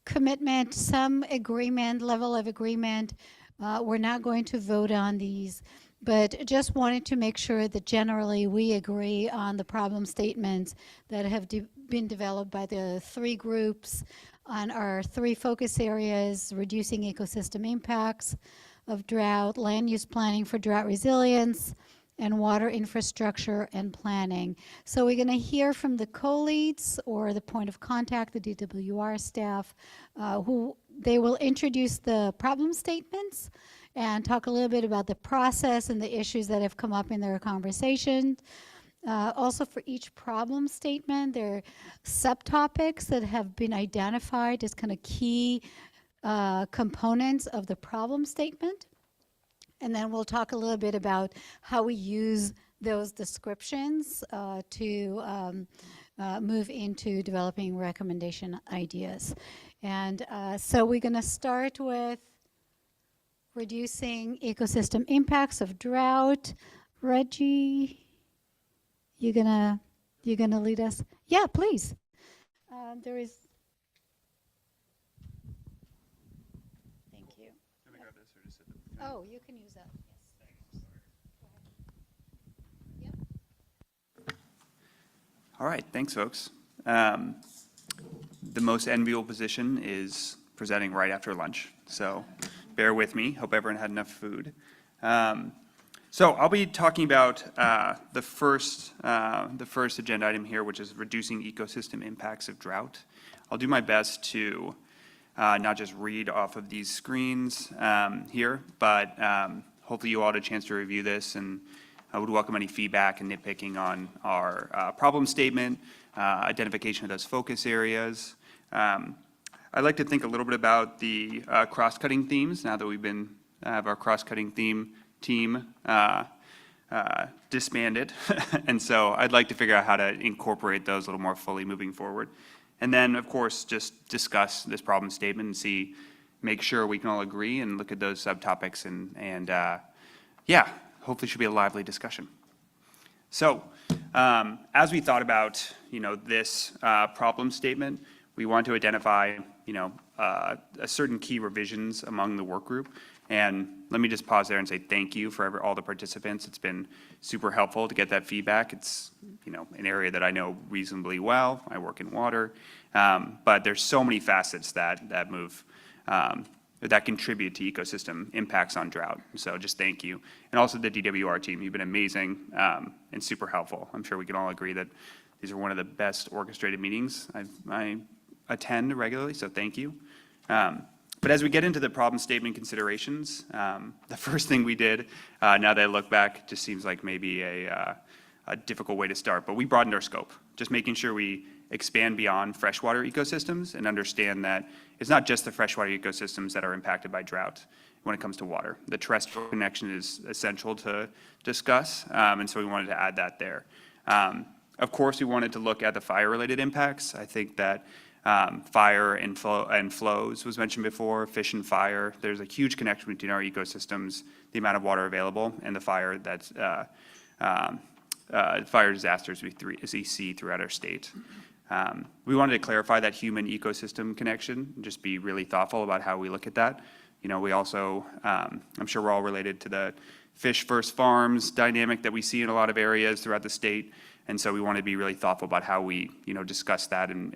commitment, some agreement, level of agreement. We're not going to vote on these, but just wanted to make sure that generally we agree on the problem statements that have been developed by the three groups on our three focus areas: reducing ecosystem impacts of drought, land use planning for drought resilience, and water infrastructure and planning. So we're going to hear from the co-leads or the point of contact, the DWR staff, who they will introduce the problem statements and talk a little bit about the process and the issues that have come up in their conversation. Also, for each problem statement, there are subtopics that have been identified as kind of key components of the problem statement. And then we'll talk a little bit about how we use those descriptions to move into developing recommendation ideas. And so we're going to start with reducing ecosystem impacts of drought. Reggie, you gonna lead us? Yeah, please. There is. Thank you. Oh, you can use that. All right, thanks, folks. The most enviable position is presenting right after lunch, so bear with me. Hope everyone had enough food. So I'll be talking about the first agenda item here, which is reducing ecosystem impacts of drought. I'll do my best to not just read off of these screens here, but hopefully you all had a chance to review this, and I would welcome any feedback and nitpicking on our problem statement, identification of those focus areas. I I'd like to think a little bit about the cross-cutting themes now that we've have our cross-cutting team disbanded. And so I'd like to figure out how to incorporate those a little more fully moving forward. And then, of course, just discuss this problem statement and make sure we can all agree and look at those subtopics and yeah, hopefully should be a lively discussion. So as we thought about, this problem statement, we want to identify, a certain key revisions among the work group. And let me just pause there and say thank you for all the participants. It's been super helpful to get that feedback. It's, an area that I know reasonably well. I work in water. But there's so many facets that move, that contribute to ecosystem impacts on drought. So just thank you. And also the DWR team, you've been amazing and super helpful. I'm sure we can all agree that these are one of the best orchestrated meetings I attend regularly, so thank you. But as we get into the problem statement considerations, the first thing we did, now that I look back, just seems like maybe a difficult way to start, but we broadened our scope, just making sure we expand beyond freshwater ecosystems and understand that it's not just the freshwater ecosystems that are impacted by drought when it comes to water. The terrestrial connection is essential to discuss, and so we wanted to add that there. Of course, we wanted to look at the fire-related impacts. I think that fire and flows was mentioned before, fish and fire. There's a huge connection between our ecosystems, the amount of water available, and the fire that's fire disasters we see throughout our state. We wanted to clarify that human ecosystem connection, and just be really thoughtful about how we look at that. We also, I'm sure we're all related to the fish first farms dynamic that we see in a lot of areas throughout the state. And so we want to be really thoughtful about how we, discuss that and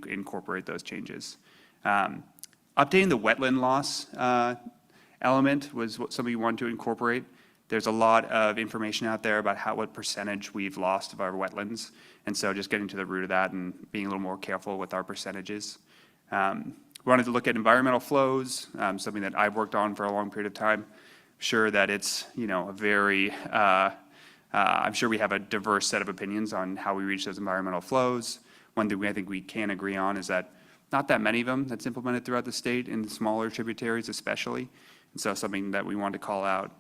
incorporate those changes. Updating the wetland loss element was something we wanted to incorporate. There's a lot of information out there about what percentage we've lost of our wetlands. And so just getting to the root of that and being a little more careful with our percentages. We wanted to look at environmental flows, something that I've worked on for a long period of time. I'm sure that it's, a very, I'm sure we have a diverse set of opinions on how we reach those environmental flows. One thing I think we can agree on is that not that many of them that's implemented throughout the state, in smaller tributaries especially. And so something that we want to call out.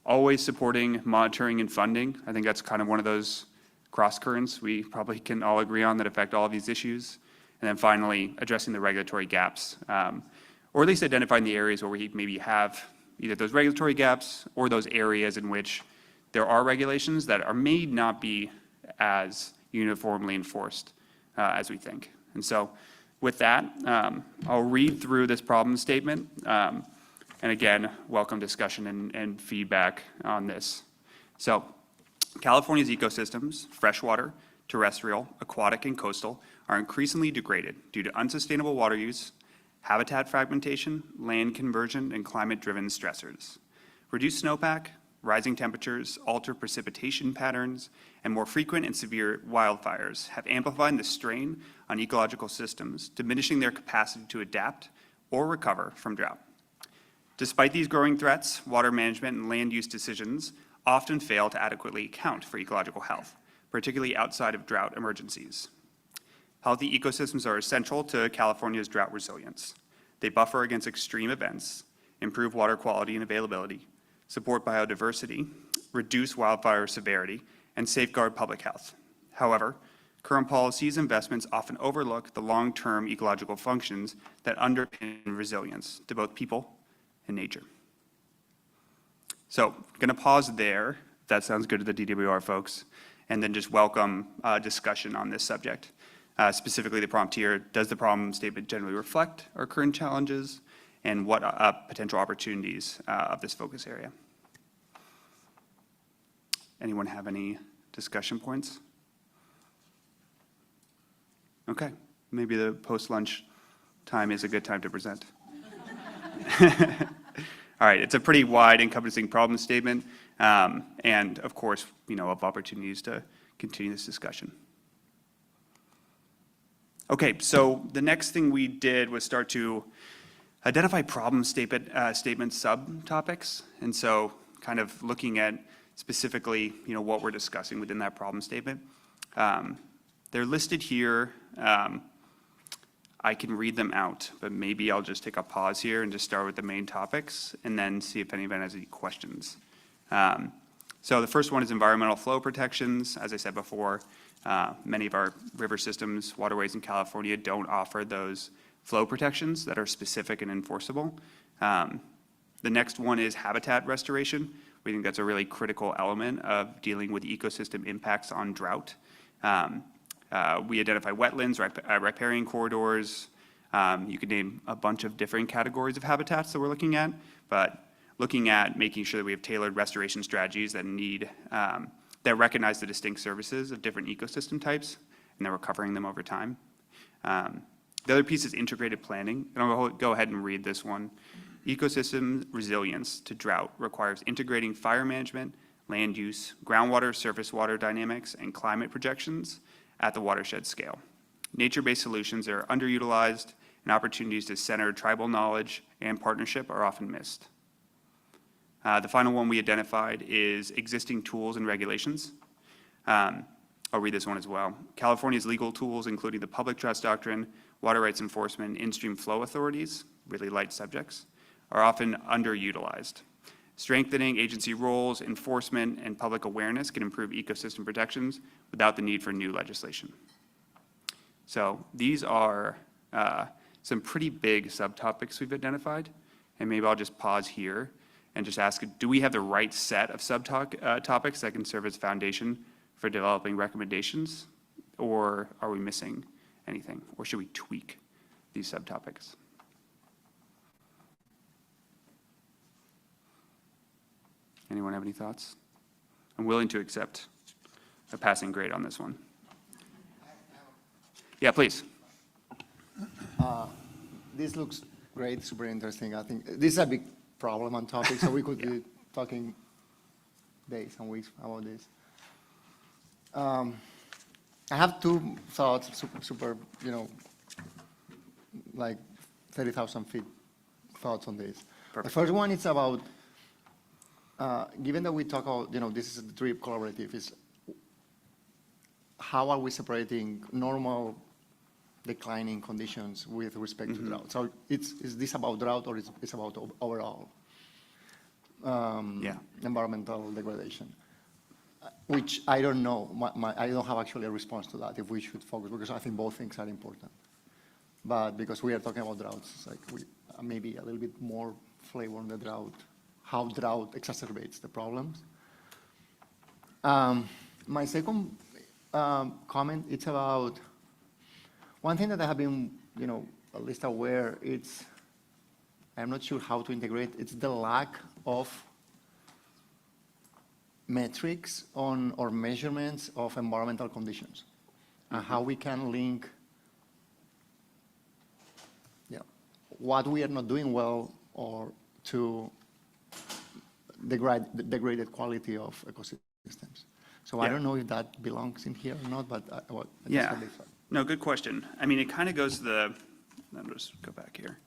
Always supporting monitoring and funding. I think that's kind of one of those cross currents we probably can all agree on that affect all of these issues. And then finally, addressing the regulatory gaps, or at least identifying the areas where we maybe have either those regulatory gaps or those areas in which there are regulations that may not be as uniformly enforced as we think. And so with that, I'll read through this problem statement. And again, welcome discussion and feedback on this. So California's ecosystems, freshwater, terrestrial, aquatic, and coastal, are increasingly degraded due to unsustainable water use, habitat fragmentation, land conversion, and climate-driven stressors. Reduced snowpack, rising temperatures, altered precipitation patterns, and more frequent and severe wildfires have amplified the strain on ecological systems, diminishing their capacity to adapt or recover from drought. Despite these growing threats, water management and land use decisions often fail to adequately account for ecological health, particularly outside of drought emergencies. Healthy ecosystems are essential to California's drought resilience. They buffer against extreme events, improve water quality and availability, support biodiversity, reduce wildfire severity, and safeguard public health. However, current policies and investments often overlook the long-term ecological functions that underpin resilience to both people and nature. So I'm going to pause there, if that sounds good to the DWR folks, and then just welcome discussion on this subject. Specifically the prompt here, does the problem statement generally reflect our current challenges, and what potential opportunities of this focus area? Anyone have any discussion points? Okay, maybe the post-lunch time is a good time to present. All right, it's a pretty wide encompassing problem statement, and of course, of opportunities to continue this discussion. Okay, so the next thing we did was start to identify problem statement subtopics, and so kind of looking at specifically, what we're discussing within that problem statement. They're listed here. I can read them out, but maybe I'll just take a pause here and just start with the main topics and then see if anyone has any questions. So the first one is environmental flow protections. As I said before, many of our river systems, waterways in California don't offer those flow protections that are specific and enforceable. The next one is habitat restoration. We think that's a really critical element of dealing with ecosystem impacts on drought. We identify wetlands, riparian corridors. You could name a bunch of different categories of habitats that we're looking at, but looking at making sure that we have tailored restoration strategies that that recognize the distinct services of different ecosystem types, and that we're covering them over time. The other piece is integrated planning, and I'll go ahead and read this one. Ecosystem resilience to drought requires integrating fire management, land use, groundwater, surface water dynamics, and climate projections at the watershed scale. Nature-based solutions are underutilized, and opportunities to center tribal knowledge and partnership are often missed. The final one we identified is existing tools and regulations. I'll read this one as well. California's legal tools, including the public trust doctrine, water rights enforcement, in-stream flow authorities, really light subjects, are often underutilized. Strengthening agency roles, enforcement, and public awareness can improve ecosystem protections without the need for new legislation. So these are some pretty big subtopics we've identified, and maybe I'll just pause here and just ask, do we have the right set of subtopics that can serve as foundation for developing recommendations, or are we missing anything, or should we tweak these subtopics? Anyone have any thoughts? I'm willing to accept a passing grade on this one. Yeah, please. This looks great, super interesting. I think this is a big problem on topic, so we could be talking days and weeks about this. I have two thoughts, super, like 30,000 feet thoughts on this. Perfect. The first one is about, given that we talk about, this is the DRIP collaborative, is how are we separating normal declining conditions with respect to drought? So is this about drought or is about overall environmental degradation? Which I don't know. I don't have actually a response to that, if we should focus, because I think both things are important. But because we are talking about droughts, it's like maybe a little bit more flavor on the drought, how drought exacerbates the problems. My second comment, it's about one thing that I have been, at least aware, I'm not sure how to integrate, it's the lack of metrics on or measurements of environmental conditions and how we can link what we are not doing well or to degraded quality of ecosystems. So I don't know if that belongs in here or not, but yeah, no, good question. I mean, it kind of goes to let me just go back here.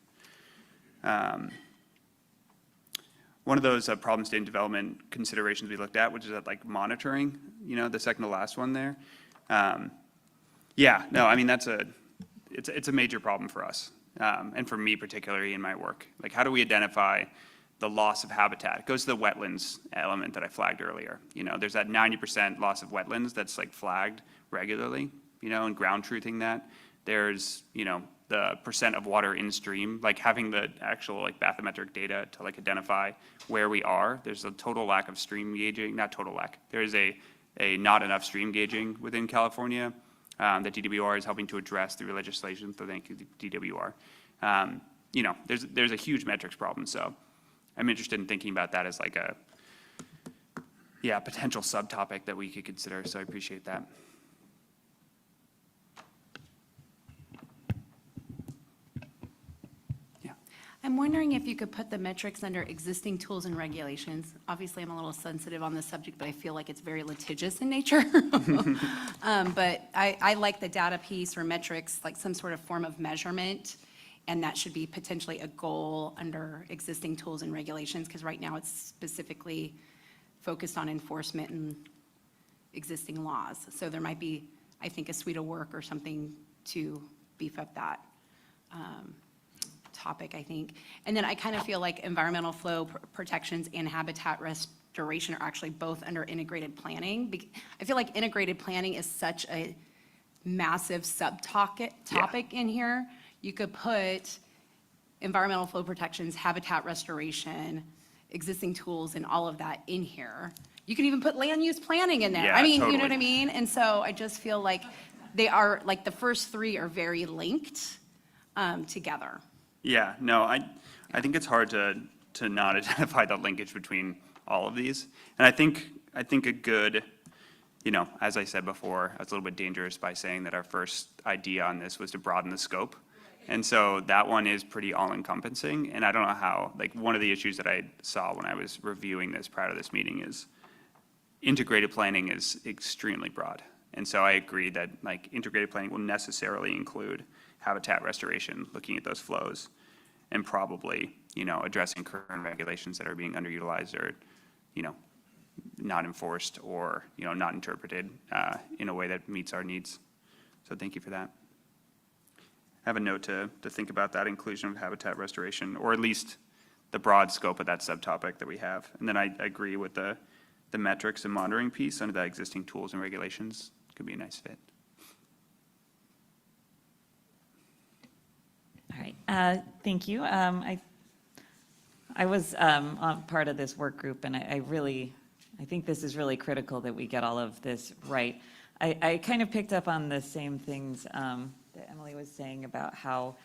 One of those problem state development considerations we looked at, which is like monitoring, the second to last one there. Yeah, no, I mean, it's a major problem for us. And for me particularly in my work. Like, how do we identify the loss of habitat? It goes to the wetlands element that I flagged earlier. There's that 90% loss of wetlands that's like flagged regularly, and ground truthing that. There's, the percent of water in stream, like having the actual like bathymetric data to like identify where we are. There's a total lack of stream gauging, not total lack. There is a not enough stream gauging within California that DWR is helping to address through legislation, so thank you, DWR. There's a huge metrics problem, so I'm interested in thinking about that as like a, potential subtopic that we could consider, so I appreciate that. I'm wondering if you could put the metrics under existing tools and regulations. Obviously, I'm a little sensitive on this subject, but I feel like it's very litigious in nature. But I like the data piece or metrics, like some sort of form of measurement, and that should be potentially a goal under existing tools and regulations, because right now it's specifically focused on enforcement and existing laws. So there might be, I think, a suite of work or something to beef up that. topic, I think. And then I kind of feel like environmental flow protections and habitat restoration are actually both under integrated planning. I feel like integrated planning is such a massive subtopic topic in here. You could put environmental flow protections, habitat restoration, existing tools, and all of that in here. You can even put land use planning in there. Yeah, I mean, you know totally. what I mean? And so I just feel like they are, like, the first three are very linked together. Yeah, no, I think it's hard to not identify the linkage between all of these. And I think a good, you know, as I said before, I was a little bit dangerous by saying that our first idea on this was to broaden the scope. And so that one is pretty all-encompassing, and I don't know how, like, one of the issues that I saw when I was reviewing this prior to this meeting is integrated planning is extremely broad. And so I agree that, like, integrated planning will necessarily include habitat restoration, looking at those flows, and probably, you know, addressing current regulations that are being underutilized or, you know, not enforced or, you know, not interpreted in a way that meets our needs. So thank you for that. I have a note to think about that inclusion of habitat restoration, or at least the broad scope of that subtopic that we have. And then I agree with the metrics and monitoring piece under the existing tools and regulations could be a nice fit. All right, thank you. I was on part of this work group, and I think this is really critical that we get all of this right. I kind of picked up on the same things that Emily was saying about how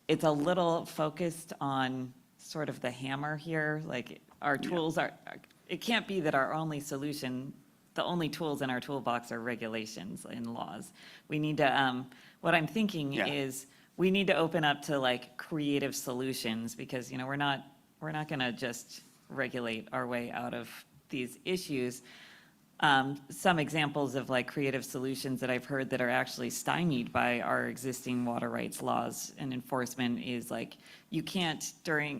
it's a little focused on sort of the hammer here, like our tools are, it can't be that our only solution, the only tools in our toolbox are regulations and laws. We need to, what I'm thinking is we need to open up to like creative solutions, because, you know, we're not gonna just regulate our way out of these issues. Some examples of like creative solutions that I've heard that are actually stymied by our existing water rights laws and enforcement is like, you can't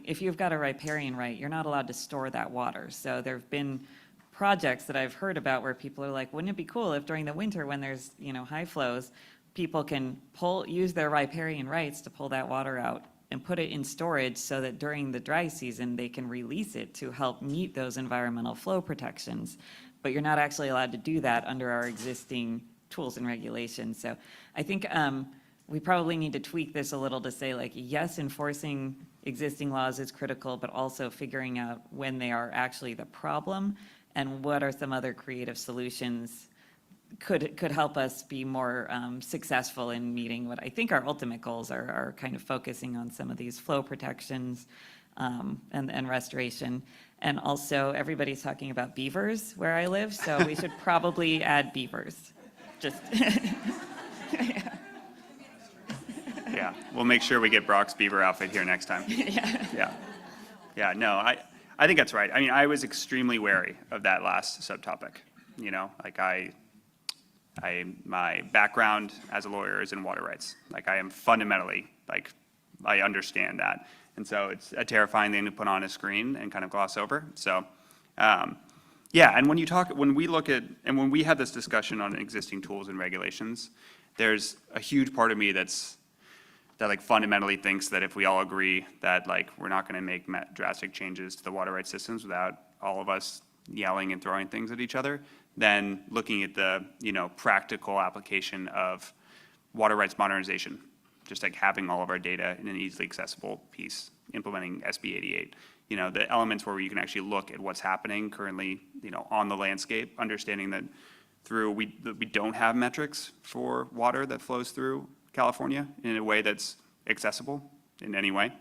if you've got a riparian right, you're not allowed to store that water. So there've been projects that I've heard about where people are like, wouldn't it be cool if during the winter when there's, you know, high flows, people can use their riparian rights to pull that water out and put it in storage so that during the dry season, they can release it to help meet those environmental flow protections. But you're not actually allowed to do that under our existing tools and regulations. So I think we probably need to tweak this a little to say, like, yes, enforcing existing laws is critical, but also figuring out when they are actually the problem and what are some other creative solutions could help us be more successful in meeting what I think our ultimate goals are kind of focusing on some of these flow protections and restoration. And also, everybody's talking about beavers where I live, so we should probably add beavers. Just, Yeah, we'll make sure we get Brock's beaver outfit here next time. yeah. Yeah, no, I think that's right. I mean, I was extremely wary of that last subtopic. You know, like my background as a lawyer is in water rights. Like, I am fundamentally, like, I understand that. And so it's a terrifying thing to put on a screen and kind of gloss over. So, yeah, and when we had this discussion on existing tools and regulations, there's a huge part of me that like fundamentally thinks that if we all agree that like we're not going to make drastic changes to the water rights systems without all of us yelling and throwing things at each other, then looking at the, you know, practical application of water rights modernization, just like having all of our data in an easily accessible piece, implementing SB 88. You know, the elements where you can actually look at what's happening currently, you know, on the landscape, understanding that we don't have metrics for water that flows through California in a way that's accessible in any way.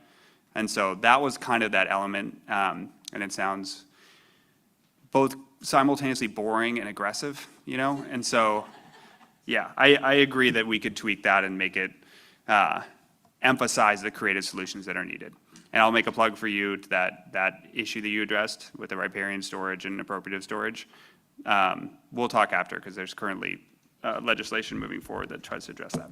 And so that was kind of that element, and it sounds both simultaneously boring and aggressive, you know? And so, yeah, I agree that we could tweak that and make it emphasize the creative solutions that are needed. And I'll make a plug for you to that issue that you addressed with the riparian storage and appropriative storage. We'll talk after, because there's currently legislation moving forward that tries to address that.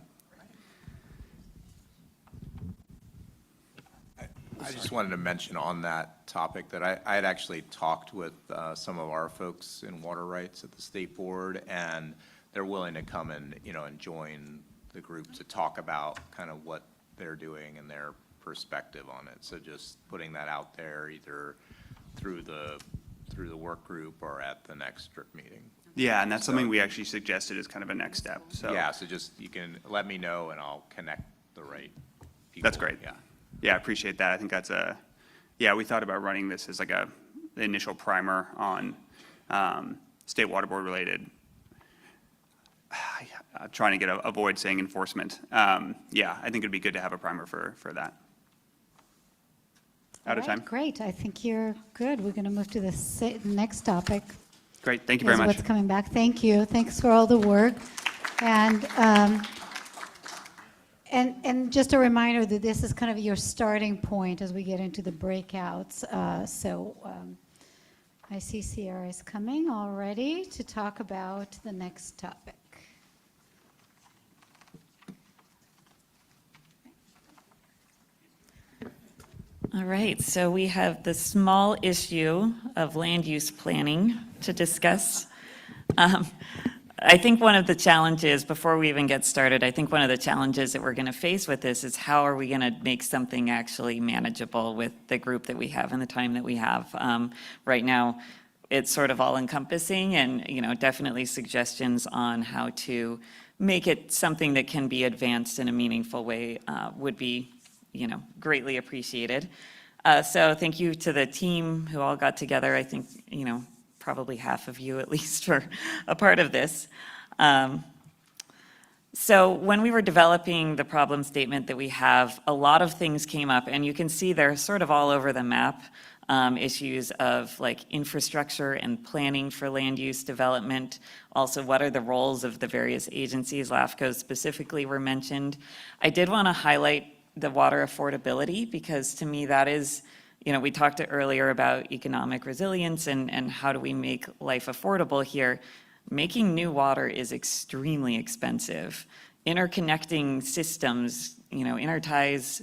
I just wanted to mention on that topic that I had actually talked with some of our folks in water rights at the state board, and they're willing to come and, you know, and join the group to talk about kind of what they're doing and their perspective on it. So just putting that out there either through the work group or at the next DRIP meeting. Yeah, and that's something we actually suggested as kind of a next step, so. Yeah, so just, you can let me know and I'll connect the right people. That's great. Yeah. Yeah, I appreciate that. I think that's yeah, we thought about running this as like the initial primer on state water board related. I'm trying to avoid saying enforcement. Yeah, I think it'd be good to have a primer for that. Out of All right, time? Great, I think you're good. We're going to move to the next topic. Great, thank you very is much. What's coming back. Thank you. Thanks for all the work. And just a reminder that this is kind of your starting point as we get into the breakouts. I see Sierra is coming already to talk about the next topic. All right, so we have the small issue of land use planning to discuss. I think one of the challenges, before we even get started, I think one of the challenges that we're going to face with this is how are we going to make something actually manageable with the group that we have and the time that we have. Right now, it's sort of all encompassing and, definitely suggestions on how to make it something that can be advanced in a meaningful way would be greatly appreciated. So thank you to the team who all got together. I think, probably half of you at least were a part of this. So when we were developing the problem statement that we have, a lot of things came up, and you can see they're sort of all over the map. Issues of like infrastructure and planning for land use development. Also, what are the roles of the various agencies? LAFCO specifically were mentioned. I did want to highlight the water affordability, because to me that is, we talked earlier about economic resilience and how do we make life affordable here. Making new water is extremely expensive. Interconnecting systems, interties,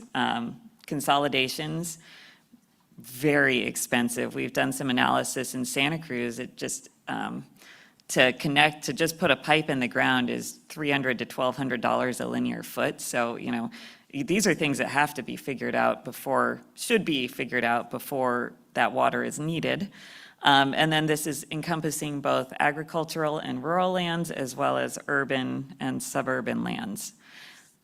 consolidations, very expensive. We've done some analysis in Santa Cruz. It just, to just put a pipe in the ground is $300 to $1,200 a linear foot. So, these are things that have to be figured out should be figured out before that water is needed. And then this is encompassing both agricultural and rural lands as well as urban and suburban lands.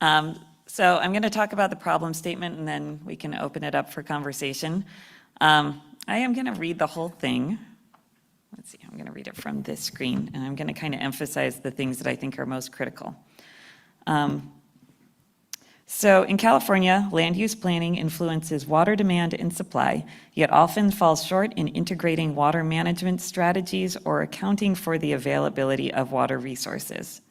So I'm going to talk about the problem statement and then we can open it up for conversation. I am going to read the whole thing. Let's see, I'm going to read it from this screen and I'm going to kind of emphasize the things that I think are most critical. So in California, land use planning influences water demand and supply, yet often falls short in integrating water management strategies or accounting for the availability of water resources.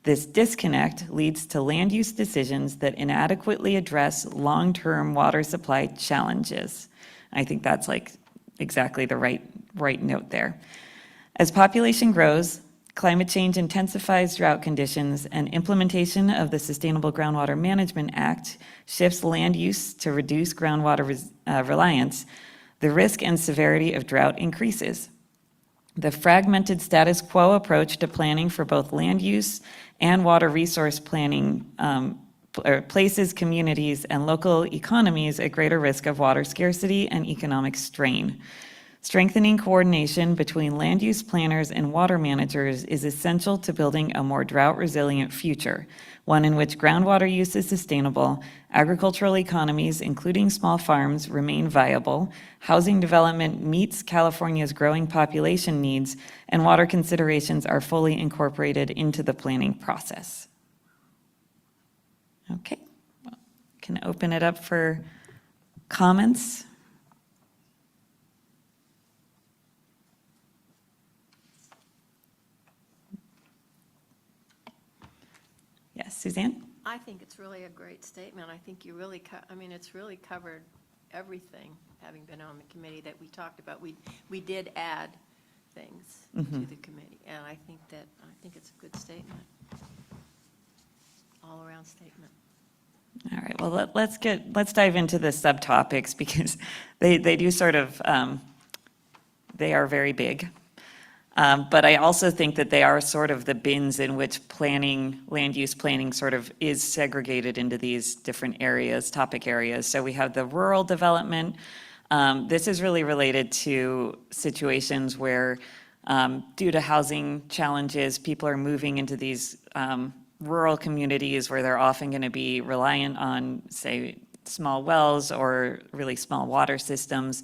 This disconnect leads to land use decisions that inadequately address long-term water supply challenges. I think that's like exactly the right note there. As population grows, climate change intensifies drought conditions, and implementation of the Sustainable Groundwater Management Act shifts land use to reduce groundwater reliance, the risk and severity of drought increases. The fragmented status quo approach to planning for both land use and water resource planning places communities and local economies at greater risk of water scarcity and economic strain. Strengthening coordination between land use planners and water managers is essential to building a more drought-resilient future, one in which groundwater use is sustainable, agricultural economies, including small farms, remain viable, housing development meets California's growing population needs, and water considerations are fully incorporated into the planning process. Okay, well, can open it up for comments. Yes, Suzanne? I think it's really a great statement. I think you really, it's really covered everything, having been on the committee that we talked about. We did add things to the committee, and I think it's a good statement, all-around statement. All right, well, let's dive into the subtopics because they do sort of, they are very big. But I also think that they are sort of the bins in which planning, land use planning sort of is segregated into these different areas, topic areas. So we have the rural development. This is really related to situations where, due to housing challenges, people are moving into these rural communities where they're often going to be reliant on, say, small wells or really small water systems.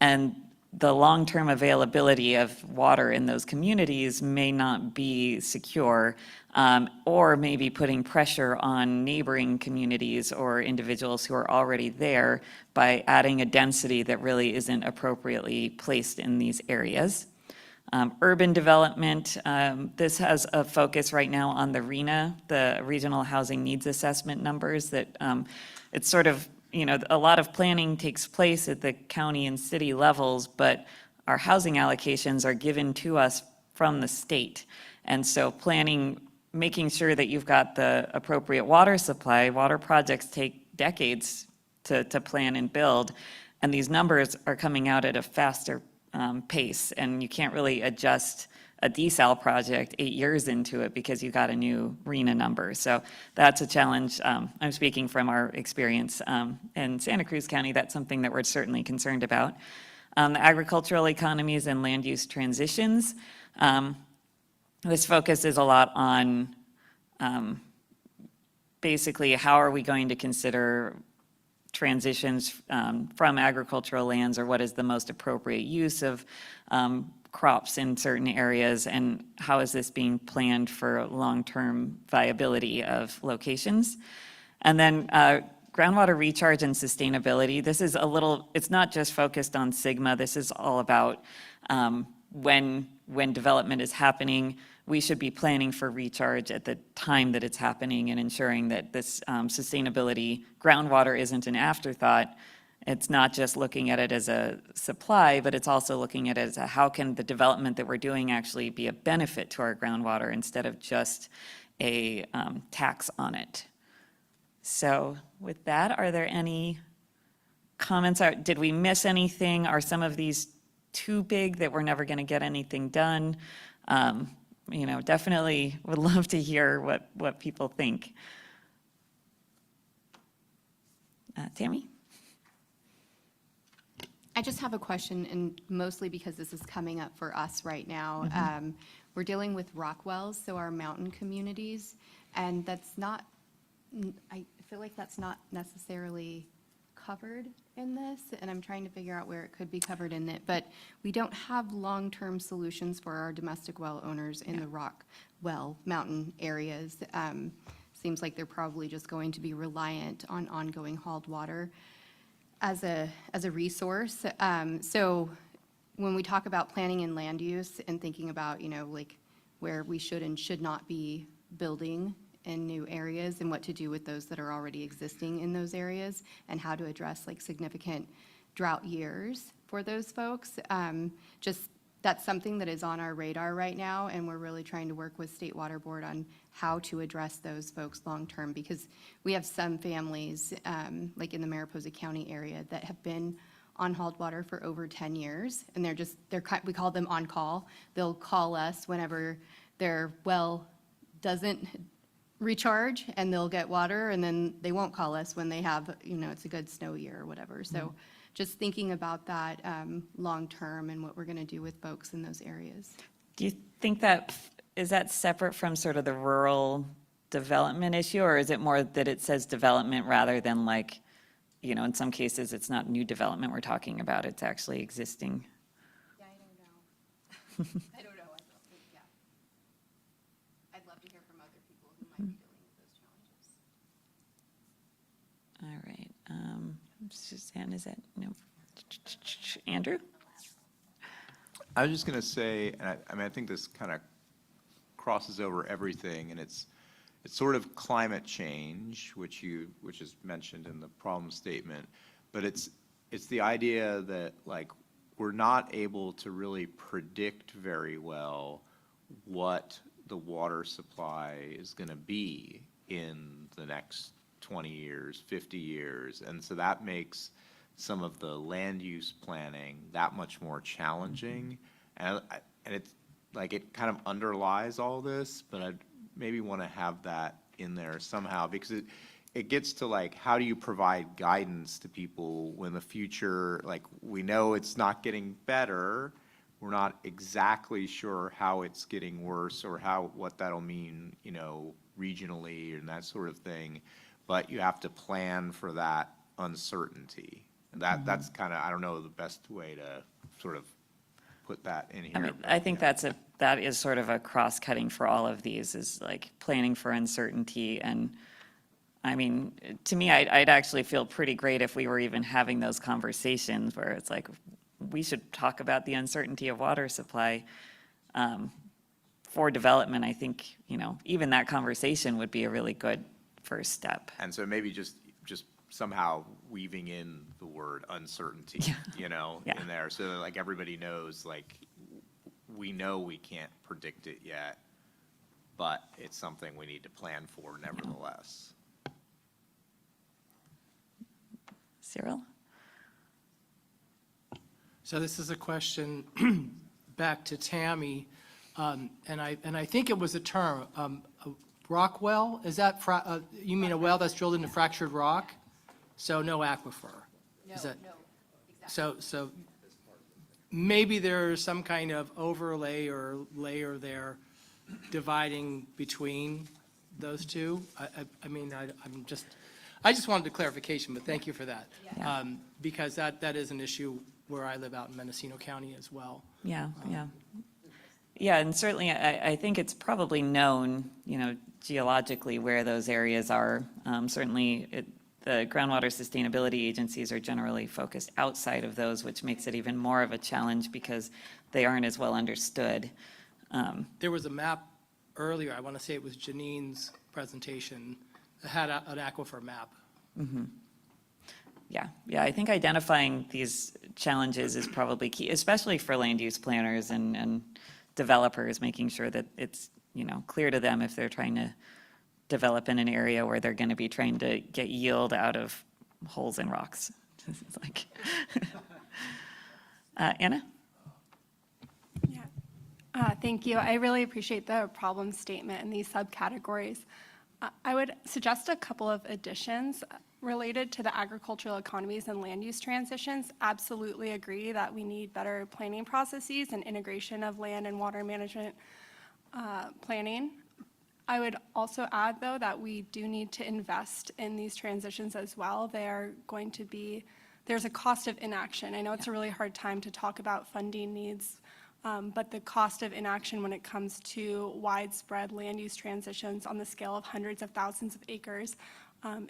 And the long-term availability of water in those communities may not be secure, or maybe putting pressure on neighboring communities or individuals who are already there by adding a density that really isn't appropriately placed in these areas. Urban development, this has a focus right now on the RHNA, the Regional Housing Needs Assessment numbers, that it's sort of, you know, a lot of planning takes place at the county and city levels, but our housing allocations are given to us from the state. And so planning, making sure that you've got the appropriate water supply, water projects take decades to plan and build, and these numbers are coming out at a faster pace, and you can't really adjust a desal project 8 years into it because you got a new RHNA number. So that's a challenge. I'm speaking from our experience in Santa Cruz County. That's something that we're certainly concerned about. The agricultural economies and land use transitions. This focus is a lot on basically how are we going to consider transitions from agricultural lands, or what is the most appropriate use of crops in certain areas, and how is this being planned for long-term viability of locations. And then groundwater recharge and sustainability. This is a little, it's not just focused on SGMA. This is all about when development is happening, we should be planning for recharge at the time that it's happening and ensuring that this sustainability, groundwater isn't an afterthought. It's not just looking at it as a supply, but it's also looking at it as a, how can the development that we're doing actually be a benefit to our groundwater instead of just a tax on it. So with that, are there any comments? Did we miss anything? Are some of these too big that we're never going to get anything done? You know, definitely would love to hear what people think. Tammy? I just have a question, and mostly because this is coming up for us right now. We're dealing with rock wells, so our mountain communities, and that's not, I feel like that's not necessarily covered in this, and I'm trying to figure out where it could be covered in it, but we don't have long-term solutions for our domestic well owners in the rock well mountain areas. Seems like they're probably just going to be reliant on ongoing hauled water as a resource. So when we talk about planning and land use and thinking about, you know, like where we should and should not be building in new areas and what to do with those that are already existing in those areas and how to address like significant drought years for those folks, just that's something that is on our radar right now, and we're really trying to work with State Water Board on how to address those folks long-term, because we have some families, like in the Mariposa County area, that have been on hauled water for over 10 years, and we call them on call. They'll call us whenever their well doesn't recharge, and they'll get water, and then they won't call us when they have, you know, it's a good snow year or whatever. So just thinking about that long-term and what we're going to do with folks in those areas. Do you think that, is that separate from sort of the rural development issue, or is it more that it says development rather than like, you know, in some cases it's not new development we're talking about, it's actually existing? Yeah, I don't know. I don't know. Yeah. I'd love to hear from other people who might be dealing with those challenges. All right. Suzanne, is that, no? Andrew? I was just going to say, and I mean, I think this kind of crosses over everything, and it's sort of climate change, which is mentioned in the problem statement, but it's the idea that like we're not able to really predict very well what the water supply is going to be in the next 20 years, 50 years, and so that makes some of the land use planning that much more challenging. And like, it kind of underlies all this, but I'd maybe want to have that in there somehow, because it gets to, like, how do you provide guidance to people when the future, like, we know it's not getting better, we're not exactly sure how it's getting worse or what that'll mean, you know, regionally and that sort of thing, but you have to plan for that uncertainty. And that's kind of, I don't know, the best way to sort of put that in here. I mean, I think that is sort of a cross-cutting for all of these, is like planning for uncertainty. And I mean, to me, I'd actually feel pretty great if we were even having those conversations where it's like, we should talk about the uncertainty of water supply for development. I think, you know, even that conversation would be a really good first step. And so maybe just somehow weaving in the word uncertainty, you know, in there, so that, like, everybody knows, like, we know we can't predict it yet, but it's something we need to plan for nevertheless. Cyril? So this is a question back to Tammy, and I think it was a term, a rock well, is that, you mean a well that's drilled into fractured rock? So no aquifer? Is that- So maybe there's some kind of overlay or layer there dividing between those two? I mean, I just wanted a clarification, but thank you for that. Because that is an issue where I live out in Mendocino County as well. Yeah, and certainly I think it's probably known, you know, geologically where those areas are. Certainly the groundwater sustainability agencies are generally focused outside of those, which makes it even more of a challenge because they aren't as well understood. There was a map earlier, I want to say it was Janine's presentation, that had an aquifer map. Mm-hmm. Yeah, I think identifying these challenges is probably key, especially for land use planners and developers, making sure that it's, you know, clear to them if they're trying to develop in an area where they're going to be trying to get yield out of holes in rocks. It's like Anna? Thank you. I really appreciate the problem statement and these subcategories. I would suggest a couple of additions related to the agricultural economies and land use transitions. Absolutely agree that we need better planning processes and integration of land and water management planning. I would also add, though, that we do need to invest in these transitions as well. They are going to be, there's a cost of inaction. I know it's a really hard time to talk about funding needs, but the cost of inaction when it comes to widespread land use transitions on the scale of hundreds of thousands of acres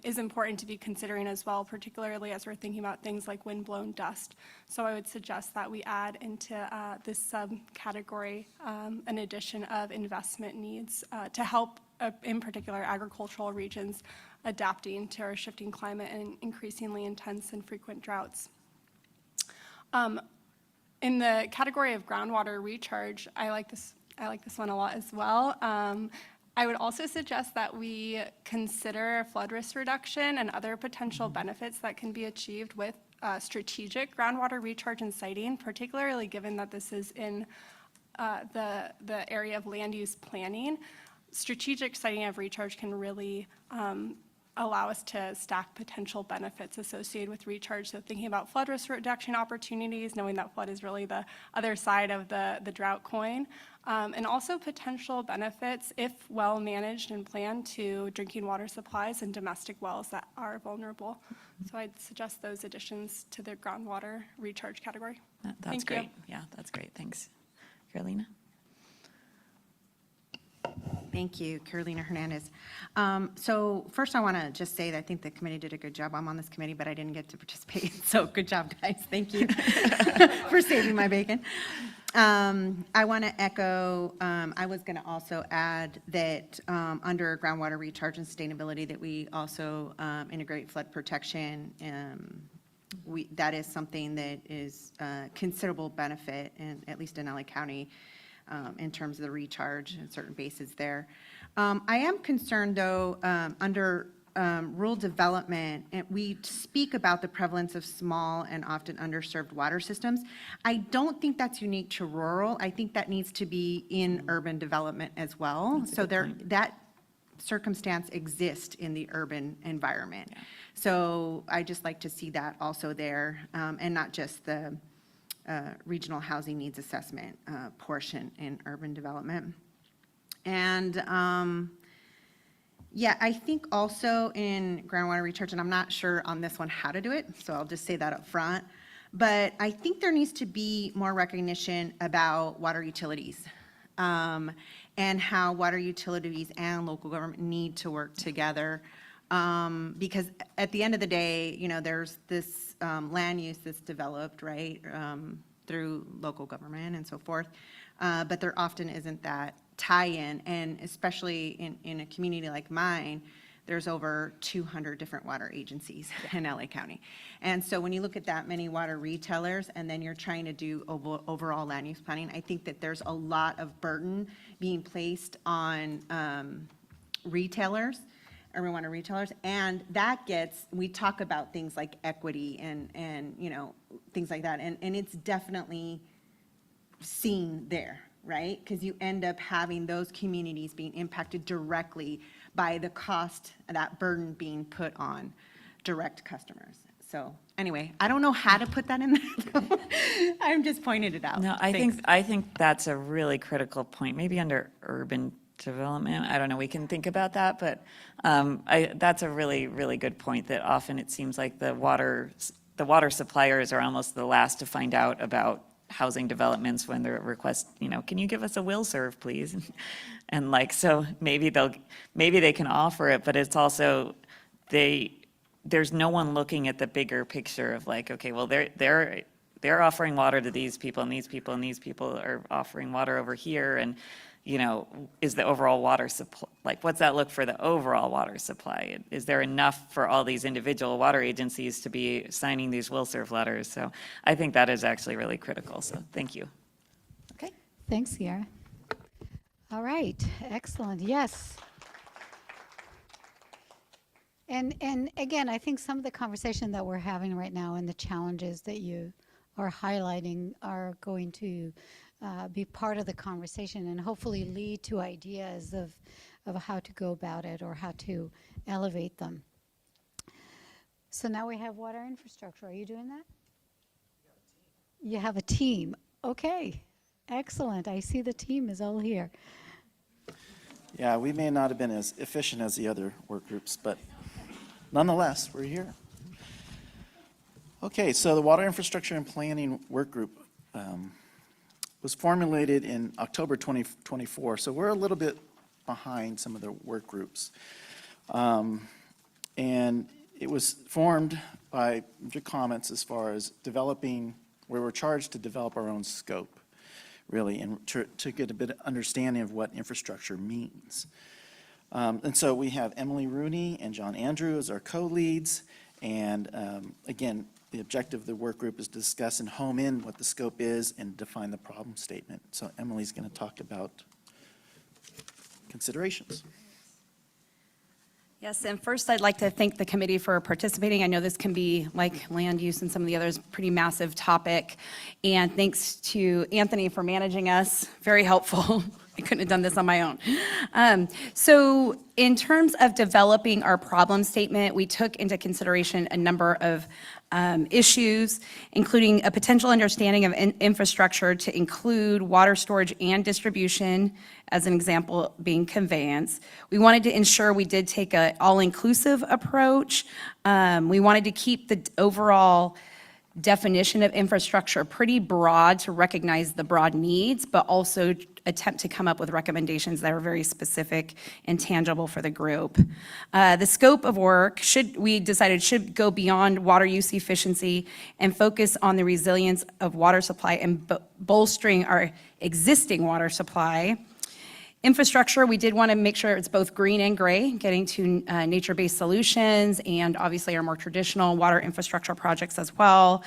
is important to be considering as well, particularly as we're thinking about things like windblown dust. So I would suggest that we add into this subcategory an addition of investment needs to help, in particular, agricultural regions adapting to our shifting climate and increasingly intense and frequent droughts. In the category of groundwater recharge, I like this one a lot as well. I would also suggest that we consider flood risk reduction and other potential benefits that can be achieved with strategic groundwater recharge and siting, particularly given that this is in the area of land use planning. Strategic siting of recharge can really allow us to stack potential benefits associated with recharge. So thinking about flood risk reduction opportunities, knowing that flood is really the other side of the drought coin, and also potential benefits, if well managed and planned, to drinking water supplies and domestic wells that are vulnerable. So I'd suggest those additions to the groundwater recharge category. That's great. Yeah, that's great. Thanks. Carolina? Thank you, Carolina Hernandez. So first I want to just say that I think the committee did a good job. I'm on this committee, but I didn't get to participate. So good job, guys. Thank you for saving my bacon. I want to echo, I was going to also add that under groundwater recharge and sustainability that we also integrate flood protection. That is something that is considerable benefit, at least in LA County, in terms of the recharge and certain bases there. I am concerned, though, under rural development, and we speak about the prevalence of small and often underserved water systems. I don't think that's unique to rural. I think that needs to be in urban development as well. So that circumstance exists in the urban environment. So I just like to see that also there, and not just the regional housing needs assessment portion in urban development. And yeah, I think also in groundwater recharge, and I'm not sure on this one how to do it, so I'll just say that up front, but I think there needs to be more recognition about water utilities, and how water utilities and local government need to work together. Because at the end of the day, you know, there's this land use that's developed, right, through local government and so forth, but there often isn't that tie-in, and especially in a community like mine, there's over 200 different water agencies in LA County. And so when you look at that many water retailers, and then you're trying to do overall land use planning, I think that there's a lot of burden being placed on retailers, urban water retailers, and that gets, we talk about things like equity and you know, things like that, and it's definitely seen there, right? Because you end up having those communities being impacted directly by the cost, that burden being put on direct customers. So anyway, I don't know how to put that in there. I'm just pointing it out. No, I think that's a really critical point, maybe under urban development. I don't know, we can think about that, but that's a really, really good point, that often it seems like the water suppliers are almost the last to find out about housing developments when they're request, you know, can you give us a will serve, please? And like, so maybe they can offer it, but it's also, there's no one looking at the bigger picture of like, okay, well, they're offering water to these people, and these people, and these people are offering water over here, and, you know, is the overall water supply, like, what's that look for the overall water supply? Is there enough for all these individual water agencies to be signing these will serve letters? So I think that is actually really critical, so thank you. Okay, thanks, Sierra. All right, excellent, yes. And again, I think some of the conversation that we're having right now and the challenges that you are highlighting are going to be part of the conversation and hopefully lead to ideas of how to go about it or how to elevate them. So now we have water infrastructure. Are you doing that? You have a team. Okay, excellent. I see the team is all here. Yeah, we may not have been as efficient as the other work groups, but nonetheless, we're here. Okay, so the Water Infrastructure and Planning Work Group was formulated in October 2024, so we're a little bit behind some of the work groups. And it was formed by your comments as far as developing, we were charged to develop our own scope, really, and to get a bit of understanding of what infrastructure means. And so we have Emily Rooney and John Andrew as our co-leads, and again, the objective of the work group is to discuss and home in what the scope is and define the problem statement. So Emily's going to talk about considerations. Yes, and first I'd like to thank the committee for participating. I know this can be, like land use and some of the others, pretty massive topic. And thanks to Anthony for managing us, very helpful. I couldn't have done this on my own. So in terms of developing our problem statement, we took into consideration a number of issues, including a potential understanding of infrastructure to include water storage and distribution, as an example being conveyance. We wanted to ensure we did take an all-inclusive approach. We wanted to keep the overall definition of infrastructure pretty broad to recognize the broad needs, but also attempt to come up with recommendations that are very specific and tangible for the group. The scope of work we decided should go beyond water use efficiency and focus on the resilience of water supply and bolstering our existing water supply. Infrastructure, we did want to make sure it's both green and gray, getting to nature-based solutions and obviously our more traditional water infrastructure projects as well.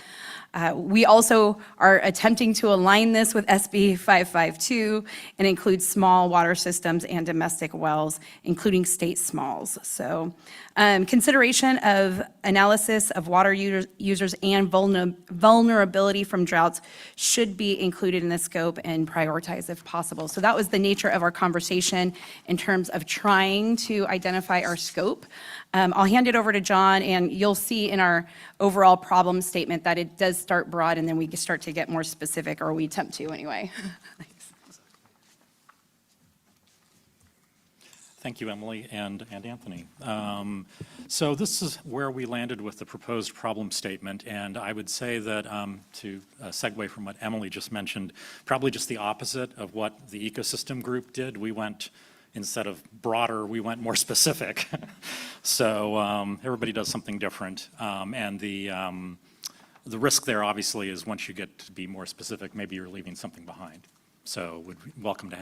We also are attempting to align this with SB 552 and include small water systems and domestic wells, including state smalls. So consideration of analysis of water users and vulnerability from droughts should be included in the scope and prioritized if possible. So that was the nature of our conversation in terms of trying to identify our scope. I'll hand it over to John, and you'll see in our overall problem statement that it does start broad, and then we start to get more specific, or we attempt to anyway. Thank you, Emily and Anthony. So this is where we landed with the proposed problem statement, and I would say that to segue from what Emily just mentioned, probably just the opposite of what the ecosystem group did. We went, instead of broader, we went more specific. So everybody does something different, and the risk there obviously is once you get to be more specific, maybe you're leaving something behind. So would welcome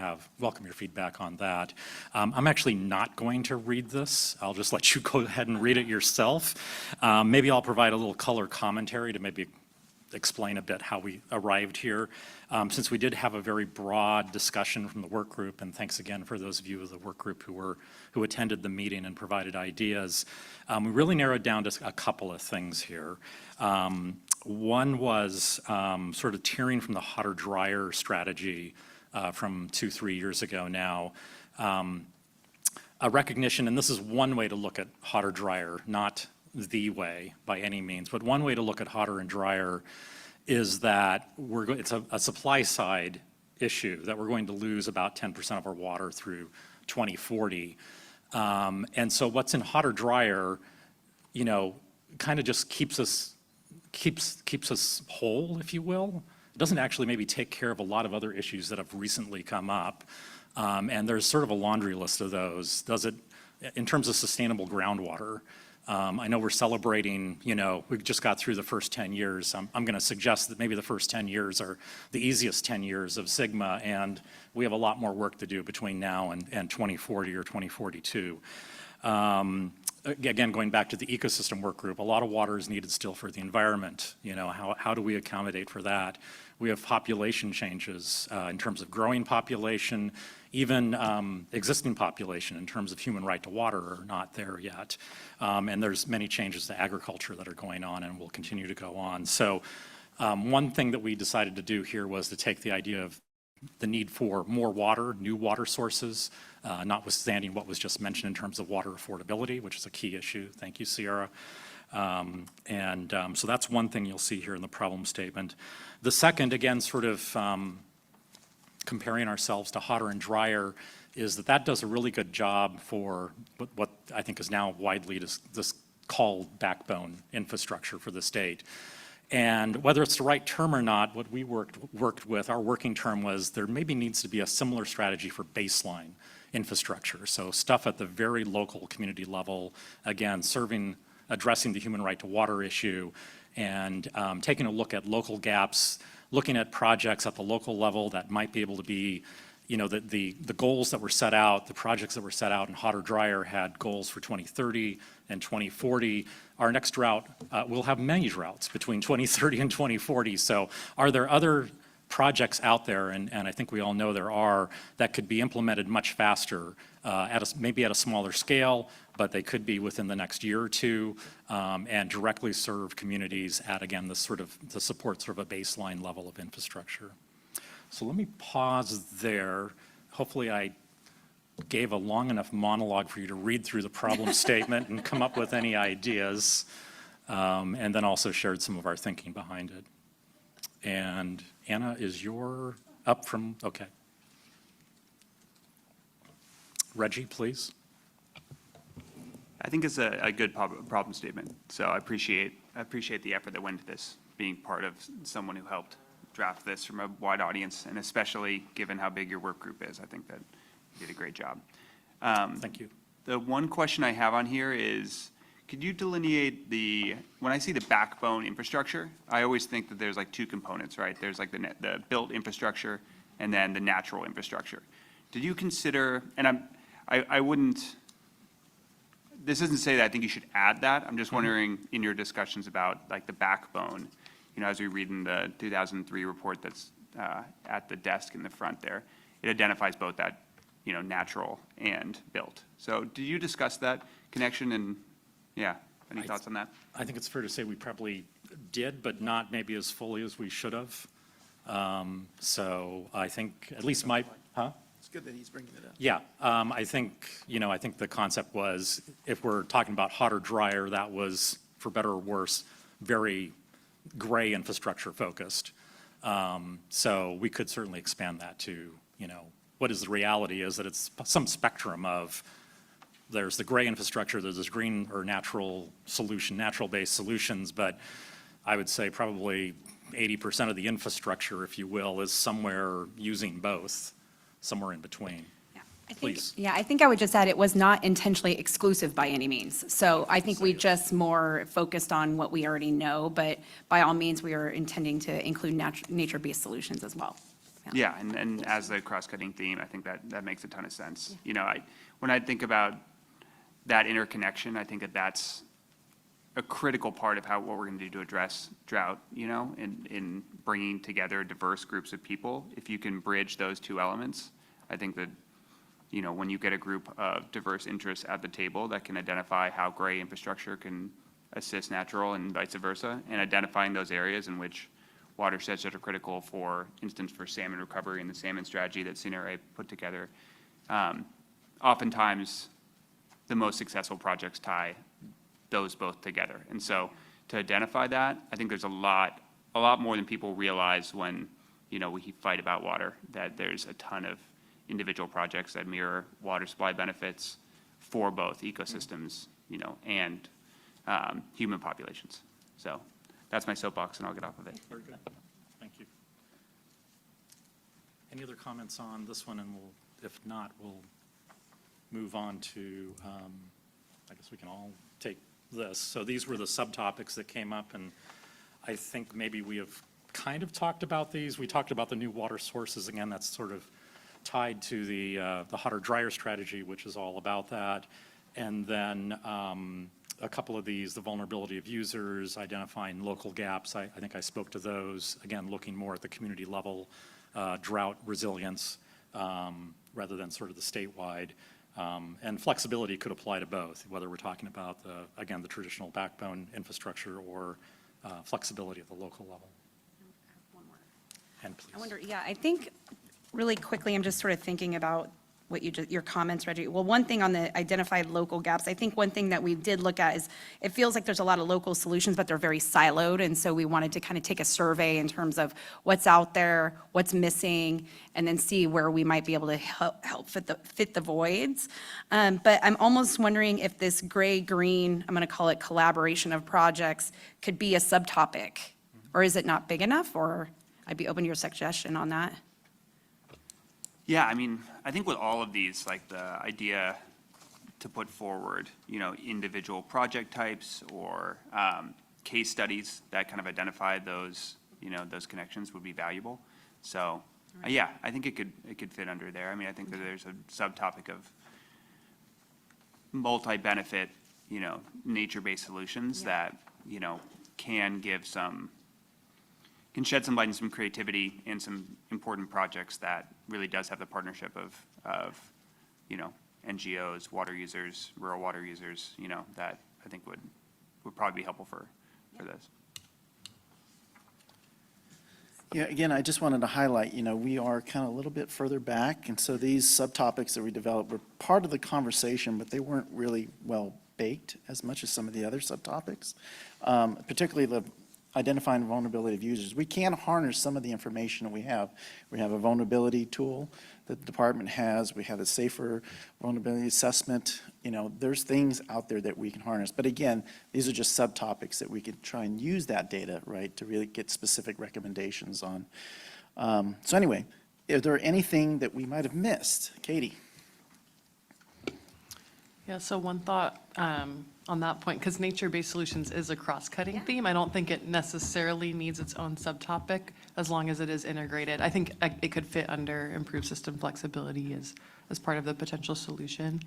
your feedback on that. I'm actually not going to read this. I'll just let you go ahead and read it yourself. Maybe I'll provide a little color commentary to maybe explain a bit how we arrived here. Since we did have a very broad discussion from the work group, and thanks again for those of you of the work group who attended the meeting and provided ideas, we really narrowed down to a couple of things here. One was sort of tearing from the hotter, drier strategy from 2-3 years ago now. A recognition, and this is one way to look at hotter, drier, not the way by any means, but one way to look at hotter and drier is that it's a supply side issue, that we're going to lose about 10% of our water through 2040. And so what's in hotter, drier, you know, kind of just keeps us whole, if you will. It doesn't actually maybe take care of a lot of other issues that have recently come up. And there's sort of a laundry list of those. Does it, in terms of sustainable groundwater, I know we're celebrating, you know, we just got through the first 10 years. I'm going to suggest that maybe the first 10 years are the easiest 10 years of SGMA, and we have a lot more work to do between now and 2040 or 2042. Again, going back to the ecosystem work group, a lot of water is needed still for the environment. You know, how do we accommodate for that? We have population changes in terms of growing population, even existing population in terms of human right to water are not there yet. And there's many changes to agriculture that are going on and will continue to go on. So one thing that we decided to do here was to take the idea of the need for more water, new water sources, notwithstanding what was just mentioned in terms of water affordability, which is a key issue. Thank you, Sierra. So that's one thing you'll see here in the problem statement. The second, again, sort of comparing ourselves to hotter and drier, is that does a really good job for what I think is now widely this called backbone infrastructure for the state. And whether it's the right term or not, what we worked with, our working term was there maybe needs to be a similar strategy for baseline infrastructure. So stuff at the very local community level, again, addressing the human right to water issue, and taking a look at local gaps, looking at projects at the local level that might be able to be, you know, the goals that were set out, the projects that were set out in hotter, drier had goals for 2030 and 2040. Our next drought, we'll have many droughts between 2030 and 2040. So are there other projects out there, and I think we all know there are, that could be implemented much faster, maybe at a smaller scale, but they could be within the next year or two, and directly serve communities at, again, to support sort of a baseline level of infrastructure. So let me pause there. Hopefully I gave a long enough monologue for you to read through the problem statement and come up with any ideas, and then also shared some of our thinking behind it. And Anna, is your up from, okay. Reggie, please. I think it's a good problem statement. So I appreciate the effort that went into this, being part of someone who helped draft this from a wide audience, and especially given how big your work group is. I think that you did a great job. Thank you. The one question I have on here is, could you delineate when I see the backbone infrastructure, I always think that there's like two components, right? There's like the built infrastructure and then the natural infrastructure. Did you consider, and I wouldn't, this doesn't say that I think you should add that. I'm just wondering in your discussions about like the backbone, as we read in the 2003 report that's at the desk in the front there, it identifies both that, natural and built. So did you discuss that connection and, any thoughts on that? I think it's fair to say we probably did, but not maybe as fully as we should have. So I think, at least It's good that he's bringing it up. Yeah, I think the concept was, if we're talking about hot or drier, that was, for better or worse, very gray infrastructure focused. So we could certainly expand that to, what is the reality is that it's some spectrum of, there's the gray infrastructure, there's this green or natural-based solutions, but I would say probably 80% of the infrastructure, if you will, is somewhere using both, somewhere in between. Please. Yeah, I think I would just add, it was not intentionally exclusive by any means. So I think we just more focused on what we already know, but by all means, we are intending to include nature-based solutions as well. Yeah, and as the cross-cutting theme, I think that makes a ton of sense. When I think about that interconnection, I think that's a critical part of what we're going to do to address drought, in bringing together diverse groups of people. If you can bridge those two elements, I think that, when you get a group of diverse interests at the table that can identify how gray infrastructure can assist natural and vice versa, and identifying those areas in which watersheds that are critical, for instance, for salmon recovery and the salmon strategy that CNRA put together, oftentimes the most successful projects tie those both together. And so to identify that, I think there's a lot more than people realize when, we fight about water, that there's a ton of individual projects that mirror water supply benefits for both ecosystems, and human populations. So that's my soapbox, and I'll get off of it. Very good. Thank you. Any other comments on this one? And if not, we'll move on to, I guess we can all take this. So these were the subtopics that came up, and I think maybe we have kind of talked about these. We talked about the new water sources. Again, that's sort of tied to the hotter drier strategy, which is all about that. And then a couple of these, the vulnerability of users, identifying local gaps. I think I spoke to those. Again, looking more at the community level, drought resilience, rather than sort of the statewide. And flexibility could apply to both, whether we're talking about, again, the traditional backbone infrastructure or flexibility at the local level. And please. I wonder, I think really quickly, I'm just sort of thinking about what your comments, Reggie. Well, one thing on the identified local gaps, I think one thing that we did look at is, it feels like there's a lot of local solutions, but they're very siloed. And so we wanted to kind of take a survey in terms of what's out there, what's missing, and then see where we might be able to help fit the voids. But I'm almost wondering if this gray-green, I'm going to call it collaboration of projects, could be a subtopic. Or is it not big enough? Or I'd be open to your suggestion on that. Yeah, I think with all of these, like the idea to put forward, individual project types or case studies that kind of identify those, those connections would be valuable. So, I think it could fit under there. I think that there's a subtopic of multi-benefit, nature-based solutions that, can shed some light and some creativity in some important projects that really does have the partnership of NGOs, water users, rural water users, that I think would probably be helpful for this. Yeah, again, I just wanted to highlight, we are kind of a little bit further back, and so these subtopics that we developed were part of the conversation, but they weren't really well baked as much as some of the other subtopics, particularly the identifying vulnerability of users. We can harness some of the information that we have. We have a vulnerability tool that the department has. We have a safer vulnerability assessment. There's things out there that we can harness. But again, these are just subtopics that we could try and use that data, right, to really get specific recommendations on. So anyway, is there anything that we might have missed? Katie? Yeah, so one thought on that point, because nature-based solutions is a cross-cutting theme. I don't think it necessarily needs its own subtopic as long as it is integrated. I think it could fit under improved system flexibility as part of the potential solution.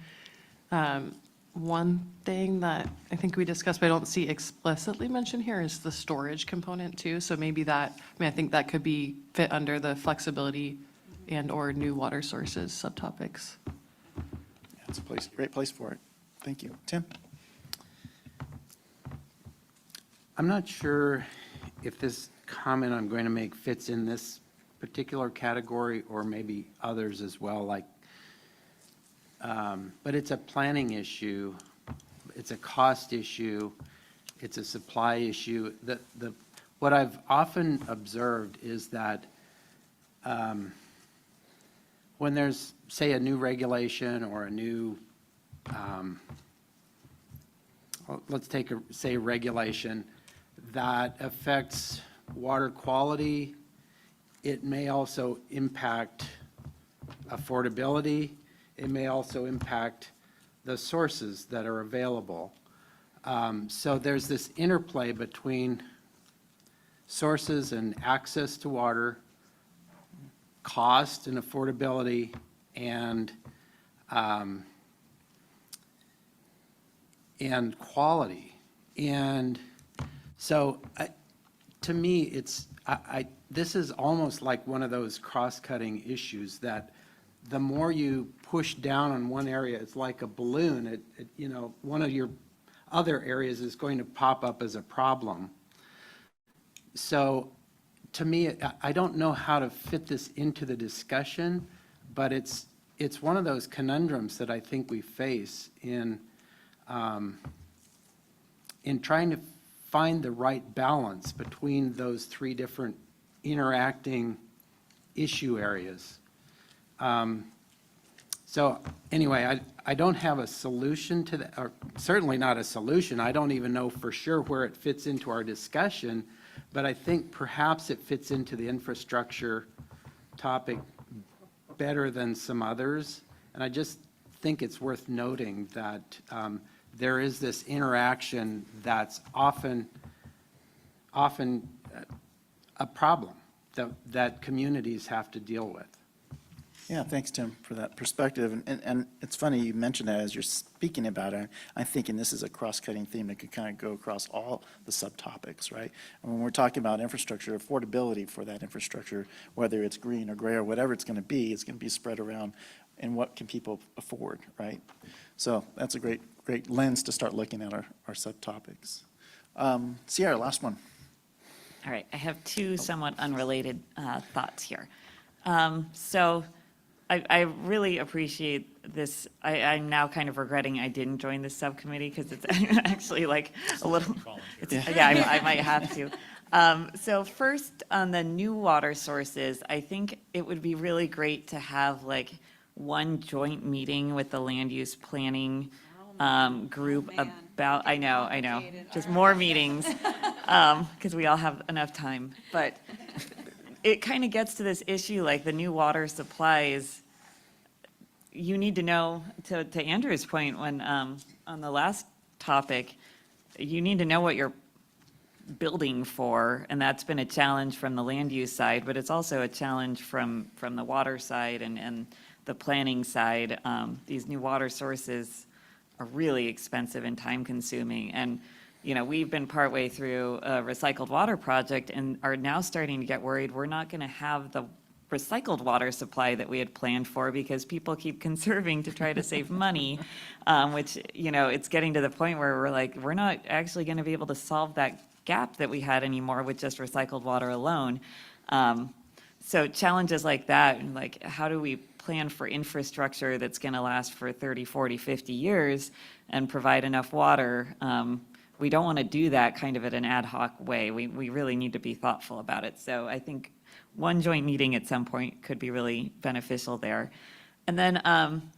One thing that I think we discussed, but I don't see explicitly mentioned here is the storage component too. So maybe that, I think that could be fit under the flexibility and/or new water sources subtopics. Yeah, it's a place, great place for it. Thank you. Tim? I'm not sure if this comment I'm going to make fits in this particular category or maybe others as well, like, but it's a planning issue, it's a cost issue, it's a supply issue. What I've often observed is that when there's, say, a new regulation or a new, let's take, say, regulation that affects water quality, it may also impact affordability. It may also impact the sources that are available. So there's this interplay between sources and access to water, cost and affordability, and quality. And so to me, it's, this is almost like one of those cross-cutting issues that the more you push down on one area, it's like a balloon. You know, one of your other areas is going to pop up as a problem. So to me, I don't know how to fit this into the discussion, but it's one of those conundrums that I think we face in trying to find the right balance between those three different interacting issue areas. So anyway, I don't have a solution to that, or certainly not a solution. I don't even know for sure where it fits into our discussion, but I think perhaps it fits into the infrastructure topic better than some others. And I just think it's worth noting that there is this interaction that's often a problem that communities have to deal with. Yeah, thanks, Tim, for that perspective. And it's funny you mentioned that as you're speaking about it. I'm thinking this is a cross-cutting theme that could kind of go across all the subtopics, right? And when we're talking about infrastructure, affordability for that infrastructure, whether it's green or gray or whatever it's going to be spread around, and what can people afford, right? So that's a great lens to start looking at our subtopics. Sierra, last one. All right, I have two somewhat unrelated thoughts here. So I really appreciate this. I'm now kind of regretting I didn't join this subcommittee because it's actually like a little, yeah, I might have to. So first, on the new water sources, I think it would be really great to have like one joint meeting with the land use planning group about, I know, just more meetings, because we all have enough time. But it kind of gets to this issue, like the new water supplies. You need to know, to Andrew's point, when on the last topic, you need to know what you're building for, and that's been a challenge from the land use side, but it's also a challenge from the water side and the planning side. These new water sources are really expensive and time consuming. And, you know, we've been partway through a recycled water project and are now starting to get worried we're not going to have the recycled water supply that we had planned for because people keep conserving to try to save money, which, you know, it's getting to the point where we're like, we're not actually going to be able to solve that gap that we had anymore with just recycled water alone. So challenges like that, like how do we plan for infrastructure that's going to last for 30, 40, 50 years and provide enough water? We don't want to do that kind of at an ad hoc way. We really need to be thoughtful about it. So I think one joint meeting at some point could be really beneficial there. And then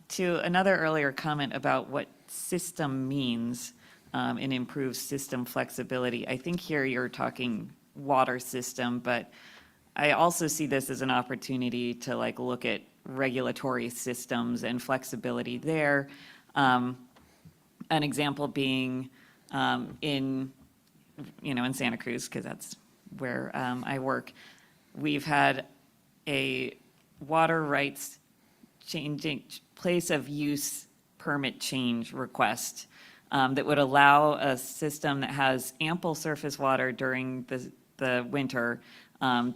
to another earlier comment about what system means in improved system flexibility, I think here you're talking water system, but I also see this as an opportunity to like look at regulatory systems and flexibility there. An example being in Santa Cruz, because that's where I work, we've had a water rights changing place of use permit change request that would allow a system that has ample surface water during the winter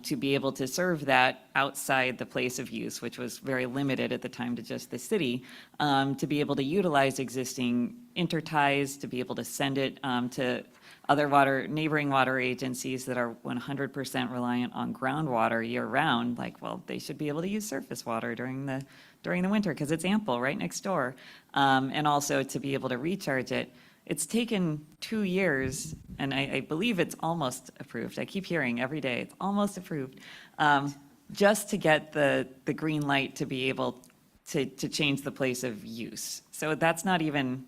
to be able to serve that outside the place of use, which was very limited at the time to just the city, to be able to utilize existing interties, to be able to send it to other neighboring water agencies that are 100% reliant on groundwater year-round. Like, well, they should be able to use surface water during the winter because it's ample right next door, and also to be able to recharge it. It's taken 2 years, and I believe it's almost approved. I keep hearing every day, it's almost approved, just to get the green light to be able to change the place of use. So that's not even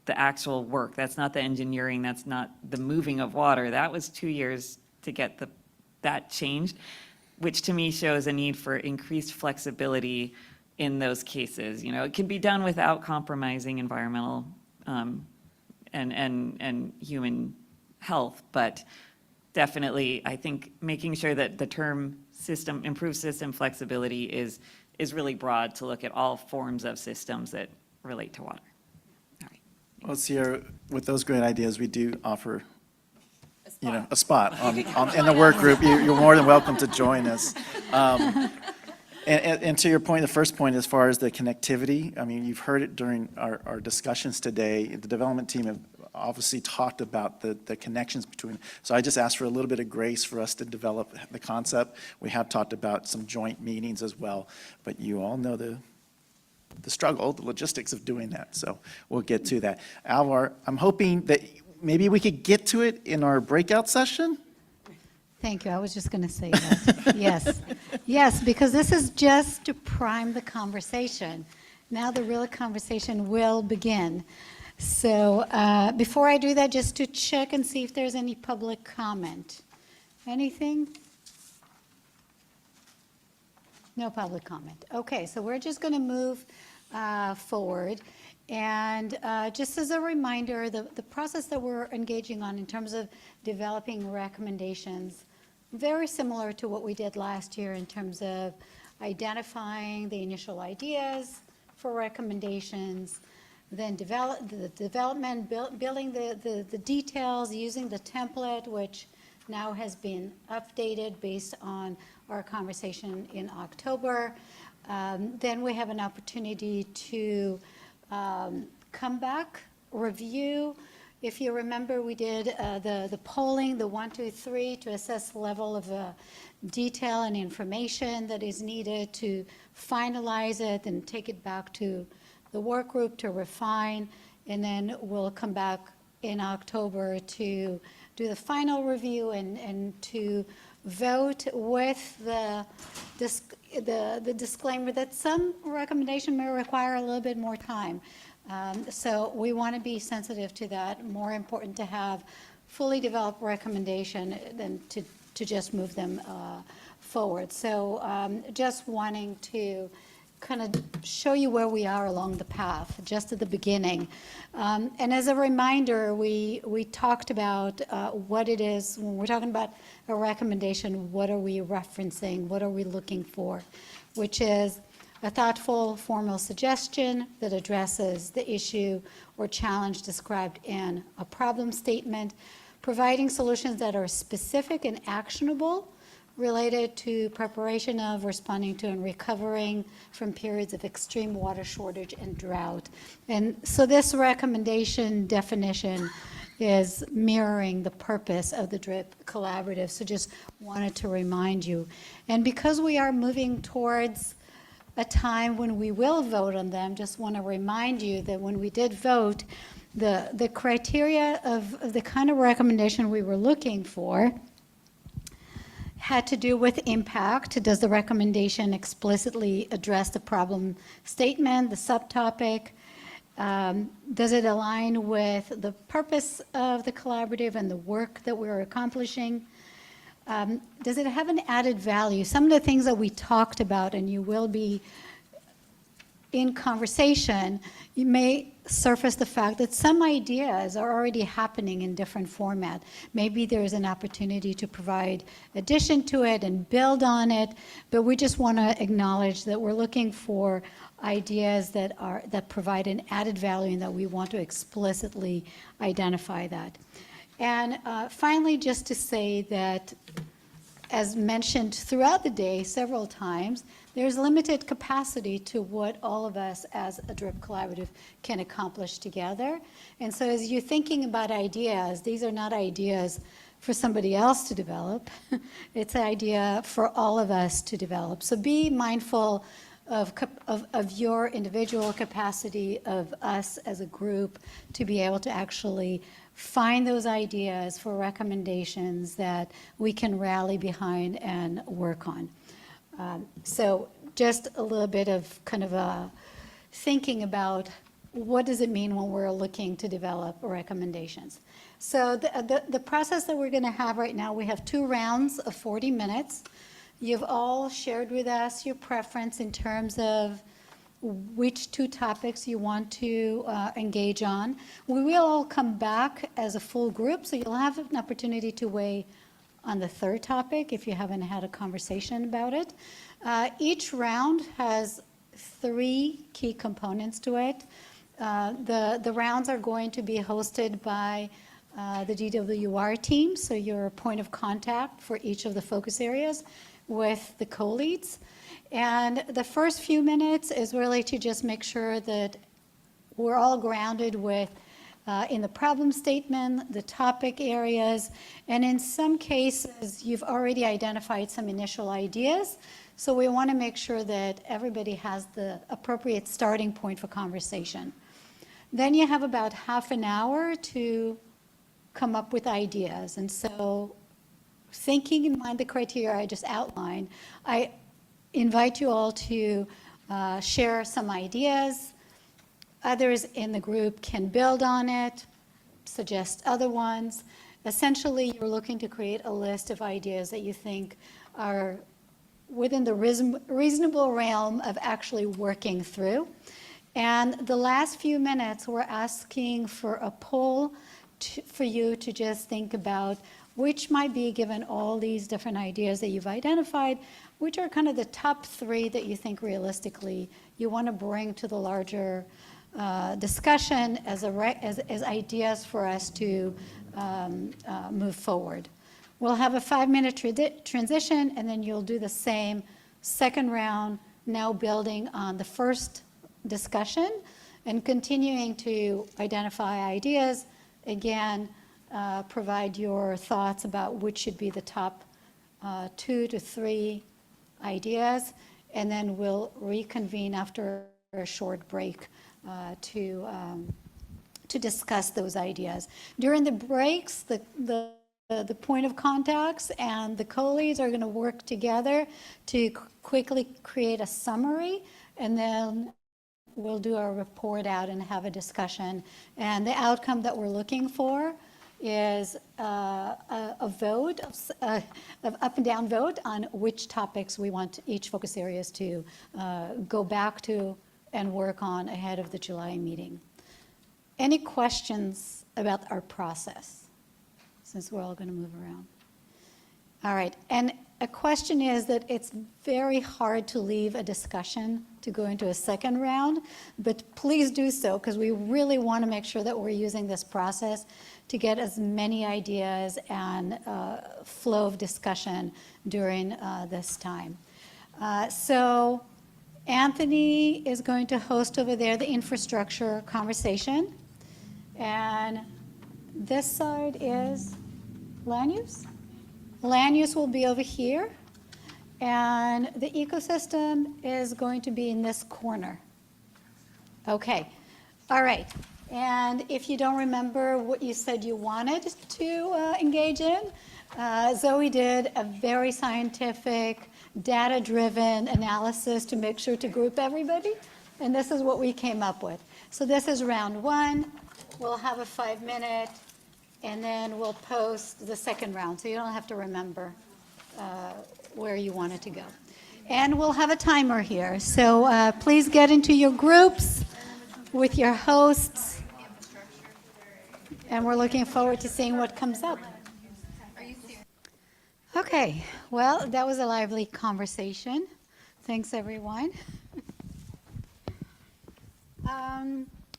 the actual work. That's not the engineering. That's not the moving of water. That was 2 years to get that changed, which to me shows a need for increased flexibility in those cases. You know, it can be done without compromising environmental and human health, but definitely, I think making sure that the term improved system flexibility is really broad to look at all forms of systems that relate to water. Well, Sierra, with those great ideas, we do offer, a spot in the work group. You're more than welcome to join us. And to your point, the first point, as far as the connectivity, I mean, you've heard it during our discussions today. The development team have obviously talked about the connections between. So I just asked for a little bit of grace for us to develop the concept. We have talked about some joint meetings as well, but you all know the struggle, the logistics of doing that. So we'll get to that. Alvar, I'm hoping that maybe we could get to it in our breakout session. Thank you. I was just going to say that. Yes. Yes, because this is just to prime the conversation. Now the real conversation will begin. So before I do that, just to check and see if there's any public comment. Anything? No public comment. Okay, so we're just going to move forward. And just as a reminder, the process that we're engaging on in terms of developing recommendations, very similar to what we did last year in terms of identifying the initial ideas for recommendations, then building the details, using the template, which now has been updated based on our conversation in October. Then we have an opportunity to come back, review. If you remember, we did the polling, the 1, 2, 3, to assess the level of detail and information that is needed to finalize it and take it back to the work group to refine. And then we'll come back in October to do the final review and to vote with the disclaimer that some recommendation may require a little bit more time. So we want to be sensitive to that. More important to have fully developed recommendation than to just move them forward. So just wanting to kind of show you where we are along the path, just at the beginning. And as a reminder, we talked about what it is, when we're talking about a recommendation, what are we referencing, what are we looking for, which is a thoughtful, formal suggestion that addresses the issue or challenge described in a problem statement, providing solutions that are specific and actionable, related to preparation of, responding to, and recovering from periods of extreme water shortage and drought. And so this recommendation definition is mirroring the purpose of the DRIP Collaborative. So just wanted to remind you. And because we are moving towards a time when we will vote on them, just want to remind you that when we did vote, the criteria of the kind of recommendation we were looking for had to do with impact. Does the recommendation explicitly address the problem statement, the subtopic? Does it align with the purpose of the collaborative and the work that we're accomplishing? Does it have an added value? Some of the things that we talked about, and you will be in conversation, you may surface the fact that some ideas are already happening in different format. Maybe there's an opportunity to provide addition to it and build on it, but we just want to acknowledge that we're looking for ideas that provide an added value and that we want to explicitly identify that. And finally, just to say that, as mentioned throughout the day several times, there's limited capacity to what all of us as a DRIP collaborative can accomplish together. And so as you're thinking about ideas, these are not ideas for somebody else to develop. It's an idea for all of us to develop. So be mindful of your individual capacity, of us as a group, to be able to actually find those ideas for recommendations that we can rally behind and work on. So just a little bit of kind of a thinking about what does it mean when we're looking to develop recommendations. So the process that we're going to have right now, we have 2 rounds of 40 minutes. You've all shared with us your preference in terms of which 2 topics you want to engage on. We will all come back as a full group, so you'll have an opportunity to weigh on the 3rd topic if you haven't had a conversation about it. Each round has 3 key components to it. The rounds are going to be hosted by the DWR team, so you're a point of contact for each of the focus areas with the co-leads. And the first few minutes is really to just make sure that we're all grounded with in the problem statement, the topic areas, and in some cases, you've already identified some initial ideas. So we want to make sure that everybody has the appropriate starting point for conversation. Then you have about half an hour to come up with ideas. And so thinking in mind the criteria I just outlined, I invite you all to share some ideas. Others in the group can build on it, suggest other ones. Essentially, you're looking to create a list of ideas that you think are within the reasonable realm of actually working through. And the last few minutes, we're asking for a poll for you to just think about which might be, given all these different ideas that you've identified, which are kind of the top 3 that you think realistically you want to bring to the larger discussion as ideas for us to move forward. We'll have a 5-minute transition, and then you'll do the same 2nd round, now building on the first discussion and continuing to identify ideas. Again, provide your thoughts about which should be the top 2 to 3 ideas, and then we'll reconvene after a short break to discuss those ideas. During the breaks, the point of contacts and the co-leads are going to work together to quickly create a summary, and then we'll do our report out and have a discussion. And the outcome that we're looking for is a vote, of up and down vote on which topics we want each focus areas to go back to and work on ahead of the July meeting. Any questions about our process, since we're all going to move around? All right, and a question is that it's very hard to leave a discussion to go into a 2nd round, but please do so, because we really want to make sure that we're using this process to get as many ideas and flow of discussion during this time. So Anthony is going to host over there the infrastructure conversation, and this side is land use. Land use will be over here, and the ecosystem is going to be in this corner. Okay, all right. And if you don't remember what you said you wanted to engage in, Zoe did a very scientific, data-driven analysis to make sure to group everybody, and this is what we came up with. So this is round 1. We'll have a 5-minute, and then we'll post the 2nd round, so you don't have to remember where you wanted to go. And we'll have a timer here, so please get into your groups with your hosts, and we're looking forward to seeing what comes up. Okay, well, that was a lively conversation. Thanks, everyone.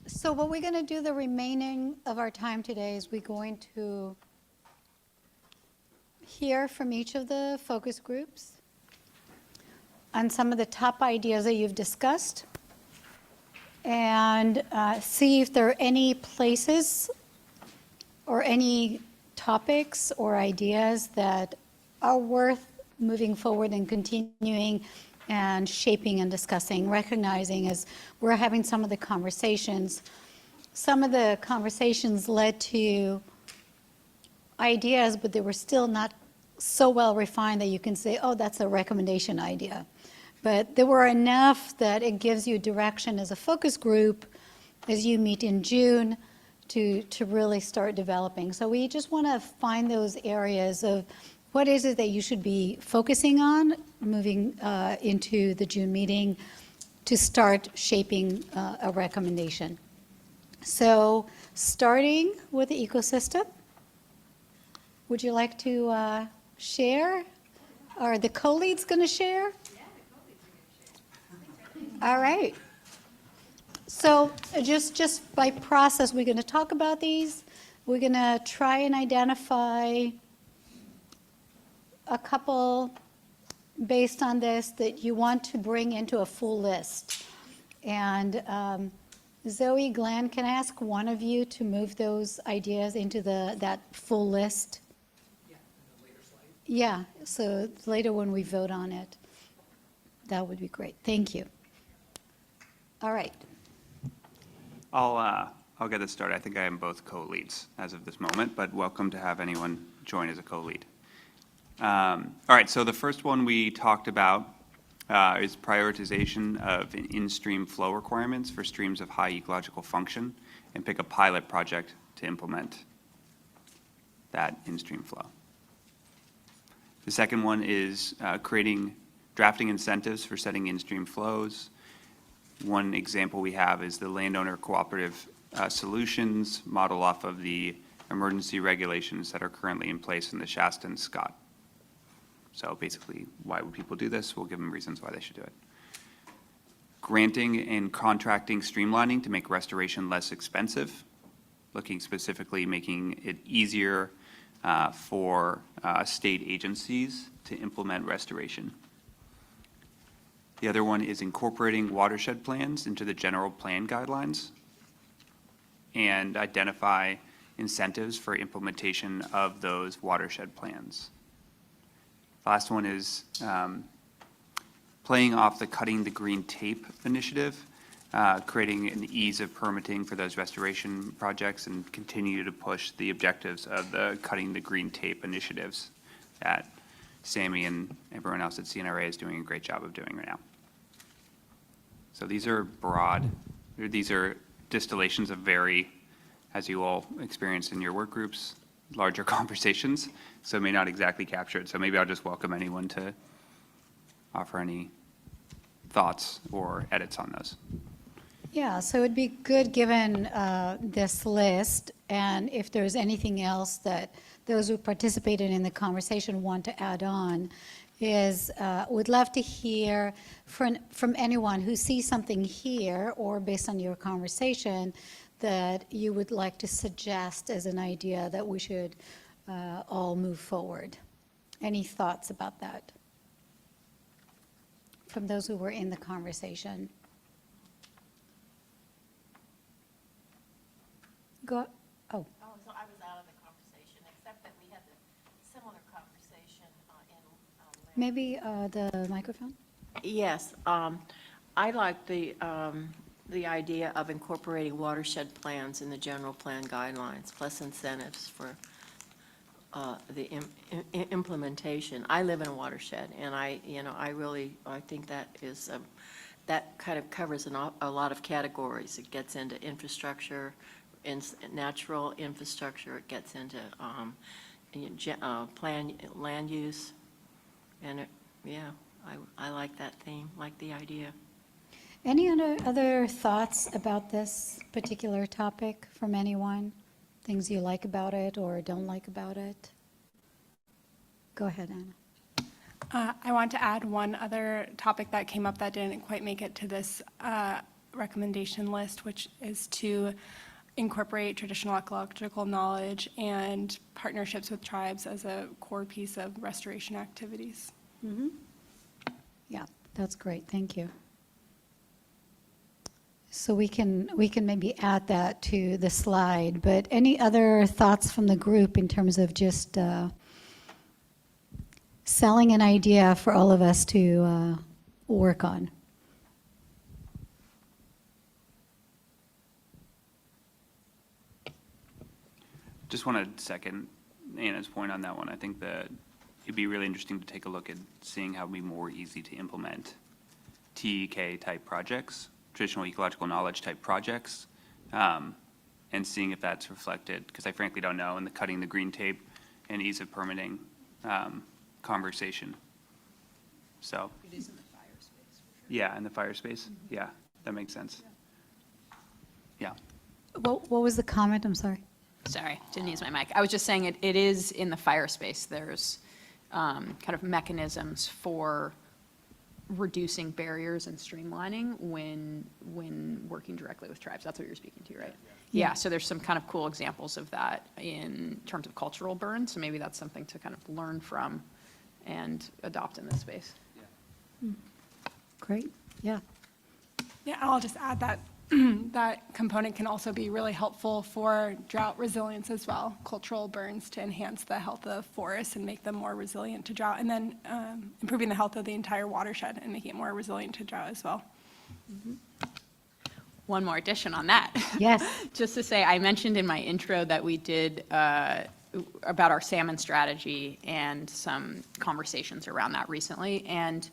So what we're going to do the remaining of our time today is we're going to hear from each of the focus groups on some of the top ideas that you've discussed and see if there are any places or any topics or ideas that are worth moving forward and continuing and shaping and discussing, recognizing as we're having some of the conversations led to ideas, but they were still not so well refined that you can say, oh, that's a recommendation idea. But there were enough that it gives you direction as a focus group as you meet in June to really start developing. So we just want to find those areas of what is it that you should be focusing on moving into the June meeting to start shaping a recommendation. So starting with the ecosystem, would you like to share? Are the co-leads going to share? All right. So just by process, we're going to talk about these. We're going to try and identify a couple based on this that you want to bring into a full list. And Zoe, Glenn, can I ask one of you to move those ideas into that full list? Yeah, in a later slide. Yeah, so later when we vote on it, that would be great. Thank you. All right. I'll get this started. I think I am both co-leads as of this moment, but welcome to have anyone join as a co-lead. All right, so the first one we talked about is prioritization of in-stream flow requirements for streams of high ecological function and pick a pilot project to implement that in-stream flow. The second one is drafting incentives for setting in-stream flows. One example we have is the landowner cooperative solutions model off of the emergency regulations that are currently in place in the Shasta and Scott. So basically, why would people do this? We'll give them reasons why they should do it. Granting and contracting streamlining to make restoration less expensive, looking specifically making it easier for state agencies to implement restoration. The other one is incorporating watershed plans into the general plan guidelines and identify incentives for implementation of those watershed plans. The last one is playing off the Cutting the Green Tape initiative, creating an ease of permitting for those restoration projects and continue to push the objectives of the Cutting the Green Tape initiatives that Sammy and everyone else at CNRA is doing a great job of doing right now. So these are broad, these are distillations of very, as you all experienced in your work groups, larger conversations, so it may not exactly capture it. So maybe I'll just welcome anyone to offer any thoughts or edits on those. Yeah, so it'd be good given this list, and if there's anything else that those who participated in the conversation want to add on, is would love to hear from anyone who sees something here or based on your conversation that you would like to suggest as an idea that we should all move forward. Any thoughts about that from those who were in the conversation? Go. Oh. Oh, so I was out of the conversation, except that we had a similar conversation in. Maybe the microphone? Yes, I like the idea of incorporating watershed plans in the general plan guidelines, plus incentives for the implementation. I live in a watershed, and I think that is, that kind of covers a lot of categories. It gets into infrastructure, natural infrastructure, it gets into land use, and I like that theme, like the idea. Any other thoughts about this particular topic from anyone? Things you like about it or don't like about it? Go ahead, Anna. I want to add one other topic that came up that didn't quite make it to this recommendation list, which is to incorporate traditional ecological knowledge and partnerships with tribes as a core piece of restoration activities. Yeah, that's great, thank you. So we can maybe add that to the slide, but any other thoughts from the group in terms of just selling an idea for all of us to work on? Just want to second Anna's point on that one. I think that it'd be really interesting to take a look at seeing how it'd be more easy to implement TEK type projects, traditional ecological knowledge type projects, and seeing if that's reflected, because I frankly don't know, in the cutting the green tape and ease of permitting conversation. So. It is in the fire space. Yeah, in the fire space. Yeah, that makes sense. Yeah. What was the comment? I'm sorry. Sorry, didn't use my mic. I was just saying it is in the fire space. There's kind of mechanisms for reducing barriers and streamlining when working directly with tribes. That's what you're speaking to, right? Yeah, so there's some kind of cool examples of that in terms of cultural burn. So maybe that's something to kind of learn from and adopt in this space. Great, yeah. Yeah, I'll just add that that component can also be really helpful for drought resilience as well, cultural burns to enhance the health of forests and make them more resilient to drought, and then improving the health of the entire watershed and making it more resilient to drought as well. One more addition on that. Yes. Just to say, I mentioned in my intro that we did about our salmon strategy and some conversations around that recently. And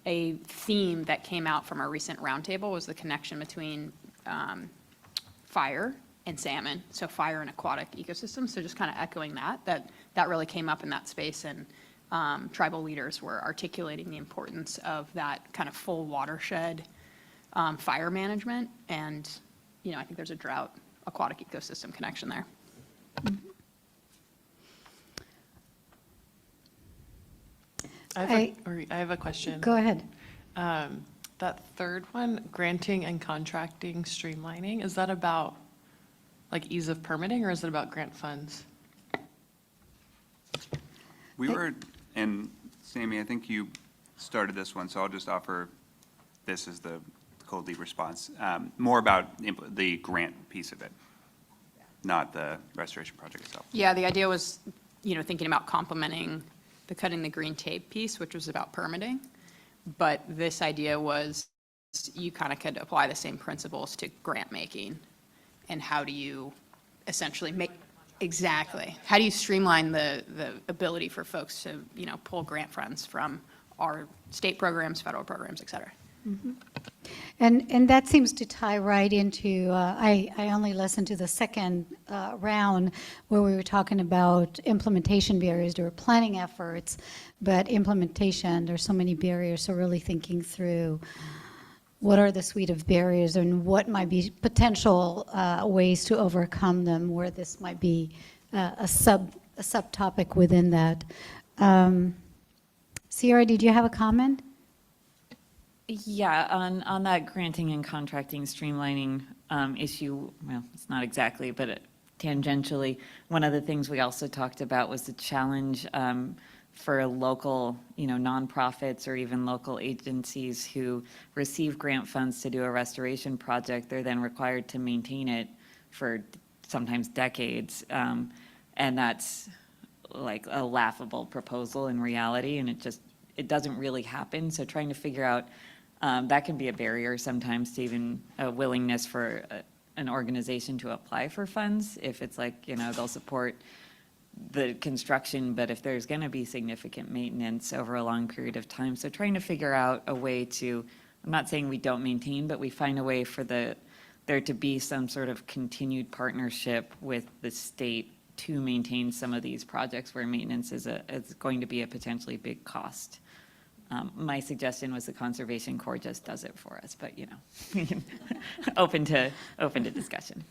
a theme that came out from our recent roundtable was the connection between fire and salmon, so fire and aquatic ecosystems. So just kind of echoing that really came up in that space, and tribal leaders were articulating the importance of that kind of full watershed fire management. And, you know, I think there's a drought aquatic ecosystem connection there. I have a question. Go ahead. That third one, granting and contracting streamlining, is that about like ease of permitting, or is it about grant funds? We were, and Sammy, I think you started this one, so I'll just offer this as the cold lead response. More about the grant piece of it, not the restoration project itself. Yeah, the idea was, you know, thinking about complementing the cutting the green tape piece, which was about permitting. But this idea was you kind of could apply the same principles to grant making. And how do you essentially make, exactly, how do you streamline the ability for folks to, you know, pull grant funds from our state programs, federal programs, et cetera? And that seems to tie right into, I only listened to the second round where we were talking about implementation barriers. There were planning efforts, but implementation, there's so many barriers. So really thinking through what are the suite of barriers and what might be potential ways to overcome them, where this might be a subtopic within that. Sierra, did you have a comment? Yeah, on that granting and contracting streamlining issue, well, it's not exactly, but tangentially, one of the things we also talked about was the challenge for local, you know, nonprofits or even local agencies who receive grant funds to do a restoration project. They're then required to maintain it for sometimes decades, and that's like a laughable proposal in reality, and it doesn't really happen. So trying to figure out, that can be a barrier sometimes to even a willingness for an organization to apply for funds. If it's like, you know, they'll support the construction, but if there's going to be significant maintenance over a long period of time. So trying to figure out a way to, I'm not saying we don't maintain, but we find a way for there to be some sort of continued partnership with the state to maintain some of these projects where maintenance is going to be a potentially big cost. My suggestion was the Conservation Corps just does it for us, but, you know, open to discussion.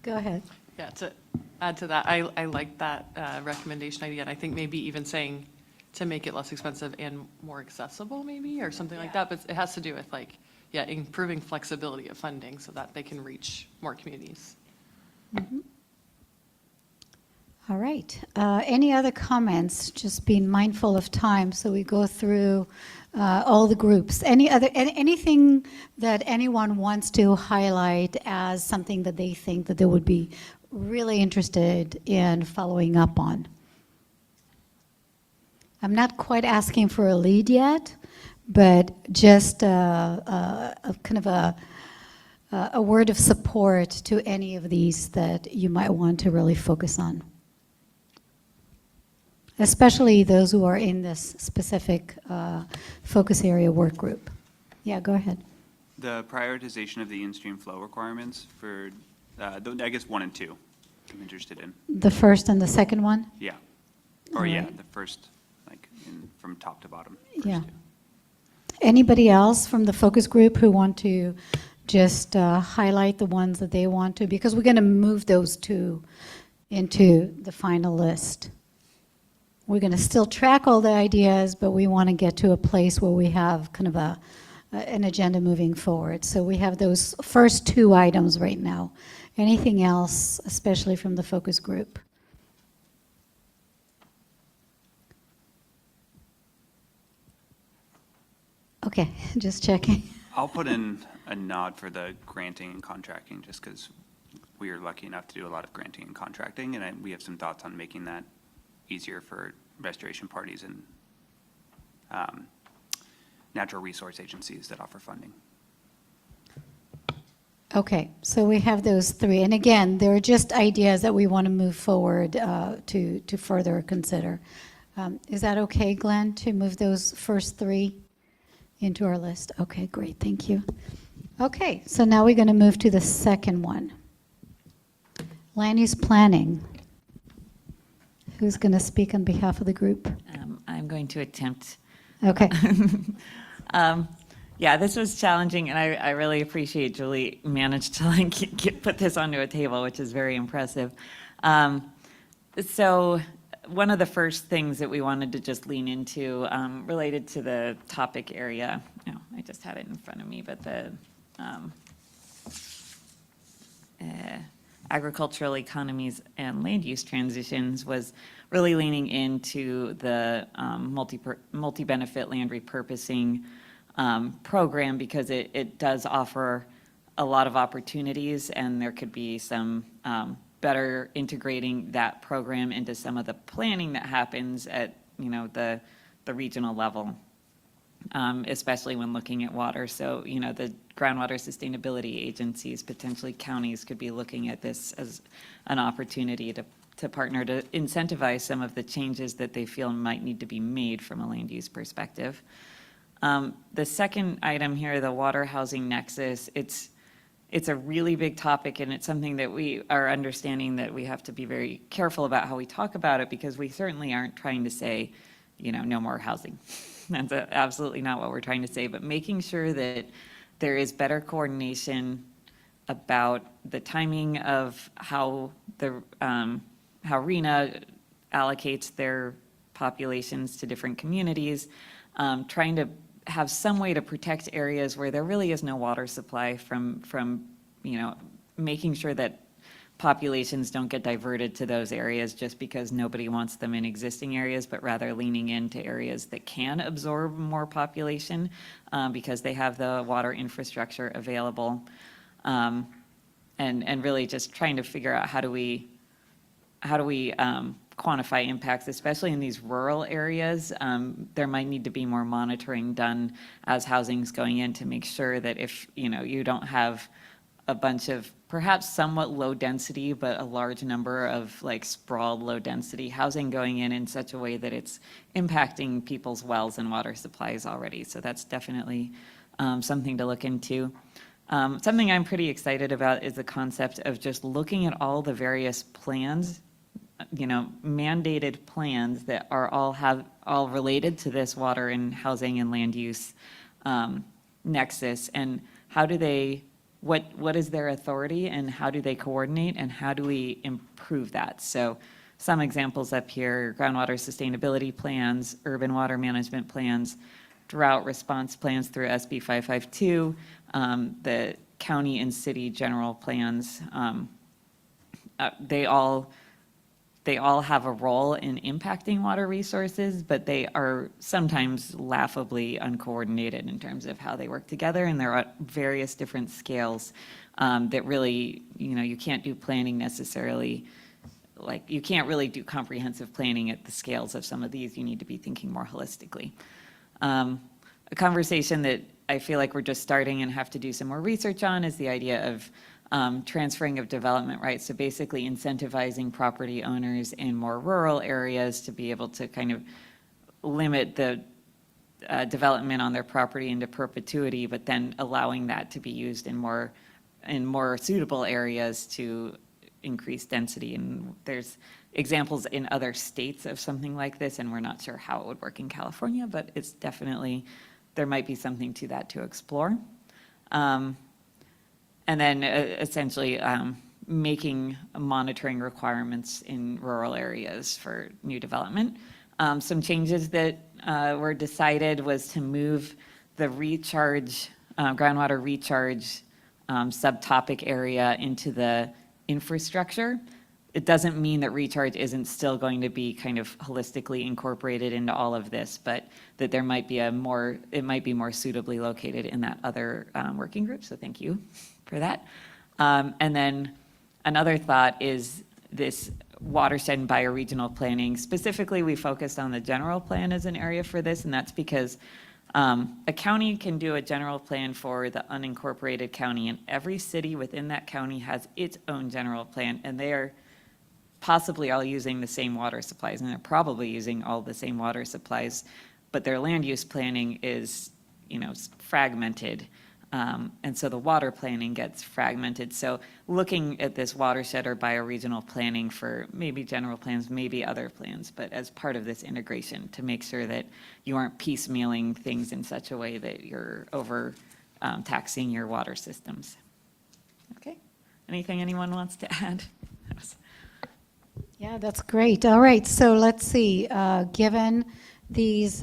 Go ahead. Yeah, to add to that, I like that recommendation idea, and I think maybe even saying to make it less expensive and more accessible maybe, or something like that, but it has to do with like, yeah, improving flexibility of funding so that they can reach more communities. All right. Any other comments? Just being mindful of time, so we go through all the groups. Anything that anyone wants to highlight as something that they think that they would be really interested in following up on? I'm not quite asking for a lead yet, but just a kind of a word of support to any of these that you might want to really focus on. Especially those who are in this specific focus area work group. Yeah, go ahead. The prioritization of the in-stream flow requirements for, I guess, 1 and 2, I'm interested in. The first and the second one? Yeah. All Or, yeah, right. the first, like, from top to bottom. Yeah. Anybody else from the focus group who want to just highlight the ones that they want to? Because we're going to move those two into the final list. We're going to still track all the ideas, but we want to get to a place where we have kind of an agenda moving forward. So we have those first 2 items right now. Anything else, especially from the focus group? Okay, just checking. I'll put in a nod for the granting and contracting, just because we are lucky enough to do a lot of granting and contracting, and we have some thoughts on making that easier for restoration parties and natural resource agencies that offer funding. Okay, so we have those 3. And again, they're just ideas that we want to move forward to further consider. Is that okay, Glenn, to move those first 3 into our list? Okay, great, thank you. Okay, so now we're going to move to the second one. Land use planning. Who's going to speak on behalf of the group? I'm going to attempt. Okay. Yeah, this was challenging, and I really appreciate Julie managed to put this onto a table, which is very impressive. So one of the first things that we wanted to just lean into related to the topic area, I just had it in front of me, but the agricultural economies and land use transitions was really leaning into the multi-benefit land repurposing program, because it does offer a lot of opportunities, and there could be some better integrating that program into some of the planning that happens at the regional level, especially when looking at water. So the groundwater sustainability agencies, potentially counties, could be looking at this as an opportunity to partner to incentivize some of the changes that they feel might need to be made from a land use perspective. The second item here, the water housing nexus, it's a really big topic, and it's something that we are understanding that we have to be very careful about how we talk about it, because we certainly aren't trying to say, no more housing. That's absolutely not what we're trying to say, but making sure that there is better coordination about the timing of how RENA allocates their populations to different communities, trying to have some way to protect areas where there really is no water supply from making sure that populations don't get diverted to those areas just because nobody wants them in existing areas, but rather leaning into areas that can absorb more population because they have the water infrastructure available. And really just trying to figure out how do we quantify impacts, especially in these rural areas. There might need to be more monitoring done as housing's going in to make sure that if you don't have a bunch of perhaps somewhat low density, but a large number of sprawled low density housing going in such a way that it's impacting people's wells and water supplies already. So that's definitely something to look into. Something I'm pretty excited about is the concept of just looking at all the various plans, mandated plans that are all related to this water and housing and land use nexus, and how do they, what is their authority, and how do they coordinate, and how do we improve that? So some examples up here: groundwater sustainability plans, urban water management plans, drought response plans through SB 552, the county and city general plans, they all have a role in impacting water resources, but they are sometimes laughably uncoordinated in terms of how they work together, and there are various different scales that really, you can't do planning necessarily, like, you can't really do comprehensive planning at the scales of some of these. You need to be thinking more holistically. A conversation that I feel like we're just starting and have to do some more research on is the idea of transferring of development rights. So basically incentivizing property owners in more rural areas to be able to kind of limit the development on their property into perpetuity, but then allowing that to be used in more suitable areas to increase density. And there's examples in other states of something like this, and we're not sure how it would work in California, but it's definitely, there might be something to that to explore. And then essentially making monitoring requirements in rural areas for new development. Some changes that were decided was to move the recharge, groundwater recharge subtopic area into the infrastructure. It doesn't mean that recharge isn't still going to be kind of holistically incorporated into all of this, but that there might be it might be more suitably located in that other working group. So thank you for that. And then another thought is this watershed and bioregional planning. Specifically, we focused on the general plan as an area for this, and that's because a county can do a general plan for the unincorporated county, and every city within that county has its own general plan, and they are possibly all using the same water supplies, and they're probably using all the same water supplies, but their land use planning is, fragmented. And so the water planning gets fragmented. So looking at this watershed or bioregional planning for maybe general plans, maybe other plans, but as part of this integration to make sure that you aren't piecemealing things in such a way that you're over taxing your water systems. Okay. Anything anyone wants to add? Yeah, that's great. All right, so let's see. Given these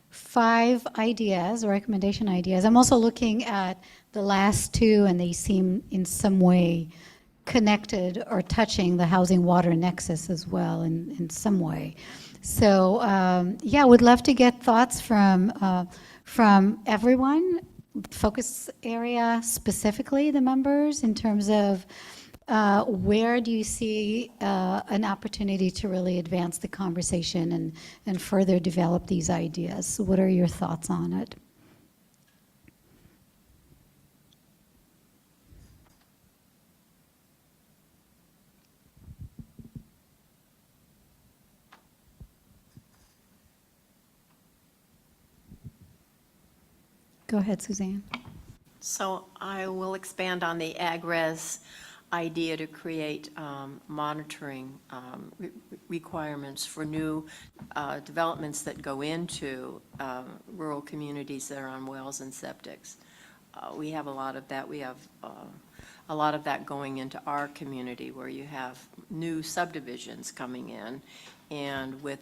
5 ideas, recommendation ideas, I'm also looking at the last 2, and they seem in some way connected or touching the housing water nexus as well in some way. So yeah, would love to get thoughts from everyone, focus area specifically, the members, in terms of where do you see an opportunity to really advance the conversation and further develop these ideas? What are your thoughts on it? Go ahead, Suzanne. So I will expand on the AgRes idea to create monitoring requirements for new developments that go into rural communities that are on wells and septics. We have a lot of that. We have a lot of that going into our community where you have new subdivisions coming in, and with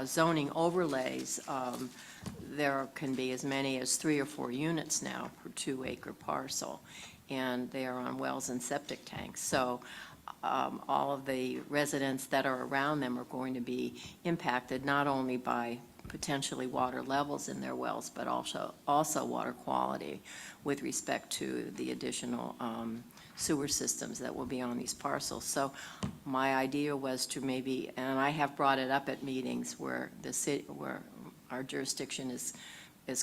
zoning overlays, there can be as many as 3 or 4 units now per 2-acre parcel, and they are on wells and septic tanks. So all of the residents that are around them are going to be impacted not only by potentially water levels in their wells, but also water quality with respect to the additional sewer systems that will be on these parcels. So my idea was to maybe, and I have brought it up at meetings where the city, where our jurisdiction is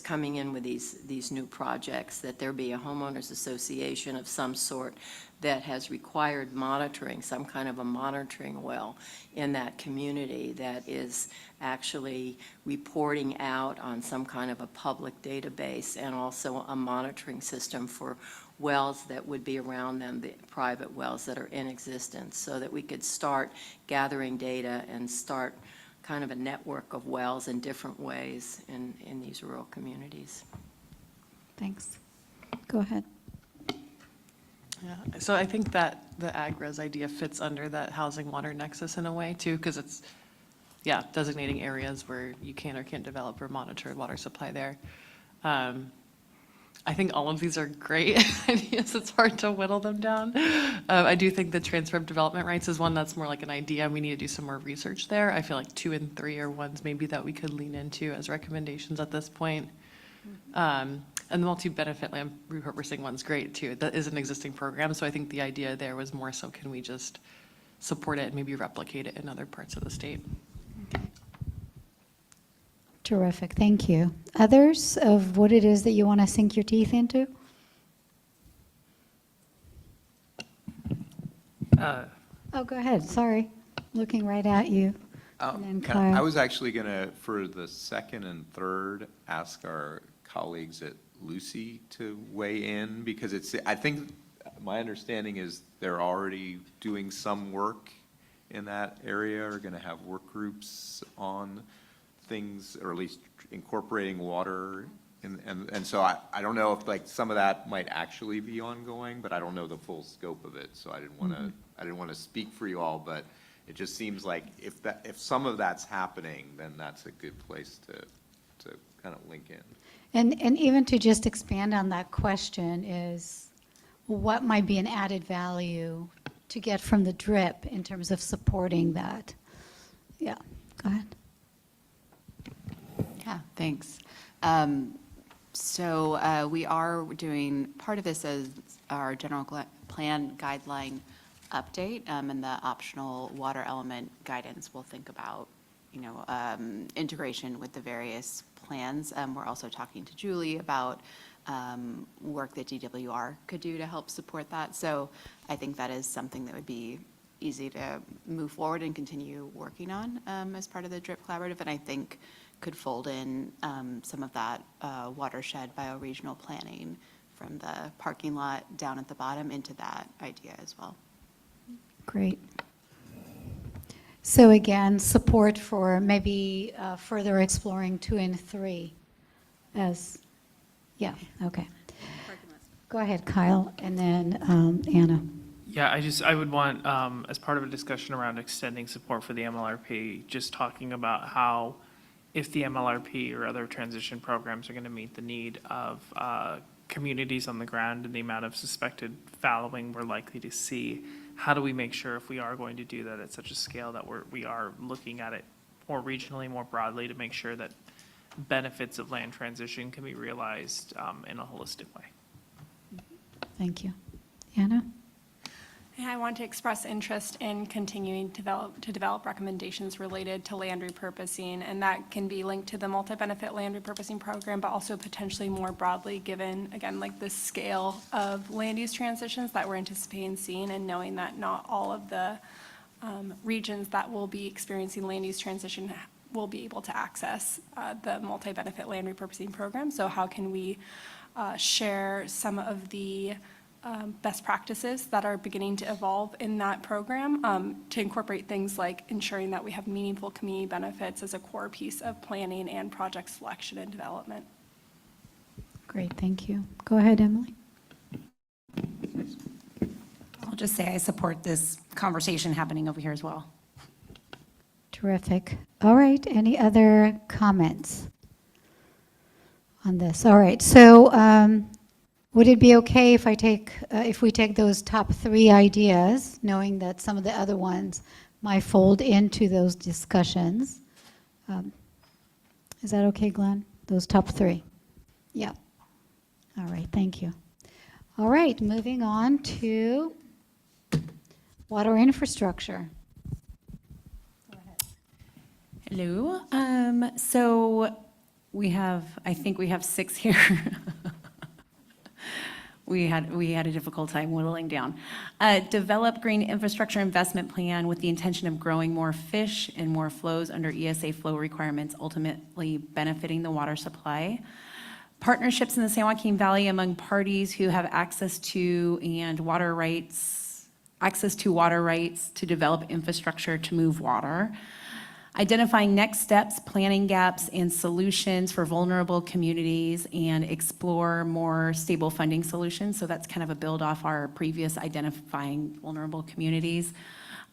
coming in with these new projects, that there be a homeowners association of some sort that has required monitoring, some kind of a monitoring well in that community that is actually reporting out on some kind of a public database, and also a monitoring system for wells that would be around them, the private wells that are in existence, so that we could start gathering data and start kind of a network of wells in different ways in these rural communities. Thanks. Go ahead. Yeah, so I think that the AgRes idea fits under that housing water nexus in a way too, because yeah, designating areas where you can or can't develop or monitor water supply there. I think all of these are great ideas. It's hard to whittle them down. I do think the transfer of development rights is one that's more like an idea. We need to do some more research there. I feel like 2 and 3 are ones maybe that we could lean into as recommendations at this point. And the multi-benefit land repurposing one's great too. That is an existing program. So I think the idea there was more so can we just support it and maybe replicate it in other parts of the state. Terrific, thank you. Others of what it is that you want to sink your teeth into? Oh, go ahead, sorry. Looking right at you. And then I Kyle. was actually going to, for the second and third, ask our colleagues at Lucy to weigh in, because I think my understanding is they're already doing some work in that area, or going to have work groups on things, or at least incorporating water. And so I don't know if like some of that might actually be ongoing, but I don't know the full scope of it. So I didn't want to speak for you all, but it just seems like if some of that's happening, then that's a good place to kind of link in. And even to just expand on that question is, what might be an added value to get from the DRIP in terms of supporting that? Yeah, go ahead. Yeah, thanks. So we are doing, part of this as our general plan guideline update, and the optional water element guidance will think about, integration with the various plans. We're also talking to Julie about work that DWR could do to help support that. So I think that is something that would be easy to move forward and continue working on as part of the DRIP collaborative. And I think could fold in some of that watershed bioregional planning from the parking lot down at the bottom into that idea as well. Great. So again, support for maybe further exploring 2 and 3 as, yeah, okay. Go ahead, Kyle, and then Anna. Yeah, I would want, as part of a discussion around extending support for the MLRP, just talking about how if the MLRP or other transition programs are going to meet the need of communities on the ground and the amount of suspected fallowing we're likely to see, how do we make sure if we are going to do that at such a scale that we are looking at it more regionally, more broadly, to make sure that benefits of land transition can be realized in a holistic way? Thank you. Anna? And I want to express interest in continuing to develop recommendations related to land repurposing, and that can be linked to the multi-benefit land repurposing program, but also potentially more broadly, given, again, like the scale of land use transitions that we're anticipating seeing, and knowing that not all of the regions that will be experiencing land use transition will be able to access the multi-benefit land repurposing program. So how can we share some of the best practices that are beginning to evolve in that program to incorporate things like ensuring that we have meaningful community benefits as a core piece of planning and project selection and development. Great, thank you. Go ahead, Emily. I'll just say I support this conversation happening over here as well. Terrific. All right, any other comments on this? All right, so would it be okay if if we take those top 3 ideas, knowing that some of the other ones might fold into those discussions? Is that okay, Glenn? Those top 3? Yeah. All right, thank you. All right, moving on to water infrastructure. Hello. So I think we have 6 here. We had a difficult time whittling down. Develop green infrastructure investment plan with the intention of growing more fish and more flows under ESA flow requirements, ultimately benefiting the water supply. Partnerships in the San Joaquin Valley among parties who have access to water rights to develop infrastructure to move water. Identifying next steps, planning gaps, and solutions for vulnerable communities, and explore more stable funding solutions. So that's kind of a build off our previous identifying vulnerable communities.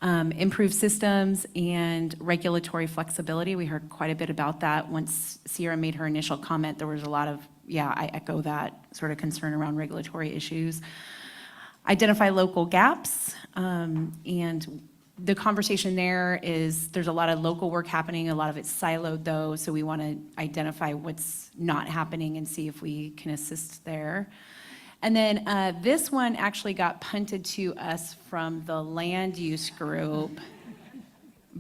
Improved systems and regulatory flexibility. We heard quite a bit about that. Once Sierra made her initial comment, there was a lot of, yeah, I echo that sort of concern around regulatory issues. Identify local gaps, and the conversation there is there's a lot of local work happening, a lot of it's siloed though, so we want to identify what's not happening and see if we can assist there. And then this one actually got punted to us from the land use group,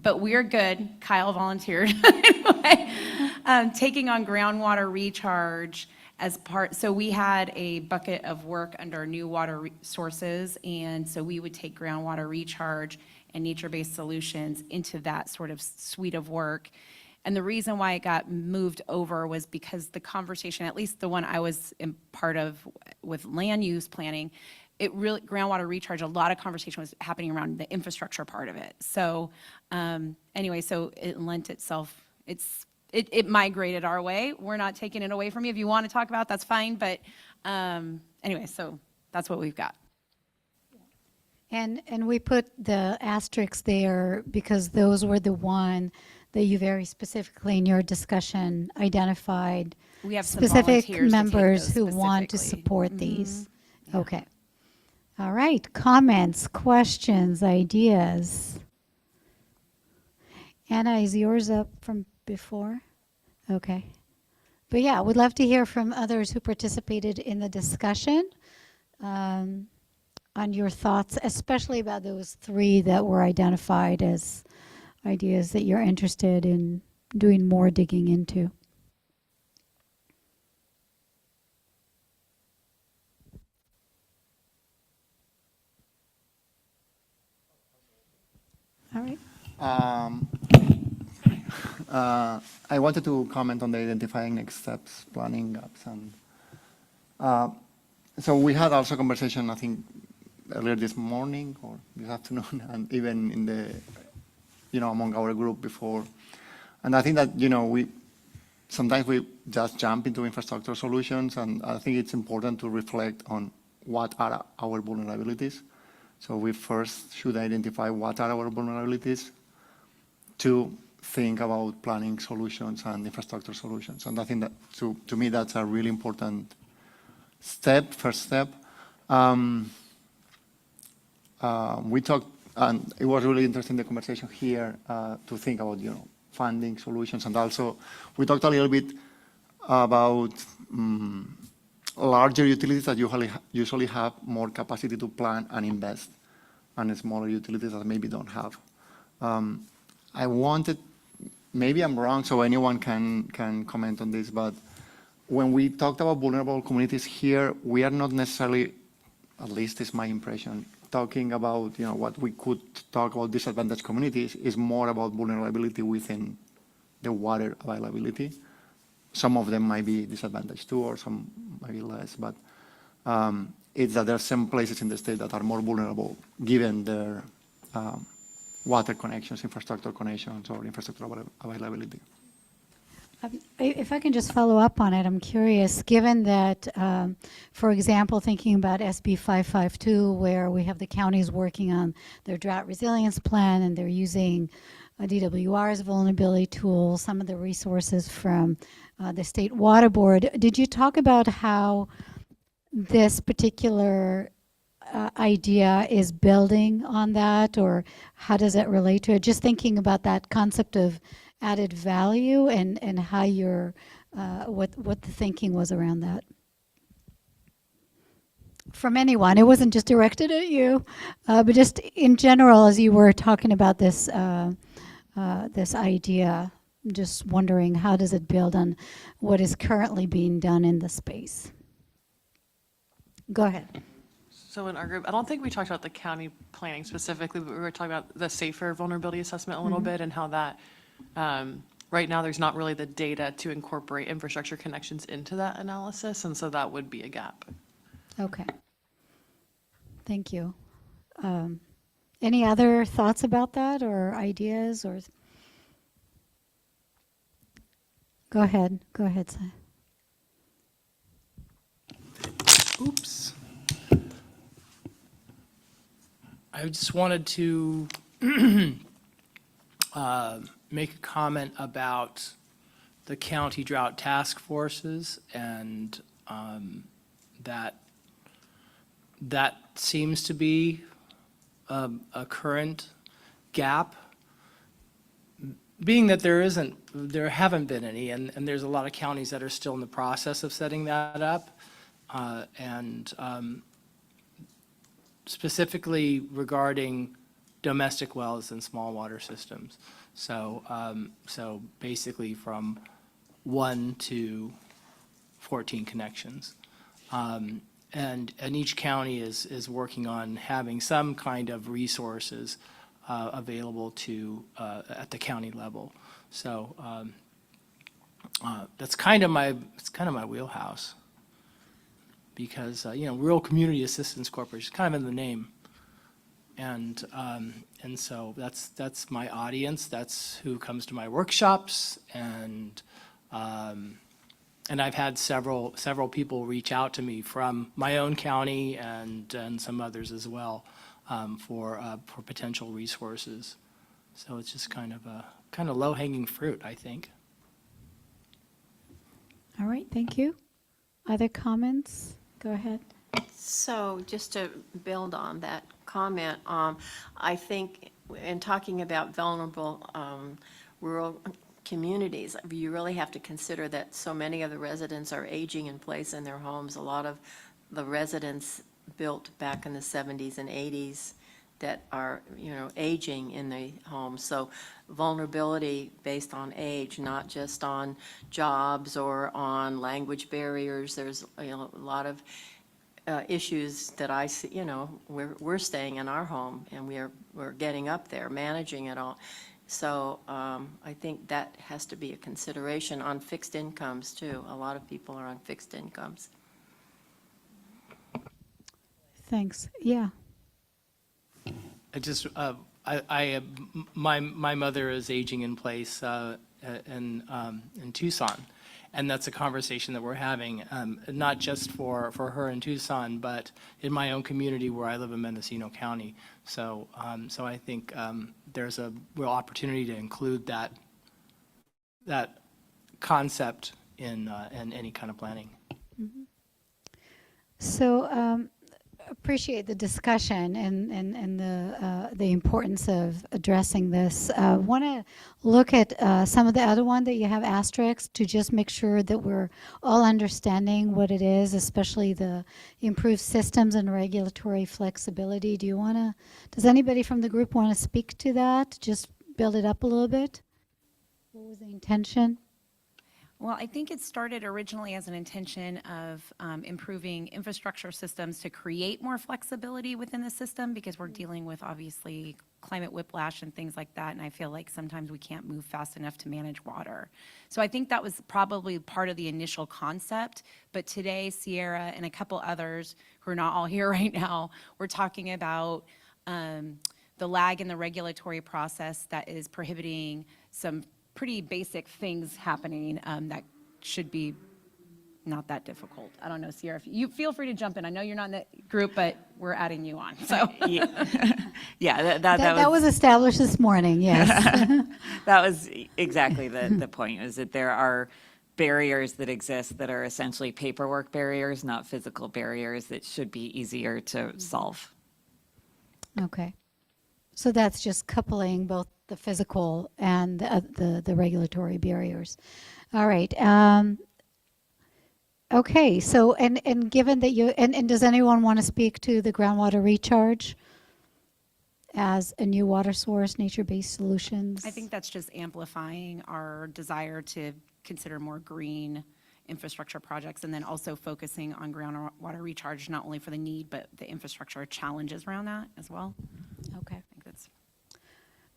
but we're good. Kyle volunteered anyway. Taking on groundwater recharge as part, so we had a bucket of work under new water sources, and so we would take groundwater recharge and nature-based solutions into that sort of suite of work. And the reason why it got moved over was because the conversation, at least the one I was in part of with land use planning, it really, groundwater recharge, a lot of conversation was happening around the infrastructure part of it. So anyway, so it lent itself, it migrated our way. We're not taking it away from you. If you want to talk about it, that's fine. But anyway, so that's what we've got. And we put the asterisks there because those were the one that you very specifically in your discussion identified. We have some specific volunteers to take members those who want to specifically. support these. Okay. All right. Comments, questions, ideas. Anna, is yours up from before? Okay. But yeah, we'd love to hear from others who participated in the discussion. On your thoughts, especially about those three that were identified as ideas that you're interested in doing more digging into. All right. I wanted to comment on the identifying next steps, planning gaps, and so we had also a conversation, I think, earlier this morning or this afternoon, and even in the, among our group before. And I think that, sometimes we just jump into infrastructure solutions, and I think it's important to reflect on what are our vulnerabilities. So we first should identify what are our vulnerabilities to think about planning solutions and infrastructure solutions. And I think that, to me, that's a really important first step. We talked, and it was really interesting, the conversation here, to think about, funding solutions. And also, we talked a little bit about larger utilities that usually have more capacity to plan and invest, and smaller utilities that maybe don't have. I wanted, maybe I'm wrong, so anyone can comment on this, but when we talked about vulnerable communities here, we are not necessarily, at least is my impression, talking about, what we could talk about disadvantaged communities is more about vulnerability within the water availability. Some of them might be disadvantaged too, or some might be less, but it's that there are some places in the state that are more vulnerable given their water connections, infrastructure connections, or infrastructure availability. If I can just follow up on it, I'm curious, given that, for example, thinking about SB 552, where we have the counties working on their drought resilience plan and they're using DWR's vulnerability tool, some of the resources from the State Water Board, did you talk about how this particular idea is building on that, or how does it relate to it? Just thinking about that concept of added value and how you're, what the thinking was around that. From anyone, it wasn't just directed at you, but just in general, as you were talking about this, this idea, just wondering how does it build on what is currently being done in the space? Go ahead. So in our group, I don't think we talked about the county planning specifically, but we were talking about the SAFER vulnerability assessment a little bit and how that, right now, there's not really the data to incorporate infrastructure connections into that analysis, and so that would be a gap. Okay. Thank you. Any other thoughts about that or ideas or? Go ahead, Si. Oops. I just wanted to make a comment about the county drought task forces, and that seems to be a current gap, being that there haven't been any, and there's a lot of counties that are still in the process of setting that up. And specifically regarding domestic wells and small water systems. So basically from 1 to 14 connections. And each county is working on having some kind of resources available to at the county level. So that's kind of my wheelhouse, because Rural Community Assistance Corporation is kind of in the name, and so that's my audience. That's who comes to my workshops, and I've had several people reach out to me from my own county and some others as well, for potential resources. So it's just kind of low-hanging fruit, I think. All right, thank you. Other comments? Go ahead. So just to build on that comment, I think in talking about vulnerable rural communities, you really have to consider that so many of the residents are aging in place in their homes. A lot of the residents built back in the 70s and 80s that are, aging in the home. So vulnerability based on age, not just on jobs or on language barriers. There's a lot of issues that I see, we're staying in our home and we're getting up there, managing it all. So I think that has to be a consideration on fixed incomes too. A lot of people are on fixed incomes. Thanks. Yeah. I just, my mother is aging in place in Tucson, and that's a conversation that we're having, not just for her in Tucson, but in my own community where I live in Mendocino County. So I think there's a real opportunity to include that concept in any kind of planning. Mm-hmm. So appreciate the discussion and the importance of addressing this. Want to look at some of the other one that you have asterisks to just make sure that we're all understanding what it is, especially the improved systems and regulatory flexibility. Does anybody from the group want to speak to that? Just build it up a little bit? What was the intention? Well, I think it started originally as an intention of improving infrastructure systems to create more flexibility within the system, because we're dealing with obviously climate whiplash and things like that, and I feel like sometimes we can't move fast enough to manage water. So I think that was probably part of the initial concept, but today Sierra and a couple others who are not all here right now, we're talking about the lag in the regulatory process that is prohibiting some pretty basic things happening that should be not that difficult. I don't know, Sierra, if you feel free to jump in. I know you're not in that group, but we're adding you on, so. Yeah, That was established this morning, yes. That was exactly the point, is that there are barriers that exist that are essentially paperwork barriers, not physical barriers, that should be easier to solve. Okay. So that's just coupling both the physical and the regulatory barriers. All right. Okay. So, and given that and does anyone want to speak to the groundwater recharge as a new water source, nature-based solutions? I think that's just amplifying our desire to consider more green infrastructure projects, and then also focusing on groundwater recharge, not only for the need, but the infrastructure challenges around that as well. Okay. I think that's.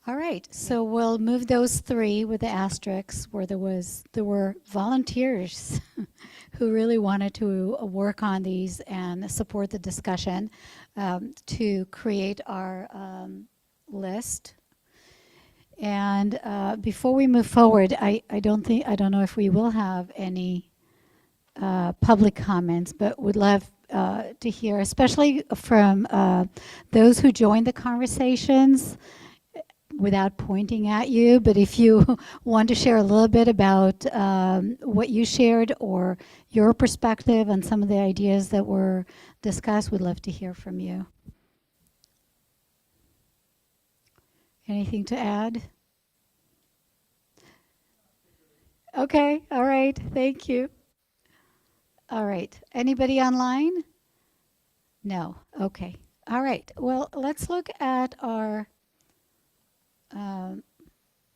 All right, so we'll move those three with the asterisks where there were volunteers who really wanted to work on these and support the discussion to create our list. And before we move forward, I don't know if we will have any public comments, but would love to hear, especially from those who joined the conversations. without pointing at you, but if you want to share a little bit about what you shared or your perspective on some of the ideas that were discussed, we'd love to hear from you. Anything to add? Okay, all right, thank you. All right, anybody online? No, okay. All right, well, let's look at our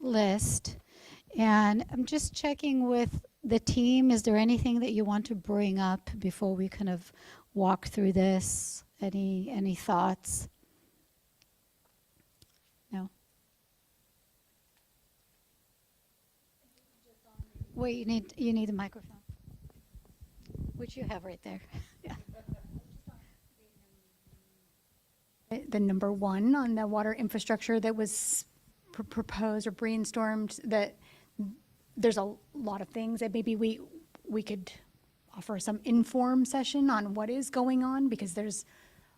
list. And I'm just checking with the team. Is there anything that you want to bring up before we kind of walk through this? Any thoughts? No? Wait, you need a microphone, which you have right there. Yeah. The number one on the water infrastructure that was proposed or brainstormed, that there's a lot of things that maybe we could offer some inform session on what is going on, because there's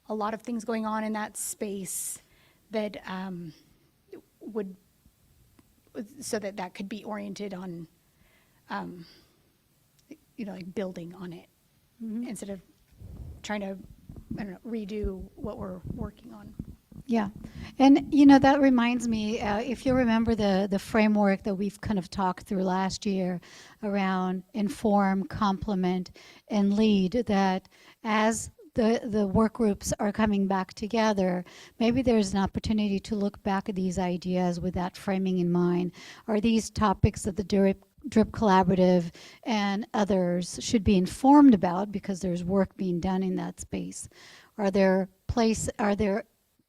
a lot of things going on in that space that would, so that could be oriented on, like building on it instead of trying to, I don't know, redo what we're working on. Yeah, and that reminds me, if you remember the framework that we've kind of talked through last year around inform, complement, and lead, that as the work groups are coming back together, maybe there's an opportunity to look back at these ideas with that framing in mind. Are these topics that the DRIP Collaborative and others should be informed about, because there's work being done in that space? Are there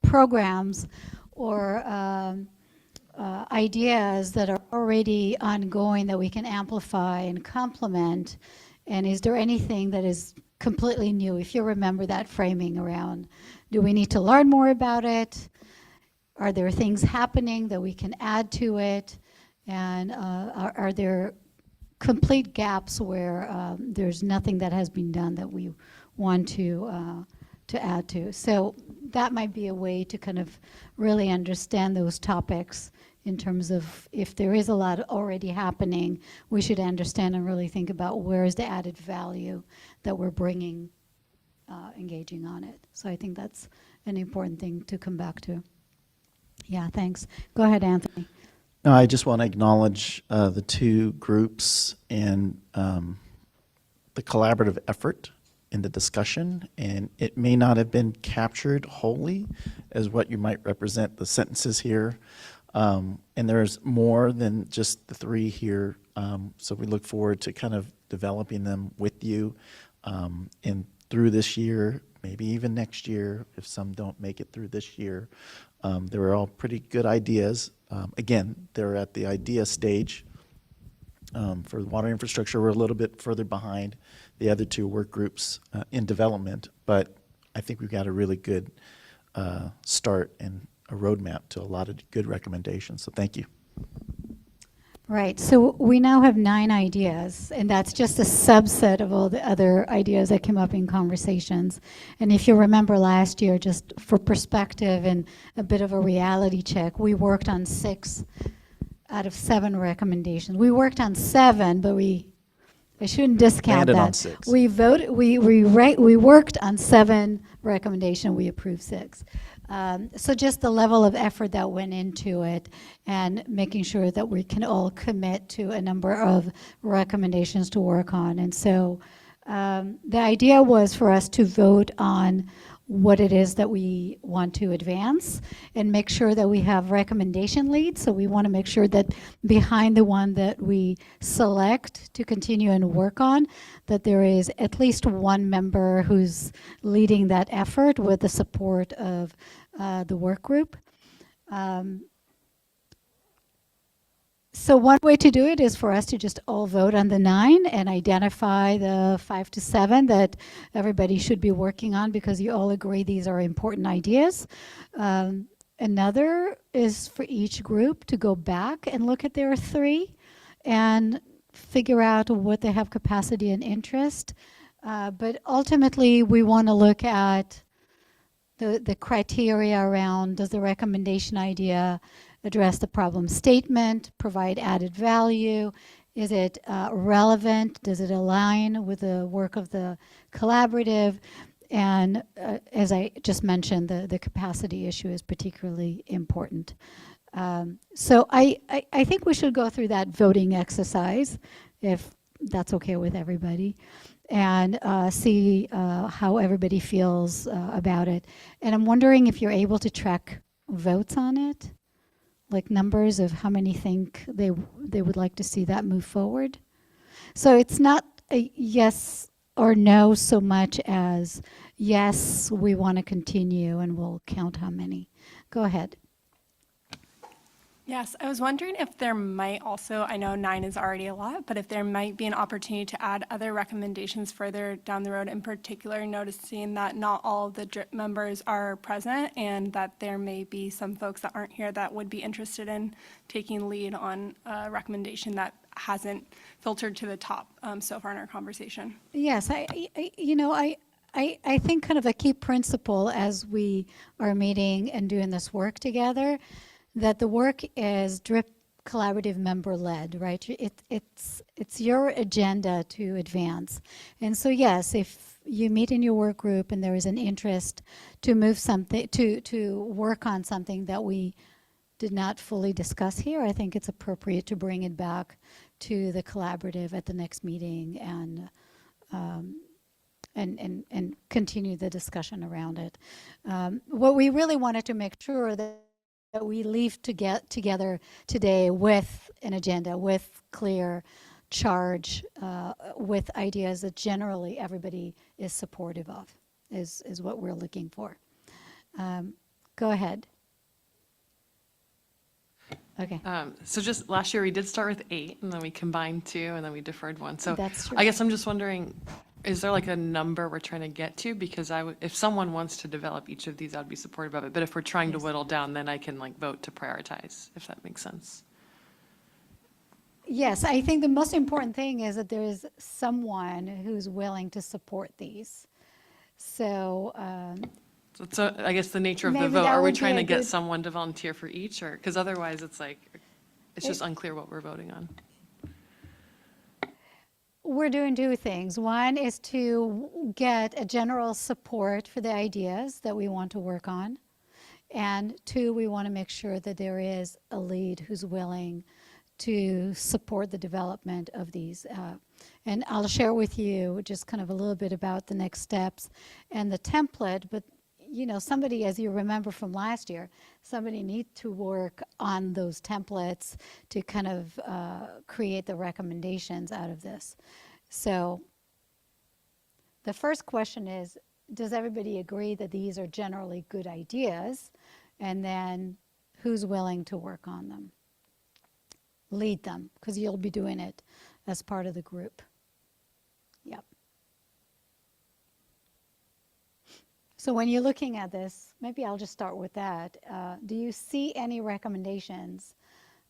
programs or ideas that are already ongoing that we can amplify and complement? And is there anything that is completely new? If you remember that framing around, do we need to learn more about it? Are there things happening that we can add to it? And are there complete gaps where there's nothing that has been done that we want to add to? So that might be a way to kind of really understand those topics in terms of, if there is a lot already happening, we should understand and really think about where is the added value that we're bringing, engaging on it. So I think that's an important thing to come back to. Yeah, thanks. Go ahead, Anthony. No, I just want to acknowledge the two groups and the collaborative effort in the discussion, and it may not have been captured wholly as what you might represent the sentences here. And there's more than just the three here, so we look forward to kind of developing them with you and through this year, maybe even next year if some don't make it through this year. They were all pretty good ideas. Again, they're at the idea stage. For the water infrastructure, we're a little bit further behind the other two work groups in development, but I think we've got a really good start and a roadmap to a lot of good recommendations, so thank you. Right, so we now have 9 ideas, and that's just a subset of all the other ideas that came up in conversations. And if you remember last year, just for perspective and a bit of a reality check, we worked on 6 out of 7 recommendations. We worked on 7, but I shouldn't discount Landed that. on 6. We voted. We worked on 7 recommendations. We approved 6. So just the level of effort that went into it, and making sure that we can all commit to a number of recommendations to work on. And so the idea was for us to vote on what it is that we want to advance and make sure that we have recommendation leads. So we want to make sure that behind the one that we select to continue and work on, that there is at least one member who's leading that effort with the support of the work group. So one way to do it is for us to just all vote on the 9 and identify the 5 to 7 that everybody should be working on, because you all agree these are important ideas. Another is for each group to go back and look at their 3 and figure out what they have capacity and interest. But ultimately, we want to look at the criteria around, does the recommendation idea address the problem statement, provide added value? Is it relevant? Does it align with the work of the collaborative? And as I just mentioned, the capacity issue is particularly important. So I think we should go through that voting exercise, if that's okay with everybody, and see how everybody feels about it. And I'm wondering if you're able to track votes on it, like numbers of how many think they would like to see that move forward. So it's not a yes or no so much as yes, we want to continue, and we'll count how many. Go ahead. Yes, I was wondering if there might also, I know 9 is already a lot, but if there might be an opportunity to add other recommendations further down the road, in particular noticing that not all of the DRIP members are present and that there may be some folks that aren't here that would be interested in taking lead on a recommendation that hasn't filtered to the top so far in our conversation. Yes, I think kind of a key principle as we are meeting and doing this work together, that the work is DRIP collaborative member led, right? It's your agenda to advance. And so yes, if you meet in your work group and there is an interest to move something, to work on something that we did not fully discuss here, I think it's appropriate to bring it back to the collaborative at the next meeting and continue the discussion around it. What we really wanted to make sure that we leave to get together today with an agenda, with clear charge, with ideas that generally everybody is supportive of, is what we're looking for. Go ahead. Okay. So just last year, we did start with 8, and then we combined 2, and then we deferred 1. So That's true. I guess I'm just wondering, is there like a number we're trying to get to? Because if someone wants to develop each of these, I'd be supportive of it. But if we're trying to whittle down, then I can like vote to prioritize, if that makes sense. Yes, I think the most important thing is that there is someone who's willing to support these. So So I guess the nature of the Maybe vote, that are we would be trying a to get good- someone to volunteer for each, or, because otherwise it's like, it's just unclear what we're voting on. we're doing 2 things. One is to get a general support for the ideas that we want to work on. And 2, we want to make sure that there is a lead who's willing to support the development of these. And I'll share with you just kind of a little bit about the next steps and the template. But, you know, somebody, as you remember from last year, somebody needs to work on those templates to kind of create the recommendations out of this. So the first question is, does everybody agree that these are generally good ideas? And then who's willing to work on them? Lead them, because you'll be doing it as part of the group. Yep. So when you're looking at this, maybe I'll just start with that. Do you see any recommendations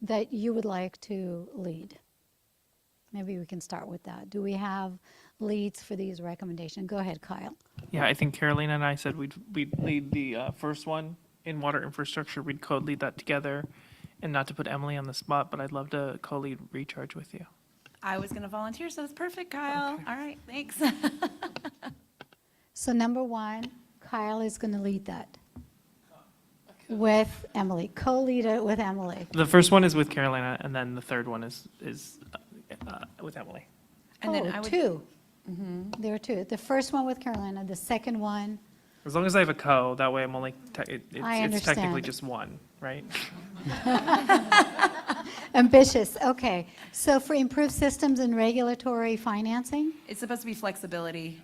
that you would like to lead? Maybe we can start with that. Do we have leads for these recommendations? Go ahead, Kyle. Yeah, I think Carolina and I said we'd lead the first one in water infrastructure. We'd co-lead that together. And not to put Emily on the spot, but I'd love to co-lead Recharge with you. I was going to volunteer, so that's perfect, Kyle. All right, thanks. So number 1, Kyle is going to lead that with Emily. Co-lead it with Emily. The first one is with Carolina, and then the third one is with Emily. And then I would- 2. There are 2. The first one with Carolina, the second one. As long as I have a co, that way I'm only, it's technically understand. just 1, right? Ambitious, okay. So for improved systems and regulatory financing? It's supposed to be flexibility.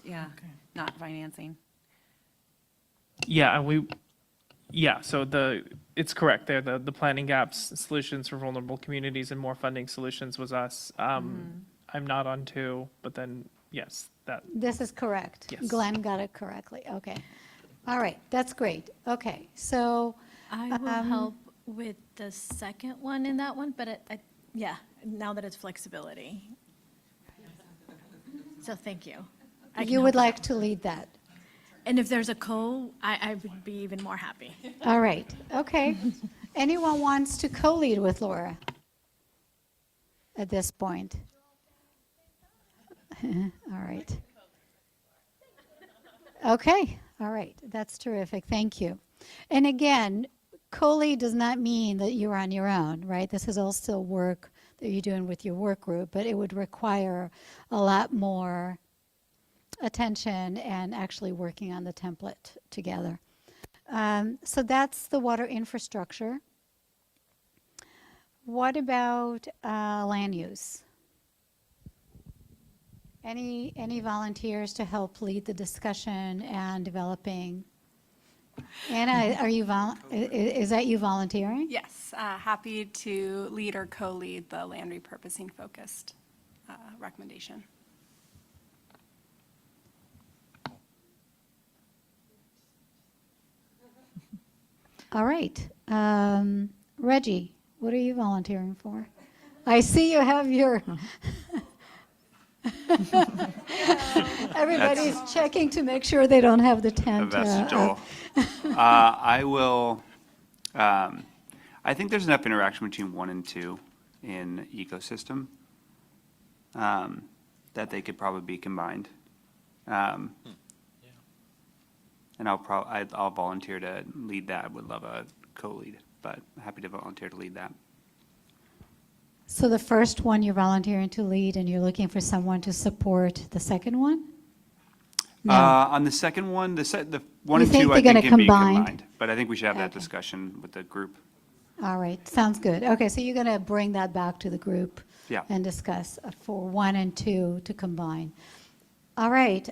Yeah, not financing. Yeah, and so it's correct there. The planning gaps, solutions for vulnerable communities and more funding solutions was us. I'm not on 2, but then, yes, that. This is correct. Yes. Glenn got it correctly, okay. All right, that's great. Okay, so. I will help with the second one in that one, but yeah, now that it's flexibility. So thank you. I can You help would with like that. to lead that? And if there's a I would be even more happy. All right, okay. Anyone wants to co-lead with Laura at this point? All right. Okay, all right, that's terrific, thank you. And again, co-lead does not mean that you're on your own, right? This is all still work that you're doing with your work group, but it would require a lot more attention and actually working on the template together. So that's the water infrastructure. What about land use? Any volunteers to help lead the discussion and developing? Anna, are you is that you volunteering? Yes, happy to lead or co-lead the land repurposing focused recommendation. All right. Reggie, what are you volunteering for? I see you have your. Everybody's checking to make sure they don't have the tent. Vestigial. I will, I think there's enough interaction between 1 and 2 in ecosystem that they could probably be combined. And I'll volunteer to lead that. Would love a co-lead, but happy to volunteer to lead that. So the first one you're volunteering to lead, and you're looking for someone to support the second one? No. On the second one, the 1 You and think 2, I they're think gonna can be combine? combined. But I think we should have that Okay. discussion with the group. All right, sounds good. Okay, so you're going to bring that back to the group Yeah. and discuss for 1 and 2 to combine. All right.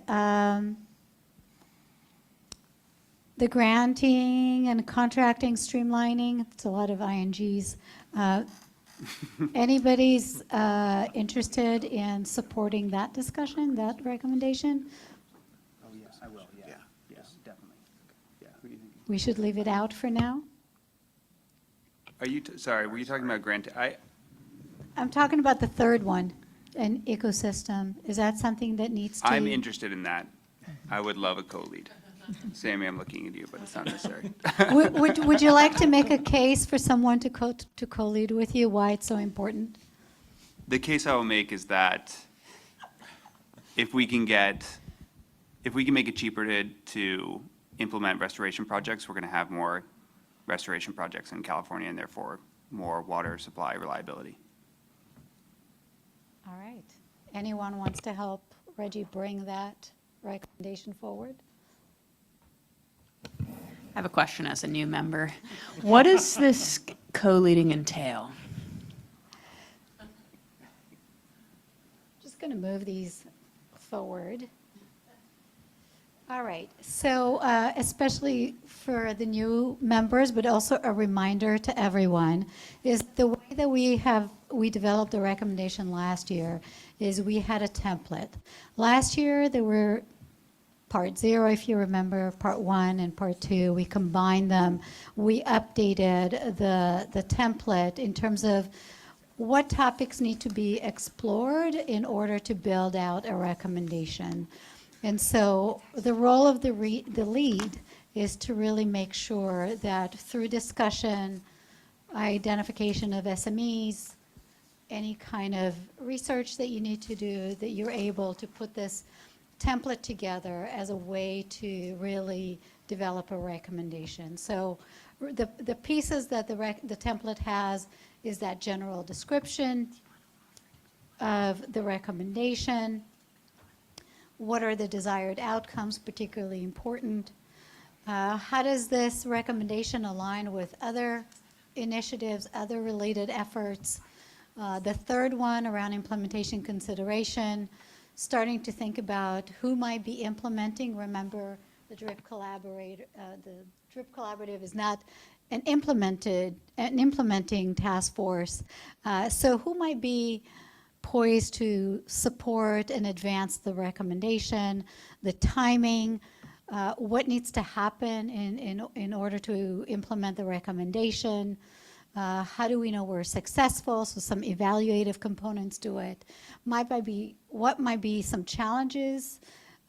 The granting and contracting streamlining, it's a lot of INGs. Anybody's interested in supporting that discussion, that recommendation? Oh, yes, I will, yeah. Yes, definitely. Yeah, who do you think? We should leave it out for now? Are you, sorry, were you talking about grant? I'm talking about the third one, an ecosystem. Is that something that needs to? I'm interested in that. I would love a co-lead. Sammy, I'm looking at you, but it's not necessary. Would you like to make a case for someone to co-lead with you, why it's so important? The case I will make is that if we can make it cheaper to implement restoration projects, we're going to have more restoration projects in California and therefore more water supply reliability. All right. Anyone wants to help Reggie bring that recommendation forward? I have a question as a new member. What does this co-leading entail? Just going to move these forward. All right, so especially for the new members, but also a reminder to everyone, is the way that we developed the recommendation last year is we had a template. Last year, there were Part 0, if you remember, Part 1 and Part 2. We combined them. We updated the template in terms of what topics need to be explored in order to build out a recommendation. And so the role of the lead is to really make sure that through discussion, identification of SMEs, any kind of research that you need to do, that you're able to put this template together as a way to really develop a recommendation. So the pieces that the template has is that general description of the recommendation. What are the desired outcomes, particularly important? How does this recommendation align with other initiatives, other related efforts? The third one around implementation consideration, starting to think about who might be implementing. Remember, the DRIP Collaborative is not an implementing task force. So who might be poised to support and advance the recommendation, the timing, what needs to happen in order to implement the recommendation, how do we know we're successful, so some evaluative components to it. What might be some challenges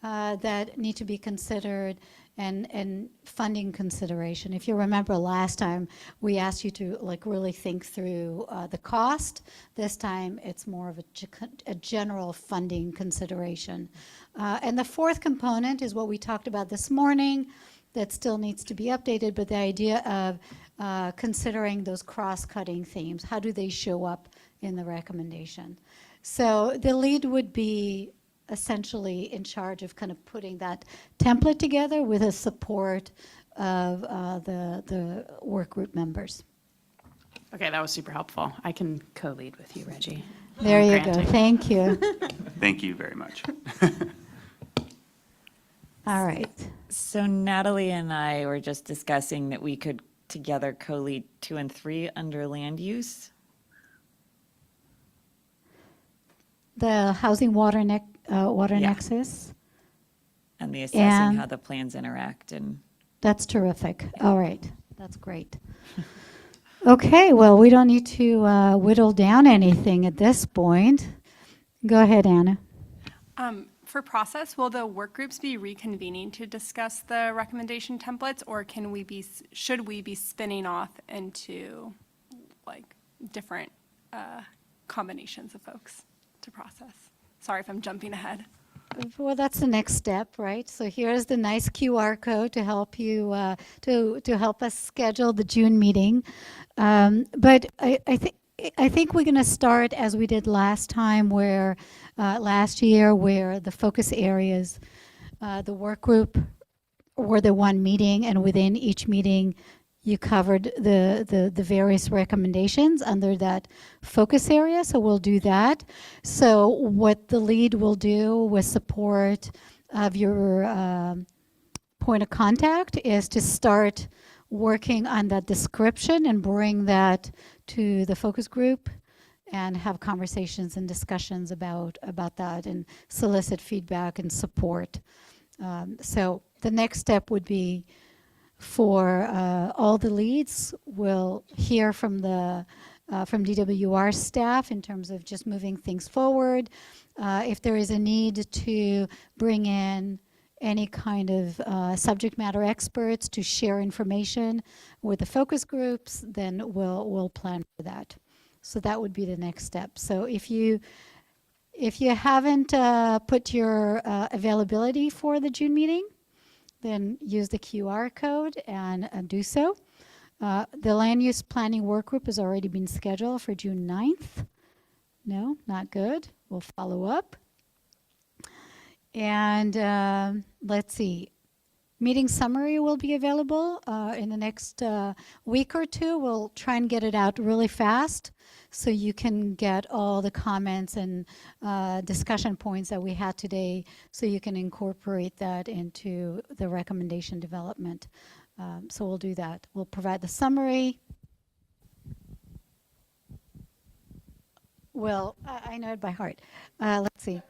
that need to be considered, and funding consideration. If you remember last time, we asked you to like really think through the cost. This time, it's more of a general funding consideration. And the fourth component is what we talked about this morning that still needs to be updated, but the idea of considering those cross-cutting themes. How do they show up in the recommendation? So the lead would be essentially in charge of kind of putting that template together with the support of the work group members. Okay, that was super helpful. I can co-lead with you, Reggie. There you go. Granting. Thank you. Thank you very much. All right. So Natalie and I were just discussing that we could together co-lead 2 and 3 under land use. The housing water Yeah. nexus. And the assessing And- how the plans interact and. That's terrific. All right. That's great. Okay, well, we don't need to whittle down anything at this point. Go ahead, Anna. For process, will the work groups be reconvening to discuss the recommendation templates, or should we be spinning off into like different combinations of folks to process? Sorry if I'm jumping ahead. Well, that's the next step, right? So here's the nice QR code to help you to help us schedule the June meeting. But I think we're going to start as we did last time, where last year, where the focus areas, the work group were the one meeting, and within each meeting, you covered the various recommendations under that focus area. So we'll do that. So what the lead will do with support of your point of contact is to start working on that description and bring that to the focus group and have conversations and discussions about that and solicit feedback and support. So the next step would be for all the leads. We'll hear from from DWR staff in terms of just moving things forward. If there is a need to bring in any kind of subject matter experts to share information with the focus groups, then we'll plan for that. So that would be the next step. So if you haven't put your availability for the June meeting, then use the QR code and do so. The land use planning work group has already been scheduled for June 9th. No, not good. We'll follow up. And let's see. Meeting summary will be available in the next week or two. We'll try and get it out really fast so you can get all the comments and discussion points that we had today, so you can incorporate that into the recommendation development. So we'll do that. We'll provide the summary. Well, I know it by heart. Let's see.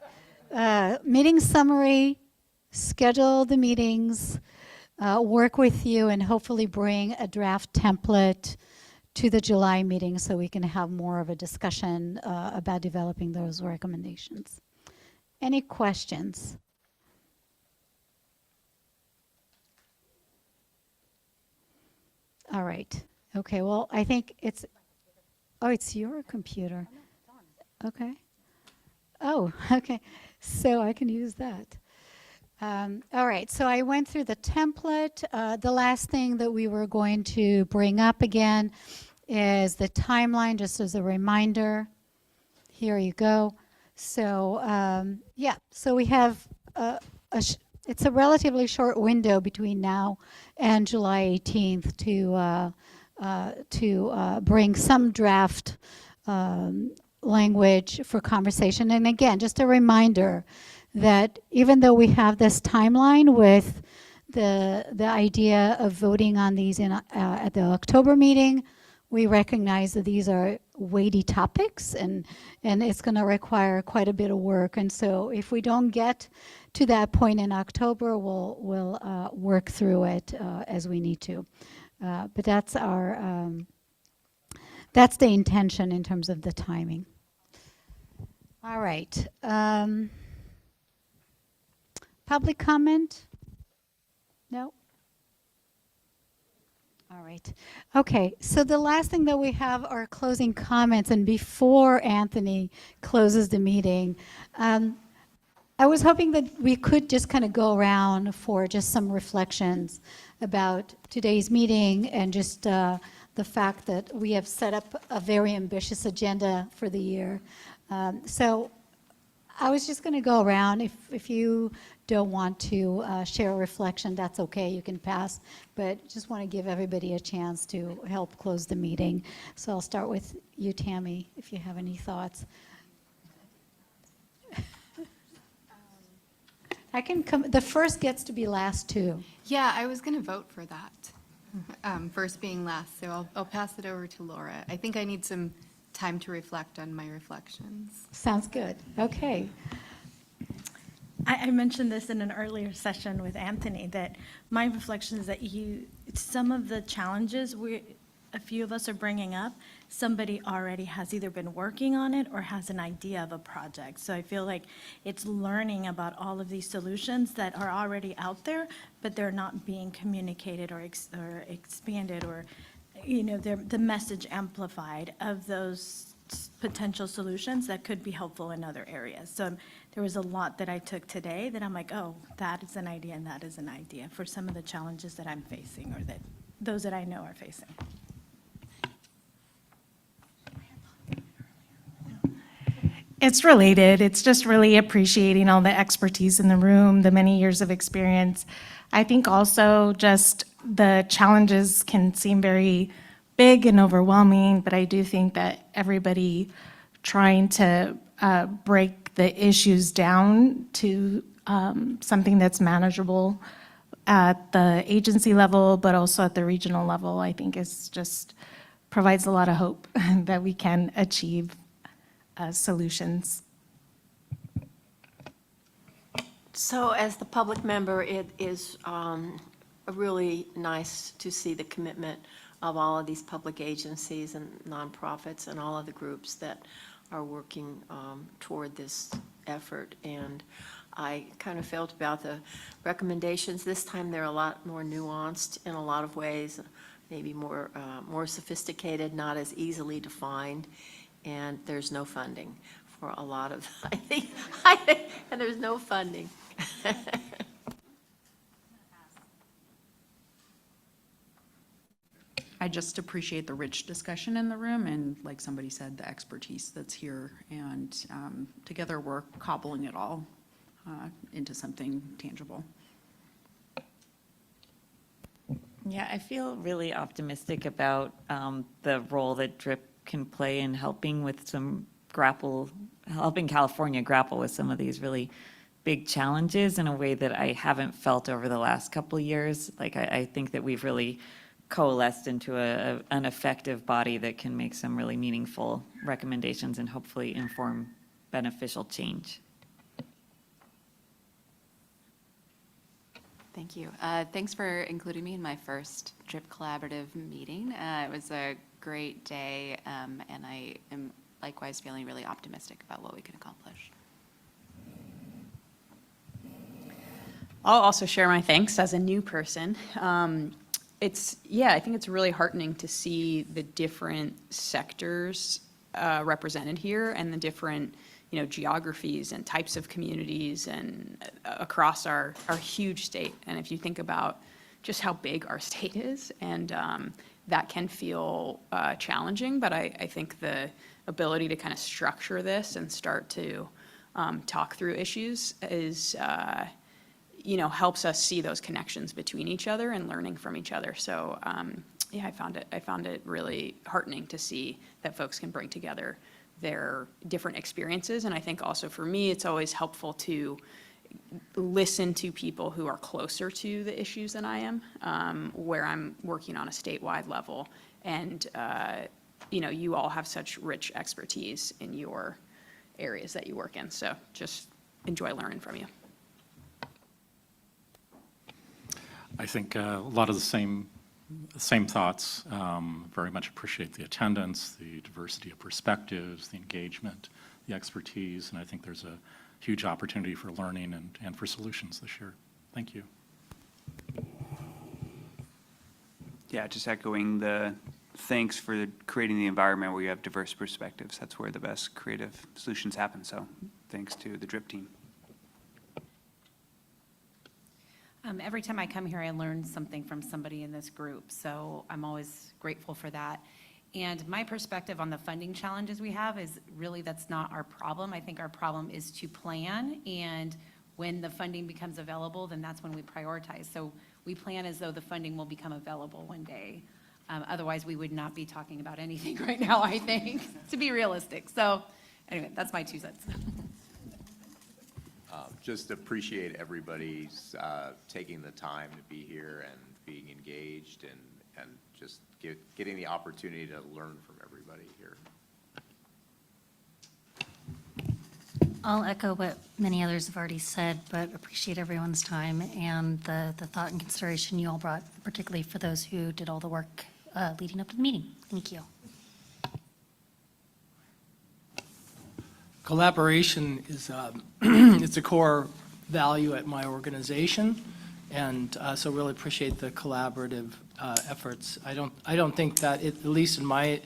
Meeting summary, schedule the meetings, work with you, and hopefully bring a draft template to the July meeting so we can have more of a discussion about developing those recommendations. Any questions? All right. Okay, well, I think it's your computer. Okay. Oh, okay. So I can use that. All right, so I went through the template. The last thing that we were going to bring up again is the timeline, just as a reminder. Here you go. So, yeah, so we have it's a relatively short window between now and July 18th to bring some draft language for conversation. And again, just a reminder that even though we have this timeline with the idea of voting on these at the October meeting, we recognize that these are weighty topics and it's going to require quite a bit of work. And so if we don't get to that point in October, we'll work through it as we need to. But that's that's the intention in terms of the timing. All right. Public comment? No? All right. Okay, so the last thing that we have are closing comments, and before Anthony closes the meeting, I was hoping that we could just kind of go around for just some reflections about today's meeting and just the fact that we have set up a very ambitious agenda for the year. So I was just going to go around. If you don't want to share a reflection, that's okay. You can pass. But just want to give everybody a chance to help close the meeting. So I'll start with you, Tammy, if you have any thoughts. I can come. The first gets to be last too. Yeah, I was going to vote for that, first being last, so I'll pass it over to Laura. I think I need some time to reflect on my reflections. Sounds good. Okay. I mentioned this in an earlier session with Anthony, that my reflection is that some of the challenges a few of us are bringing up, somebody already has either been working on it or has an idea of a project. So I feel like it's learning about all of these solutions that are already out there, but they're not being communicated or expanded, or, the message amplified of those potential solutions that could be helpful in other areas. So there was a lot that I took today that I'm like, oh, that is an idea and that is an idea for some of the challenges that I'm facing, or that those that I know are facing. It's related. It's just really appreciating all the expertise in the room, the many years of experience. I think also just the challenges can seem very big and overwhelming, but I do think that everybody trying to break the issues down to something that's manageable at the agency level, but also at the regional level, I think is just provides a lot of hope that we can achieve solutions. So as the public member, it is really nice to see the commitment of all of these public agencies and nonprofits and all of the groups that are working toward this effort. And I kind of felt about the recommendations. This time they're a lot more nuanced in a lot of ways, maybe more sophisticated, not as easily defined. And there's no funding for a lot of, I think, and there's no funding. I just appreciate the rich discussion in the room and, like somebody said, the expertise that's here. And together we're cobbling it all into something tangible. Yeah, I feel really optimistic about the role that DRIP can play in helping California grapple with some of these really big challenges in a way that I haven't felt over the last couple of years. Like, I think that we've really coalesced into an effective body that can make some really meaningful recommendations and hopefully inform beneficial change. Thank you. Thanks for including me in my first DRIP Collaborative meeting. It was a great day, and I am likewise feeling really optimistic about what we can accomplish. I'll also share my thanks as a new person. I think it's really heartening to see the different sectors represented here and the different, geographies and types of communities and across our huge state. And if you think about just how big our state is, and that can feel challenging, but I think the ability to kind of structure this and start to talk through issues is helps us see those connections between each other and learning from each other. So I found it really heartening to see that folks can bring together their different experiences. And I think also for me, it's always helpful to listen to people who are closer to the issues than I am, where I'm working on a statewide level. And you all have such rich expertise in your areas that you work in. So just enjoy learning from you. I think a lot of the same thoughts. Very much appreciate the attendance, the diversity of perspectives, the engagement, the expertise, and I think there's huge opportunity for learning and for solutions this year. Thank you. Yeah, just echoing the thanks for creating the environment where you have diverse perspectives. That's where the best creative solutions happen. So thanks to the DRIP team. Every time I come here, I learn something from somebody in this group, so I'm always grateful for that. And my perspective on the funding challenges we have is really that's not our problem. I think our problem is to plan, and when the funding becomes available, then that's when we prioritize. So we plan as though the funding will become available one day. Otherwise, we would not be talking about anything right now, I think, to be realistic. So anyway, that's my 2 cents. Just appreciate everybody's taking the time to be here and being engaged and just getting the opportunity to learn from everybody here. I'll echo what many others have already said, but appreciate everyone's time and the thought and consideration you all brought, particularly for those who did all the work leading up to the meeting. Thank you. Collaboration is it's a core value at my organization, and so really appreciate the collaborative efforts. I don't think that at least in my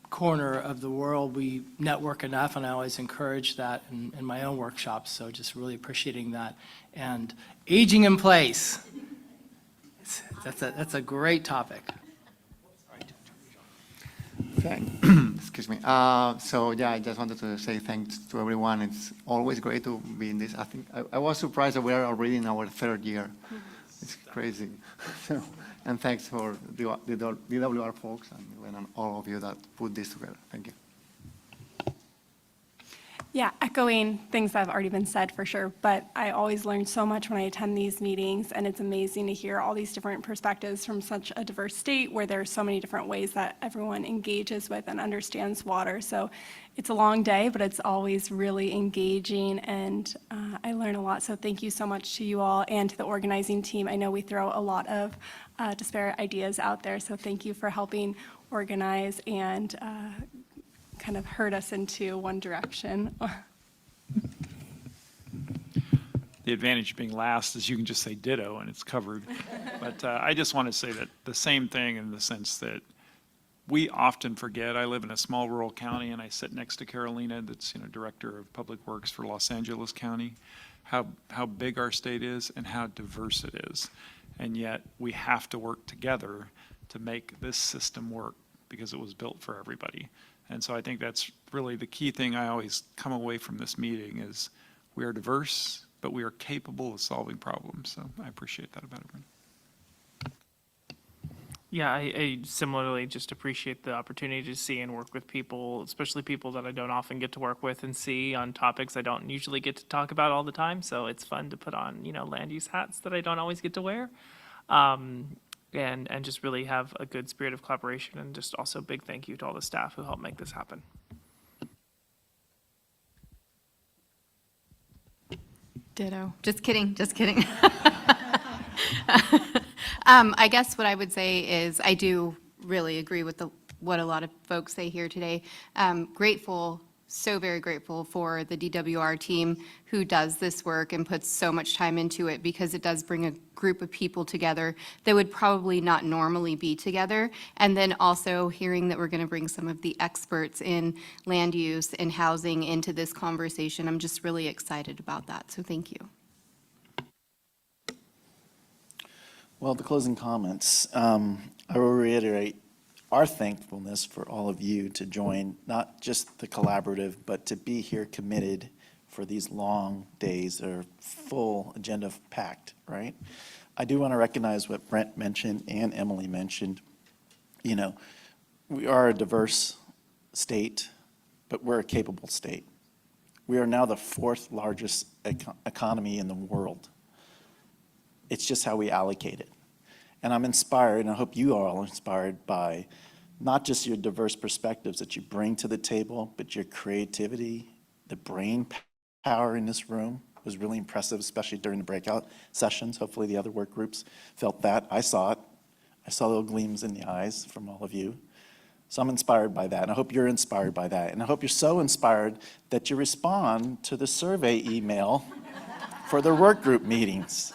corner of the world we network enough, and I always encourage that in my own workshops. So just really appreciating that. And aging in place, that's a great topic. Excuse me. So yeah, I just wanted to say thanks to everyone. It's always great to be in this. I think I was surprised that we are already in our 3rd year. It's crazy. So, and thanks for the DWR folks and all of you that put this together. Thank you. Yeah, echoing things that have already been said for sure, but I always learn so much when I attend these meetings, and it's amazing to hear all these different perspectives from such a diverse state where there are so many different ways that everyone engages with and understands water. So it's a long day, but it's always really engaging, and I learn a lot. So thank you so much to you all and to the organizing team. I know we throw a lot of disparate ideas out there, so thank you for helping organize and kind of herd us into one direction. The advantage of being last is you can just say ditto and it's covered. But I just want to say that the same thing in the sense that we often forget. I live in a small rural county and I sit next to Carolina, that's Director of Public Works for Los Angeles County, how big our state is and how diverse it is. And yet we have to work together to make this system work because it was built for everybody. And so I think that's really the key thing I always come away from this meeting is we are diverse, but we are capable of solving problems. So I appreciate that about everyone. Yeah, I similarly just appreciate the opportunity to see and work with people, especially people that I don't often get to work with and see on topics I don't usually get to talk about all the time. So it's fun to put on, land use hats that I don't always get to wear. And just really have a good spirit of collaboration, and just also big thank you to all the staff who helped make this happen. Ditto. Just kidding, just kidding. I guess what I would say is I do really agree with what a lot of folks say here today. Grateful, so very grateful for the DWR team who does this work and puts so much time into it, because it does bring a group of people together that would probably not normally be together. And then also hearing that we're going to bring some of the experts in land use and housing into this conversation. I'm just really excited about that. So thank you. Well, the closing comments. I will reiterate our thankfulness for all of you to join, not just the collaborative, but to be here committed for these long days that are full agenda packed, right? I do want to recognize what Brent mentioned and Emily mentioned. We are a diverse state, but we're a capable state. We are now the 4th largest economy in the world. It's just how we allocate it. And I'm inspired, and I hope you are all inspired by not just your diverse perspectives that you bring to the table, but your creativity, the brain power in this room was really impressive, especially during the breakout sessions. Hopefully the other work groups felt that. I saw it. I saw little gleams in the eyes from all of you. So I'm inspired by that, and I hope you're inspired by that. And I hope you're so inspired that you respond to the survey email for the work group meetings.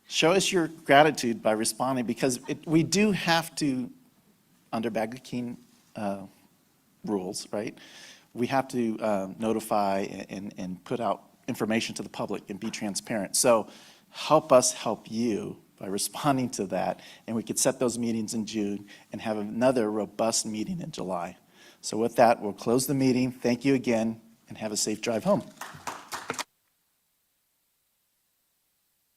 Show us your gratitude by responding, because we do have to, under Bagley-Keene rules, right? We have to notify and put out information to the public and be transparent. So help us help you by responding to that, and we could set those meetings in June and have another robust meeting in July. So with that, we'll close the meeting. Thank you again, and have a safe drive home.